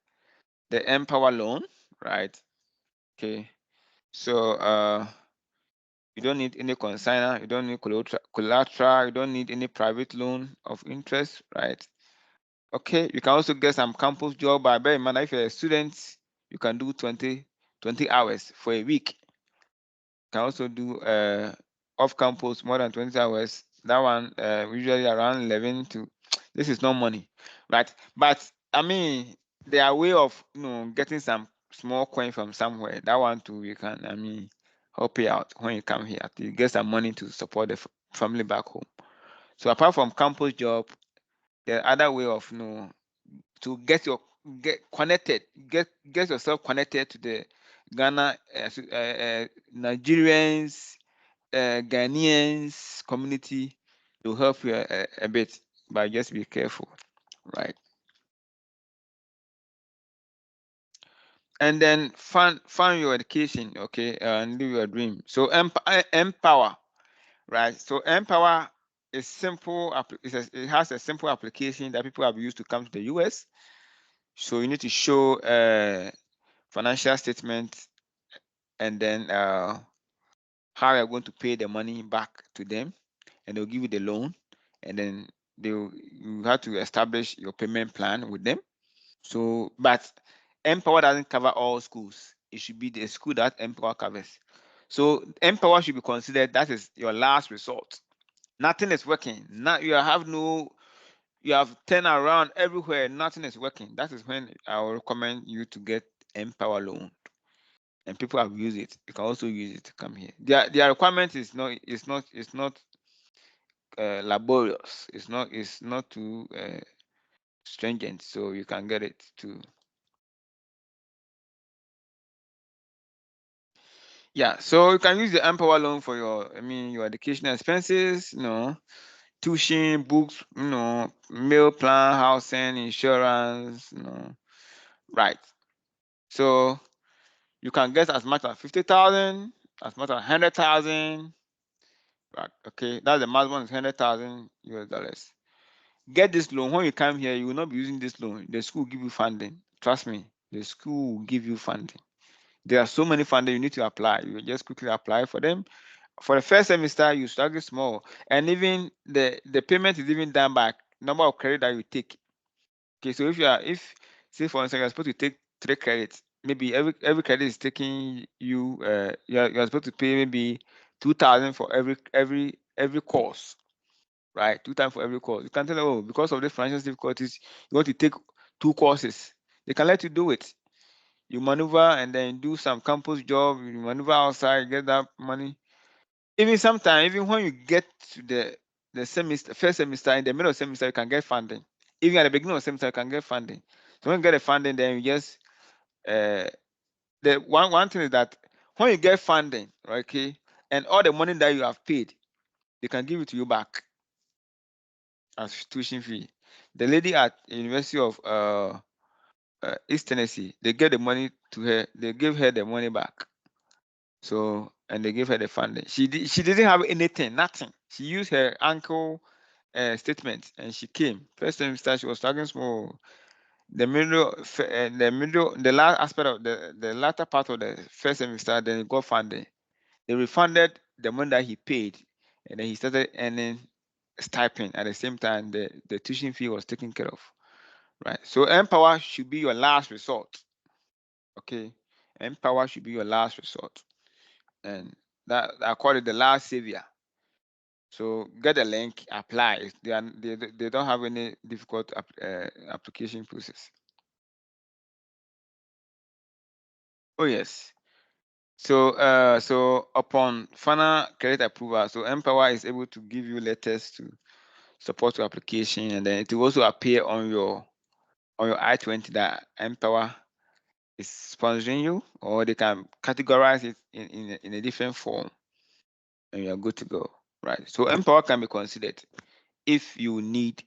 Empower loan, right? Okay. So you don't need any consignor, you don't need collateral, you don't need any private loan of interest, right? Okay. You can also get some campus job. But bear in mind, if you're a student, you can do 20 hours for a week. You can also do off campus more than 20 hours. That one usually around 11 to. This is not money, right? But I mean, there are way of getting some small coin from somewhere. That one too, you can help you out when you come here. You get some money to support the family back home. So apart from campus job, there are other way of to get connected, get yourself connected to the Ghana Nigerians, Ghanaians community to help you a bit, but just be careful, right? And then fund your education, okay, and live your dream. So empower, right? So empower is simple. It has a simple application that people have used to come to the US. So you need to show financial statement and then how you're going to pay the money back to them, and they'll give you the loan, and then you have to establish your payment plan with them. So, but Empower doesn't cover all schools. It should be the school that Empower covers. So Empower should be considered that is your last resort. Nothing is working. Not you have turned around everywhere. Nothing is working. That is when I will recommend you to get Empower loan. And people have used it. You can also use it to come here. Their requirement is not laborious. It's not too stringent, so you can get it too. Yeah, so you can use the Empower loan for your educational expenses, tuition, books, meal plan, housing, insurance, right. So you can get as much as 50,000, as much as 100,000. Right, okay, that's the maximum is 100,000 US dollars. Get this loan. When you come here, you will not be using this loan. The school will give you funding. Trust me, the school will give you funding. There are so many funding you need to apply. You just quickly apply for them. For the first semester, you start small, and even the payment is even done by number of credit that you take. Okay, so if say for instance you're supposed to take 3 credits, maybe every credit is taking you you're supposed to pay maybe 2,000 for every course, right? 2 times for every course. You can tell them, oh, because of the financial difficulties, you want to take 2 courses. They can let you do it. You maneuver and then do some campus job. You maneuver outside, get that money. Even sometimes, even when you get to the semester, first semester, in the middle of semester, you can get funding. Even at the beginning of semester, you can get funding. So when you get the funding, then you just the one thing is that when you get funding, okay, and all the money that you have paid, they can give it to you back as tuition fee. The lady at University of East Tennessee, they get the money to her. They give her the money back. So and they gave her the funding. She didn't have anything, nothing. She used her uncle statement and she came. First semester she was struggling small. The the last aspect of the latter part of the first semester, then he got funding. They refunded the money that he paid, and then he started earning stipend at the same time. The tuition fee was taken care of, right? So Empower should be your last resort. Okay, Empower should be your last resort, and that I call it the last savior. So get the link, apply. They don't have any difficult application process. Oh yes. So upon final credit approval, so Empower is able to give you letters to support your application, and then it will also appear on your I-20 that Empower is sponsoring you, or they can categorize it in a different form, and you're good to go, right? So Empower can be considered if you need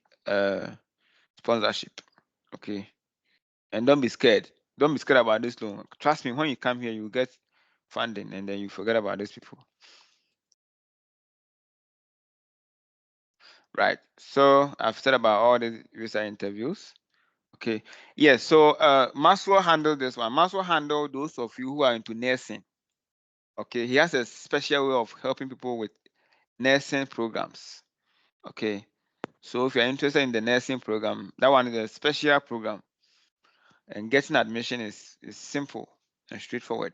sponsorship, okay? And don't be scared. Don't be scared about this loan. Trust me, when you come here, you get funding, and then you forget about these people. Right. So I've said about all the visa interviews. Okay. Yes. So Maxwell handled this one. Maxwell handled those of you who are into nursing. Okay. He has a special way of helping people with nursing programs. Okay. So if you're interested in the nursing program, that one is a special program. And getting admission is simple and straightforward.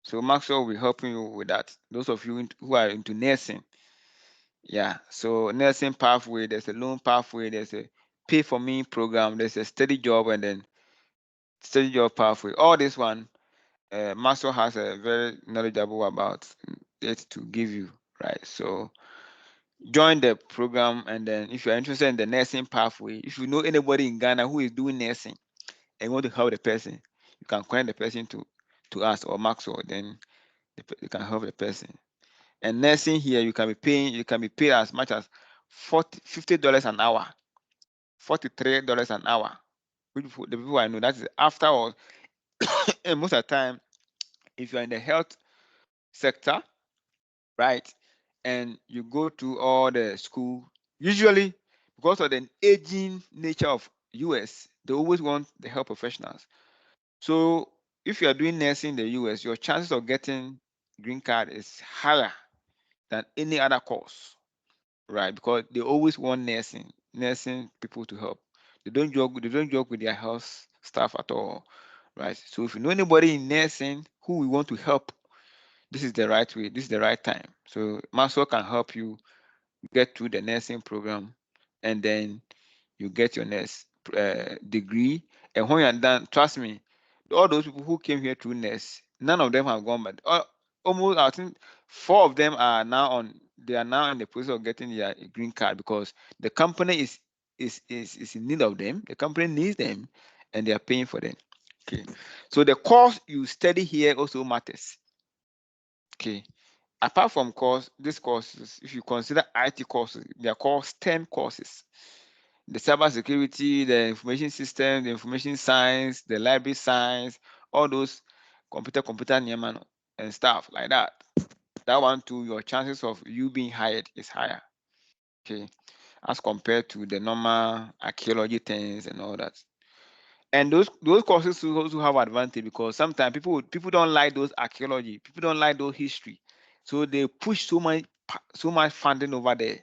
So Maxwell will be helping you with that. Those of you who are into nursing. Yeah, so nursing pathway, there's a loan pathway, there's a pay for me program, there's a steady job, and then steady job pathway. All this one, Maxwell has a very knowledgeable about it to give you, right? So join the program, and then if you're interested in the nursing pathway, if you know anybody in Ghana who is doing nursing and want to help the person, you can connect the person to us or Maxwell, then they can help the person. And nursing here, you can be paid as much as $50 an hour, $43 an hour. The people I know, that is after all. And most of the time, if you're in the health sector, right, and you go to all the school, usually because of the aging nature of US, they always want the health professionals. So if you are doing nursing in the US, your chances of getting green card is higher than any other course, right? Because they always want nursing people to help. They don't joke with their health staff at all, right? So if you know anybody in nursing who we want to help, this is the right way. This is the right time. So Maxwell can help you get through the nursing program, and then you get your nurse degree. And when you're done, trust me, all those people who came here through nurse, none of them have gone, but almost I think 4 of them are now they are now in the process of getting their green card, because the company is in need of them. The company needs them, and they are paying for them. Okay, so the course you study here also matters. Okay, apart from these courses, if you consider IT courses, they are called STEM courses. The cyber security, the information system, the information science, the library science, all those computer and stuff like that. That one too, your chances of you being hired is higher. Okay, as compared to the normal archaeology things and all that. And those courses also have advantage, because sometimes people don't like those archaeology, people don't like those history, so they push so much funding over there.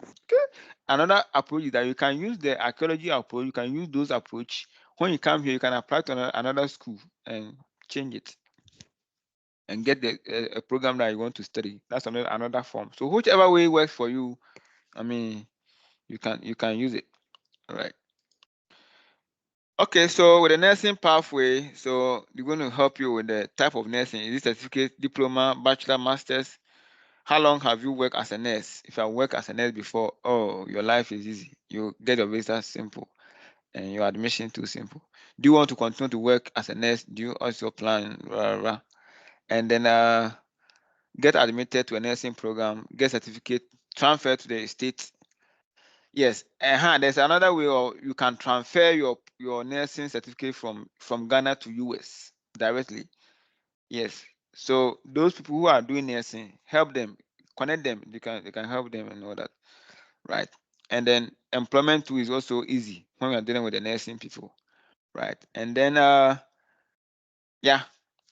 Okay. Another approach is that you can use the archaeology approach, you can use those approach. When you come here, you can apply to another school and change it and get a program that you want to study. That's another form. So whichever way works for you, I mean, you can use it. All right. Okay, so with the nursing pathway, so they're going to help you with the type of nursing. Is it certificate, diploma, bachelor, master's? How long have you worked as a nurse? If you have worked as a nurse before, oh, your life is easy. You get your visa simple, and your admission too simple. Do you want to continue to work as a nurse? Do you also plan? And then get admitted to a nursing program, get certificate, transfer to the state. Yes, there's another way, or you can transfer your nursing certificate from Ghana to US directly. Yes, so those people who are doing nursing, help them, connect them. They can help them and all that, right? And then employment too is also easy when we are dealing with the nursing people, right? And then yeah.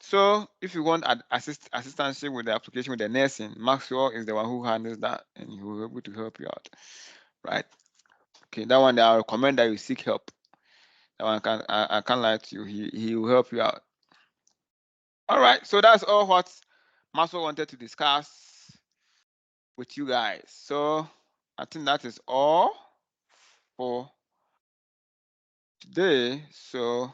So if you want assistance with the application with the nursing, Maxwell is the one who handles that, and he will be able to help you out, right? Okay, that one I recommend that you seek help. That one I can't lie to you. He will help you out. All right, so that's all what Maxwell wanted to discuss with you guys. So I think that is all for today. So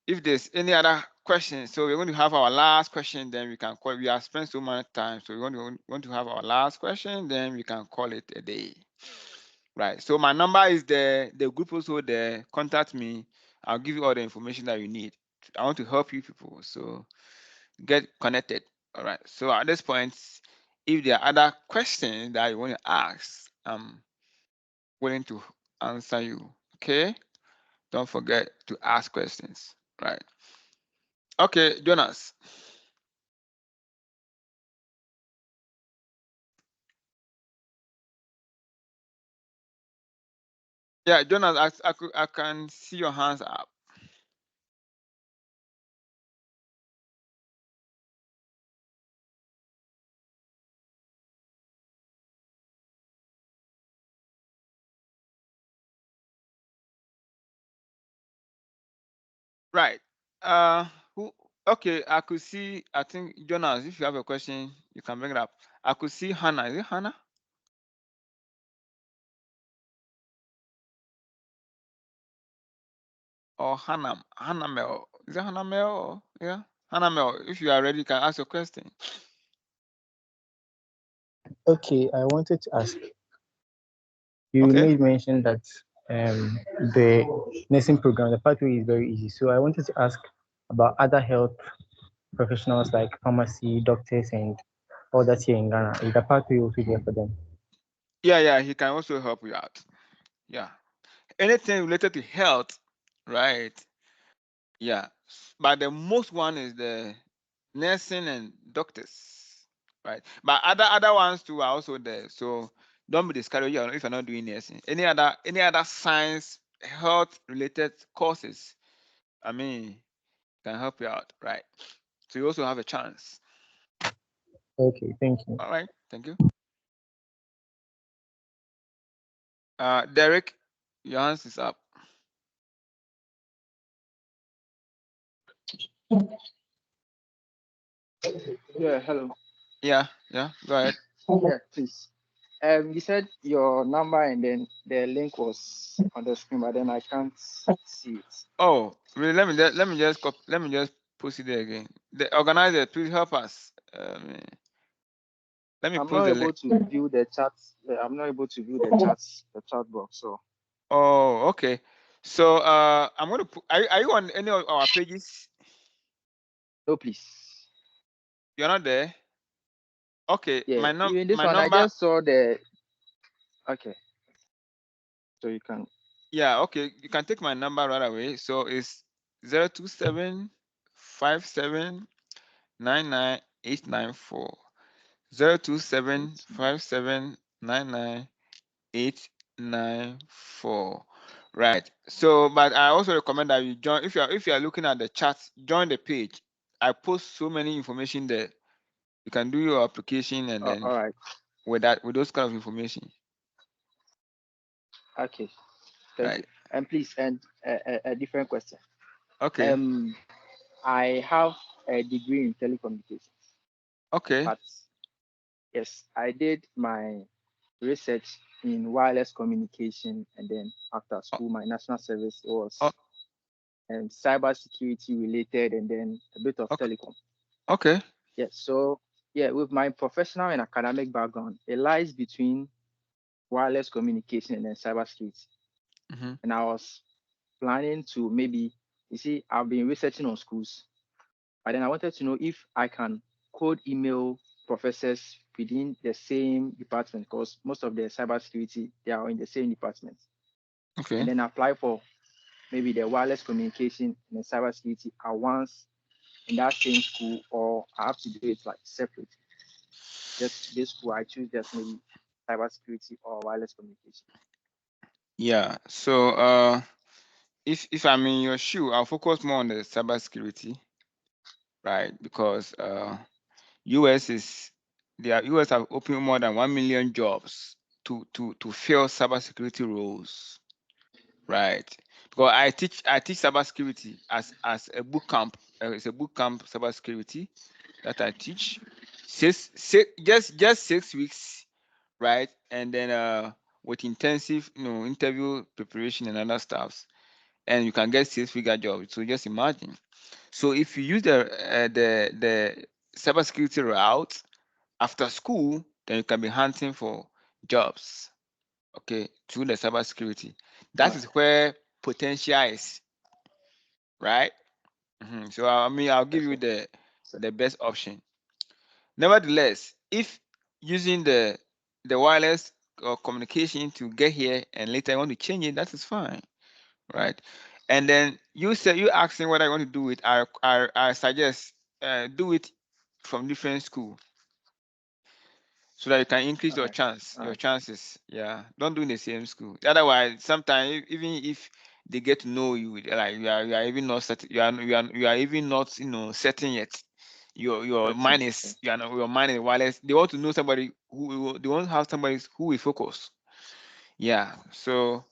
if there's any other questions, so we're going to have our last question, then we can call. We have spent so much time, so we're going to have our last question, then we can call it a day. Right. So my number is the group also there. Contact me. I'll give you all the information that you need. I want to help you people. So get connected. All right. So at this point, if there are other questions that you want to ask, I'm willing to answer you. Okay. Don't forget to ask questions. Right. Okay, Jonas. Yeah, Jonas, I can see your hands up. Right. Who? Okay, I could see. I think Jonas, if you have a question, you can bring it up. I could see Hannah. Is it Hannah? Or Hannah? Hannah Mel. Is it Hannah Mel? Yeah. Hannah Mel. If you are ready, you can ask your question. Okay, I wanted to ask. You Okay. made mention that the nursing program, the pathway is very easy. So I wanted to ask about other health professionals like pharmacy, doctors, and all that here in Ghana. Is the pathway also there for them? Yeah, he can also help you out. Yeah. Anything related to health, right? Yeah. But the most one is the nursing and doctors, right? But other ones too are also there. So don't be discouraged if you're not doing nursing. Any other science, health related courses, I mean, can help you out, right? So you also have a chance. Okay, thank you. All right, thank you. Derek. Your hands is up. Yeah, hello. Yeah, go ahead. Yeah, please. You said your number and then the link was on the screen, but then I can't see it. Oh, really? Let me just post it there again. The organizer, please help us. Let me I'm post not the able link. to view the chat. I'm not able to view the chat box. So Oh, okay. So I'm gonna put. Are you on any of our pages? no, please. You're not there. Okay, Yeah, even this my one, I number. just saw the. Okay, so you can. Yeah, okay. You can take my number right away. So it's 027 57 99 894. 027 57 99 894. Right. So, but I also recommend that you join. If you are looking at the chat, join the page. I post so many information there. You can do your application and then All right. with those kind of information. Okay. Thank Right. you. And please, and a different question. Okay. I have a degree in telecommunications. Okay. But yes, I did my research in wireless communication, and then after school, my national service was cyber security related, and then a bit of telecom. Okay. Yes. So yeah, with my professional and academic background, it lies between wireless communication and then cybersecurity. Mm-hmm. And I was planning to maybe, you see, I've been researching on schools, but then I wanted to know if I can code email professors within the same department, because most of the cybersecurity, they are in the same department. Okay. And then apply for maybe the wireless communication and the cybersecurity at once in that same school, or I have to do it like separate. Just this school, I choose just maybe cybersecurity or wireless communication. Yeah. So if I'm in your shoe, I'll focus more on the cybersecurity, right? Because US have opened more than 1 million jobs to fill cybersecurity roles, right? Because I teach cybersecurity as a boot camp. It's a boot camp cybersecurity that I teach. Just 6 weeks, right? And then with intensive interview preparation and other stuffs, and you can get 6-figure job. So just imagine. So if you use the cybersecurity route after school, then you can be hunting for jobs, okay, through the cybersecurity. That is where potential is, right? So I mean, I'll give you the best option. Nevertheless, if using the wireless communication to get here and later I want to change it, that is fine, right? And then you asking what I want to do it. I suggest do it from different school, so that you can increase your chances. Yeah, don't do in the same school. Otherwise, sometimes even if they get to know you, like you are even not certain, you are even not certain yet. Your mind is your mind is wireless. They want to know somebody they want to have somebody who will focus. Yeah, so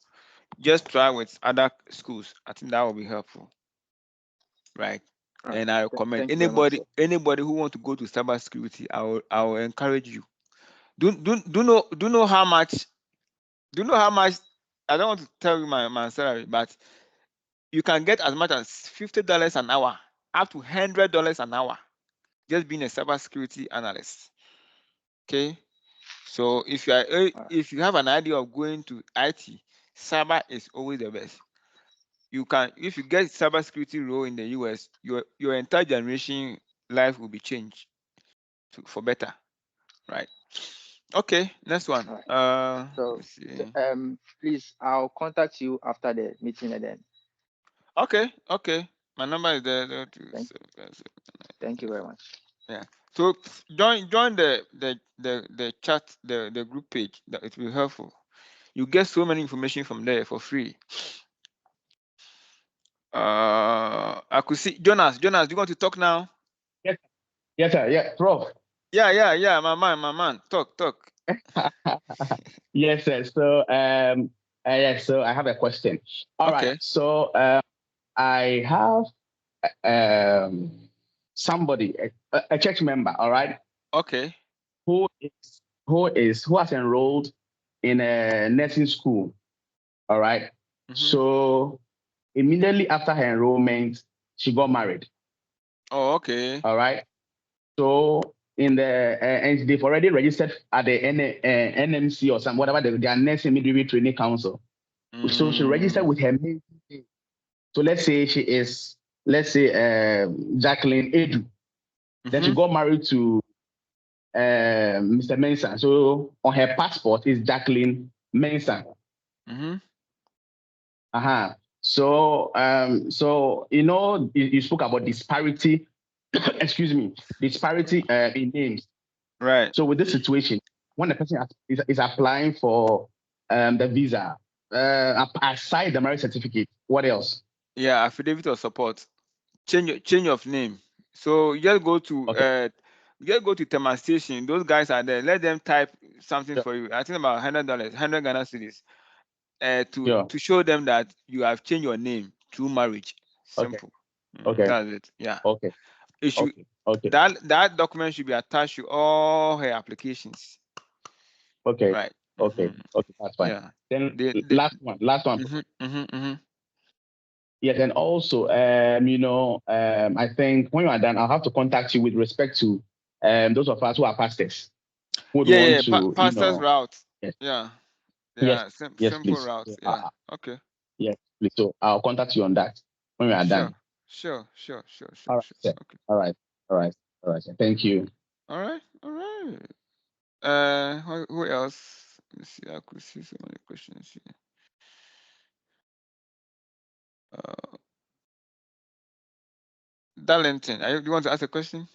just try with other schools. I think that will be helpful, right? And I recommend anybody who want to go to cybersecurity, I will encourage you. Do know how much? Do you know how much? I don't want to tell you my salary, but you can get as much as $50 an hour, up to $100 an hour, just being a cybersecurity analyst. Okay, so if you have an idea of going to IT, cyber is always the best. You can, if you get cybersecurity role in the US, your entire generation life will be changed for better, right? Okay, next one. So Let's see. please, I'll contact you after the meeting and then. Okay. My number is there. Thank you very much. Yeah. So join the chat, the group page. That it will be helpful. You get so many information from there for free. I could see Jonas. Jonas, do you want to talk now? Yes, sir. Yeah, Prof. Yeah. My man. Talk. Yes, sir. So Yes, so I have a question. All Okay. right. So I have somebody, a church member, all right, Okay. who has enrolled in a nursing school, all right. So immediately after her enrollment, she got married. Oh, okay. All right. So in the and they've already registered at the NMC or some whatever their nursing midwifery training council. So she registered with her maiden name. So let's say she is, Jacqueline Edu. Then she got married to Mr. Mensah. So on her passport is Jacqueline Mensah. So you spoke about disparity. Excuse me, disparity in names. Right. So with this situation, when the person is applying for the visa, aside the marriage certificate, what else? Yeah, affidavit of support. Change of name. So you just go to Tema Station. Those guys are there. Let them type something for you. I think about $100, 100 Ghana cedis, to show them that you have changed your name through marriage. Simple. Okay. That's it. Yeah. Okay. It should, Okay. That document should be attached to all her applications. Okay. Right. Okay. Okay. That's fine. Yeah. Then last one. Yes, and also, I think when you are done, I'll have to contact you with respect to those of us who are pastors. Pastor's route. Yes. Yeah. Yes. Simple Please. route. Yeah. Okay. Yes, please. So I'll contact you on that when we are done. Sure. All right. Sir. Okay. All right. Sir. Thank you. All right. Who else? Let me see. I could see so many questions here. Darlington, you want to ask a question?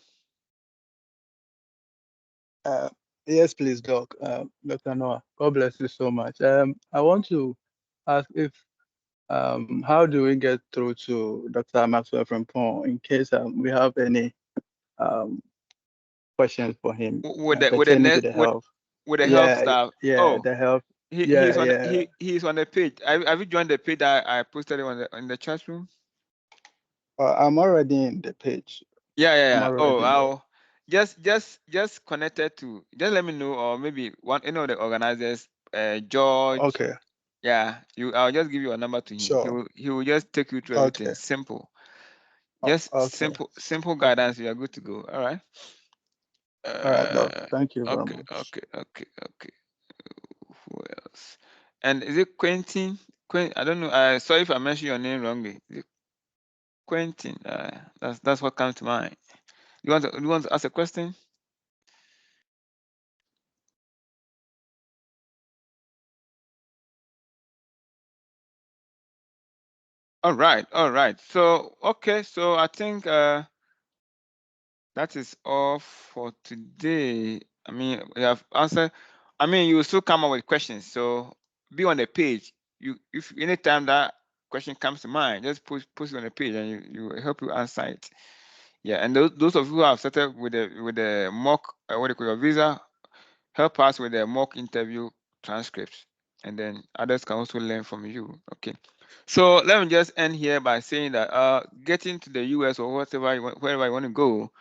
Yes, please, Doc. Dr. Noah, God bless you so much. I want to ask if how do we get through to Dr. Maxwell Frimpong in case we have any questions for him pertaining to the health. With the health staff. Yeah, the health. He's on the page. Have you joined the page that I posted in the chat room? I'm already in the page. Yeah. I'll just connected to. Just let me know, or maybe one of the organizers, George. Okay. Yeah, I'll just give you a number to him. Sure. He will just take you through everything. Simple. Just simple guidance. You are good to go. All right. All right, Doc. Thank you very much. Okay. Who else? And is it Quentin? I don't know. Sorry if I mentioned your name wrongly. Is it Quentin? That's what comes to mind. You want to ask a question? All right. So I think that is all for today. I mean, we have answered. I mean, you will still come up with questions. So be on the page. If anytime that question comes to mind, just post it on the page, and you will help you answer it. Yeah, and those of you who have started with the mock your visa, help us with the mock interview transcripts, and then others can also learn from you. Okay. So let me just end here by saying that getting to the US or wherever you want to go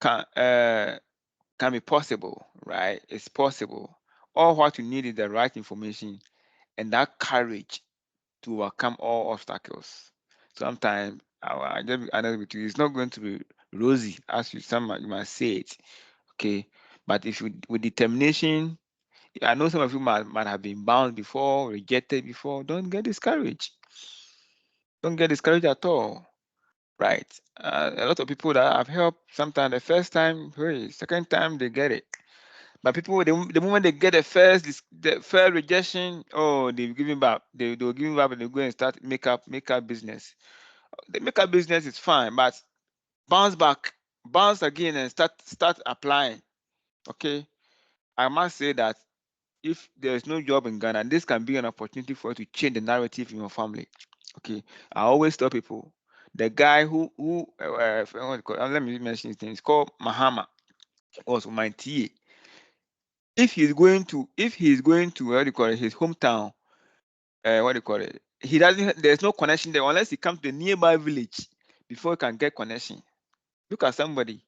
can be possible, right? It's possible. All what you need is the right information and that courage to overcome all obstacles. Sometimes I just be honest with you, it's not going to be rosy as you might say it. Okay. But if you with determination, I know some of you might have been bound before, rejected before. Don't get discouraged. Don't get discouraged at all. Right. A lot of people that I've helped, sometimes the first time, second time they get it. But people, the moment they get the first rejection, they've given up. They'll give up and they go and start makeup business. The makeup business is fine, but bounce again and start applying. Okay. I must say that if there is no job in Ghana, this can be an opportunity for you to change the narrative in your family. Okay. I always tell people, the guy who let me mention his name. It's called Mahama. Also, my TA. If he's going to his hometown what do you call it? There's no connection there unless he comes to a nearby village before he can get connection. Look at somebody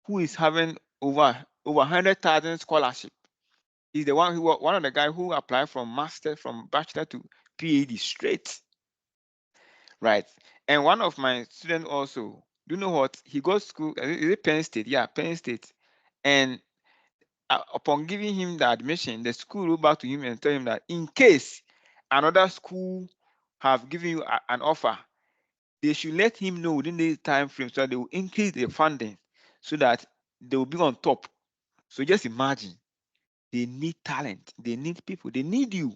who is having over 100,000 scholarship. He's the one of the guys who applied from bachelor to PhD straight, right? And one of my students also, do you know what? He goes to school, is it Penn State? Yeah, Penn State. And upon giving him the admission, the school wrote back to him and tell him that in case another school have given you an offer, they should let him know within the time frame so that they will increase the funding so that they will be on top. So just imagine, they need talent, they need people, they need you.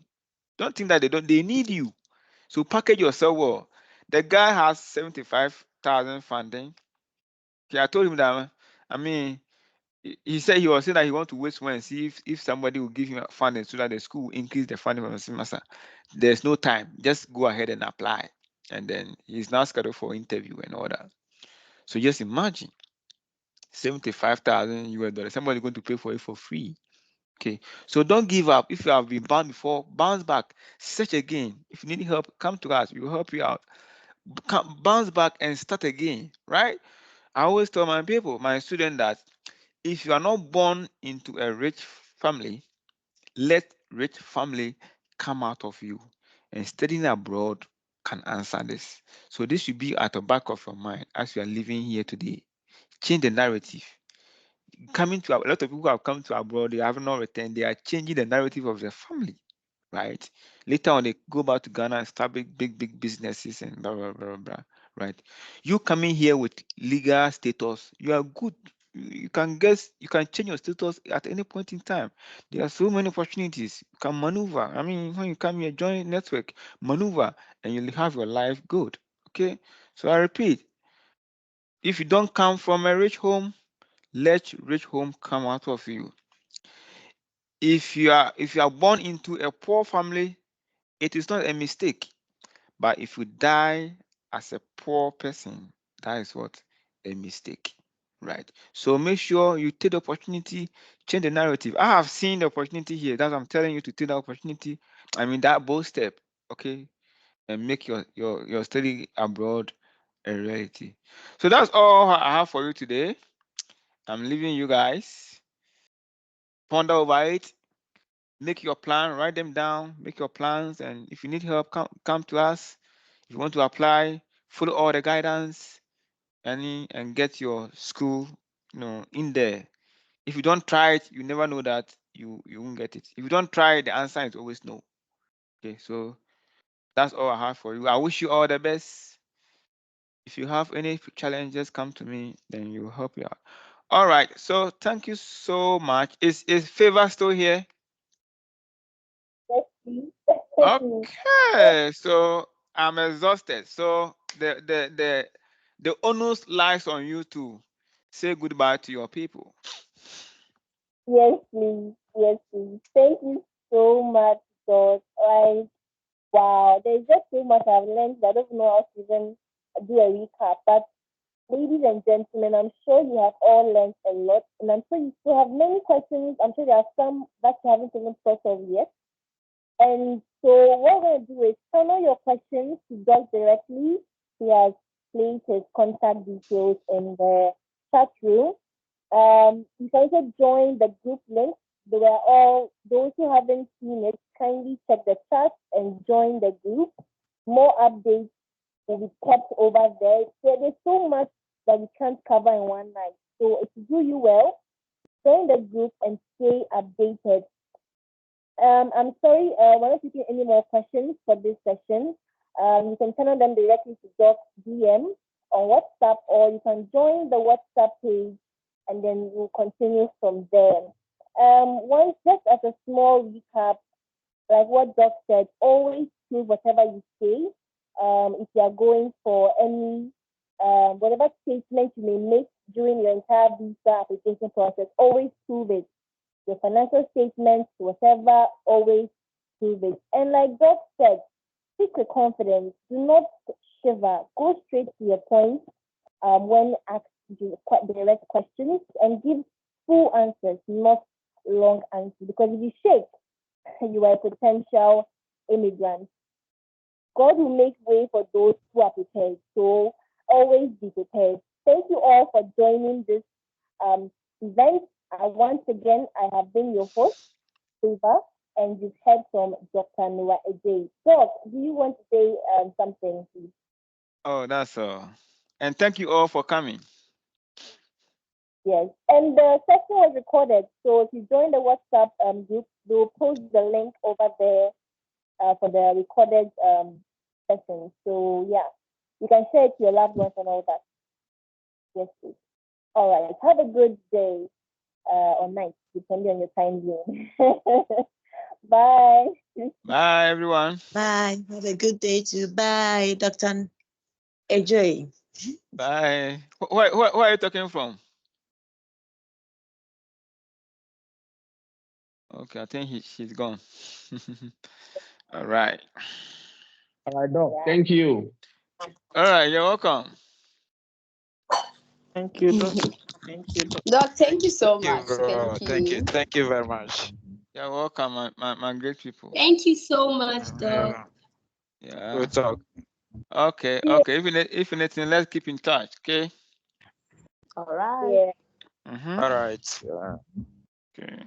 Don't think that they need you. So package yourself well. The guy has 75,000 funding. Okay, I told him that, I mean, he said he was saying that he want to wait and see if somebody will give him funding so that the school will increase the funding from the semester. There's no time. Just go ahead and apply. And then he's now scheduled for interview and all that. So just imagine 75,000 US dollars. Somebody going to pay for it for free. Okay. So don't give up. If you have been burned before, bounce back. Search again. If you need help, come to us. We will help you out. Bounce back and start again. Right? I always tell my people, my students, that if you are not born into a rich family, let rich family come out of you. And studying abroad can answer this. So this should be at the back of your mind as you are living here today. Change the narrative. A lot of people who have come to abroad, they have not returned. They are changing the narrative of their family, right? Later on, they go back to Ghana and start big businesses and blah blah blah blah. Right? You coming here with legal status, you are good. You can change your status at any point in time. There are so many opportunities. You can maneuver. I mean, when you come here, join network, maneuver, and you'll have your life good. Okay. So I repeat, if you don't come from a rich home, let rich home come out of you. If you are born into a poor family, it is not a mistake. But if you die as a poor person, that is what? A mistake. Right. So make sure you take the opportunity, change the narrative. I have seen the opportunity here. That's what I'm telling you, to take that opportunity. I mean, that bold step, okay, and make your study abroad a reality. So that's all I have for you today. I'm leaving you guys. Ponder over it. Make your plan, write them down, make your plans, and if you need help, come to us. If you want to apply, follow all the guidance and get your school, in there. If you don't try it, you never know that you won't get it. If you don't try, the answer is always no. Okay, so that's all I have for you. I wish you all the best. If you have any challenges, come to me, then you will help you out. All right, so thank you so much. Is Favor still here? Yes, please. Okay, so I'm exhausted. So the onus lies on you to say goodbye to your people. Yes, please. Yes, please. Thank you so much, God. Like, wow, there's just so much I've learned that I don't know how to even do a recap. But ladies and gentlemen, I'm sure you have all learned a lot, and I'm sure you still have many questions. I'm sure there are some that you haven't even thought of yet. And so what we're going to do is funnel your questions to Doug directly. He has placed his contact details in the chat room. You can also join the group link. They were all, those who haven't seen it, kindly check the chat and join the group. More updates will be kept over there. There's so much that we can't cover in one night. So if you do you well, join the group and stay updated. I'm sorry, we're not taking any more questions for this session. You can channel them directly to Doc's DM on WhatsApp, or you can join the WhatsApp page and then we'll continue from there. Just as a small recap, like what Doc said, always prove whatever you say. If you are going for any, whatever statement you may make during your entire visa application process, always prove it. Your financial statements, whatever, always prove it. And like Doc said, speak with confidence. Do not shiver. Go straight to your point when asked direct questions, and give full answers, not long answers. Because if you shake, you are a potential immigrant. God will make way for those who are prepared. So always be prepared. Thank you all for joining this event. Once again, I have been your host, Favor, and you've heard from Dr. Noah Adjei. Doc, do you want to say something, please? Oh, that's all. And thank you all for coming. Yes, and the session was recorded. So if you join the WhatsApp group, we'll post the link over there for the recorded session. So yeah, you can share it to your loved ones and all that. Yes, please. All right. Have a good day or night, depending on your time zone. Bye. Bye, everyone. Bye. Have a good day too. Bye, Dr. Adjei. Bye. Where are you talking from? Okay, I think she's gone. All right. All right, Doc. Thank you. All right, you're welcome. Thank you, Doc. Thank you, Doc. Doc, thank you so much. Thank you. Thank you very much. You're welcome, my great people. Thank you so much, Doc. Yeah. We'll talk. Okay, okay. If anything, let's keep in touch, okay? All right. Yeah. Mm-hmm. All right. Okay.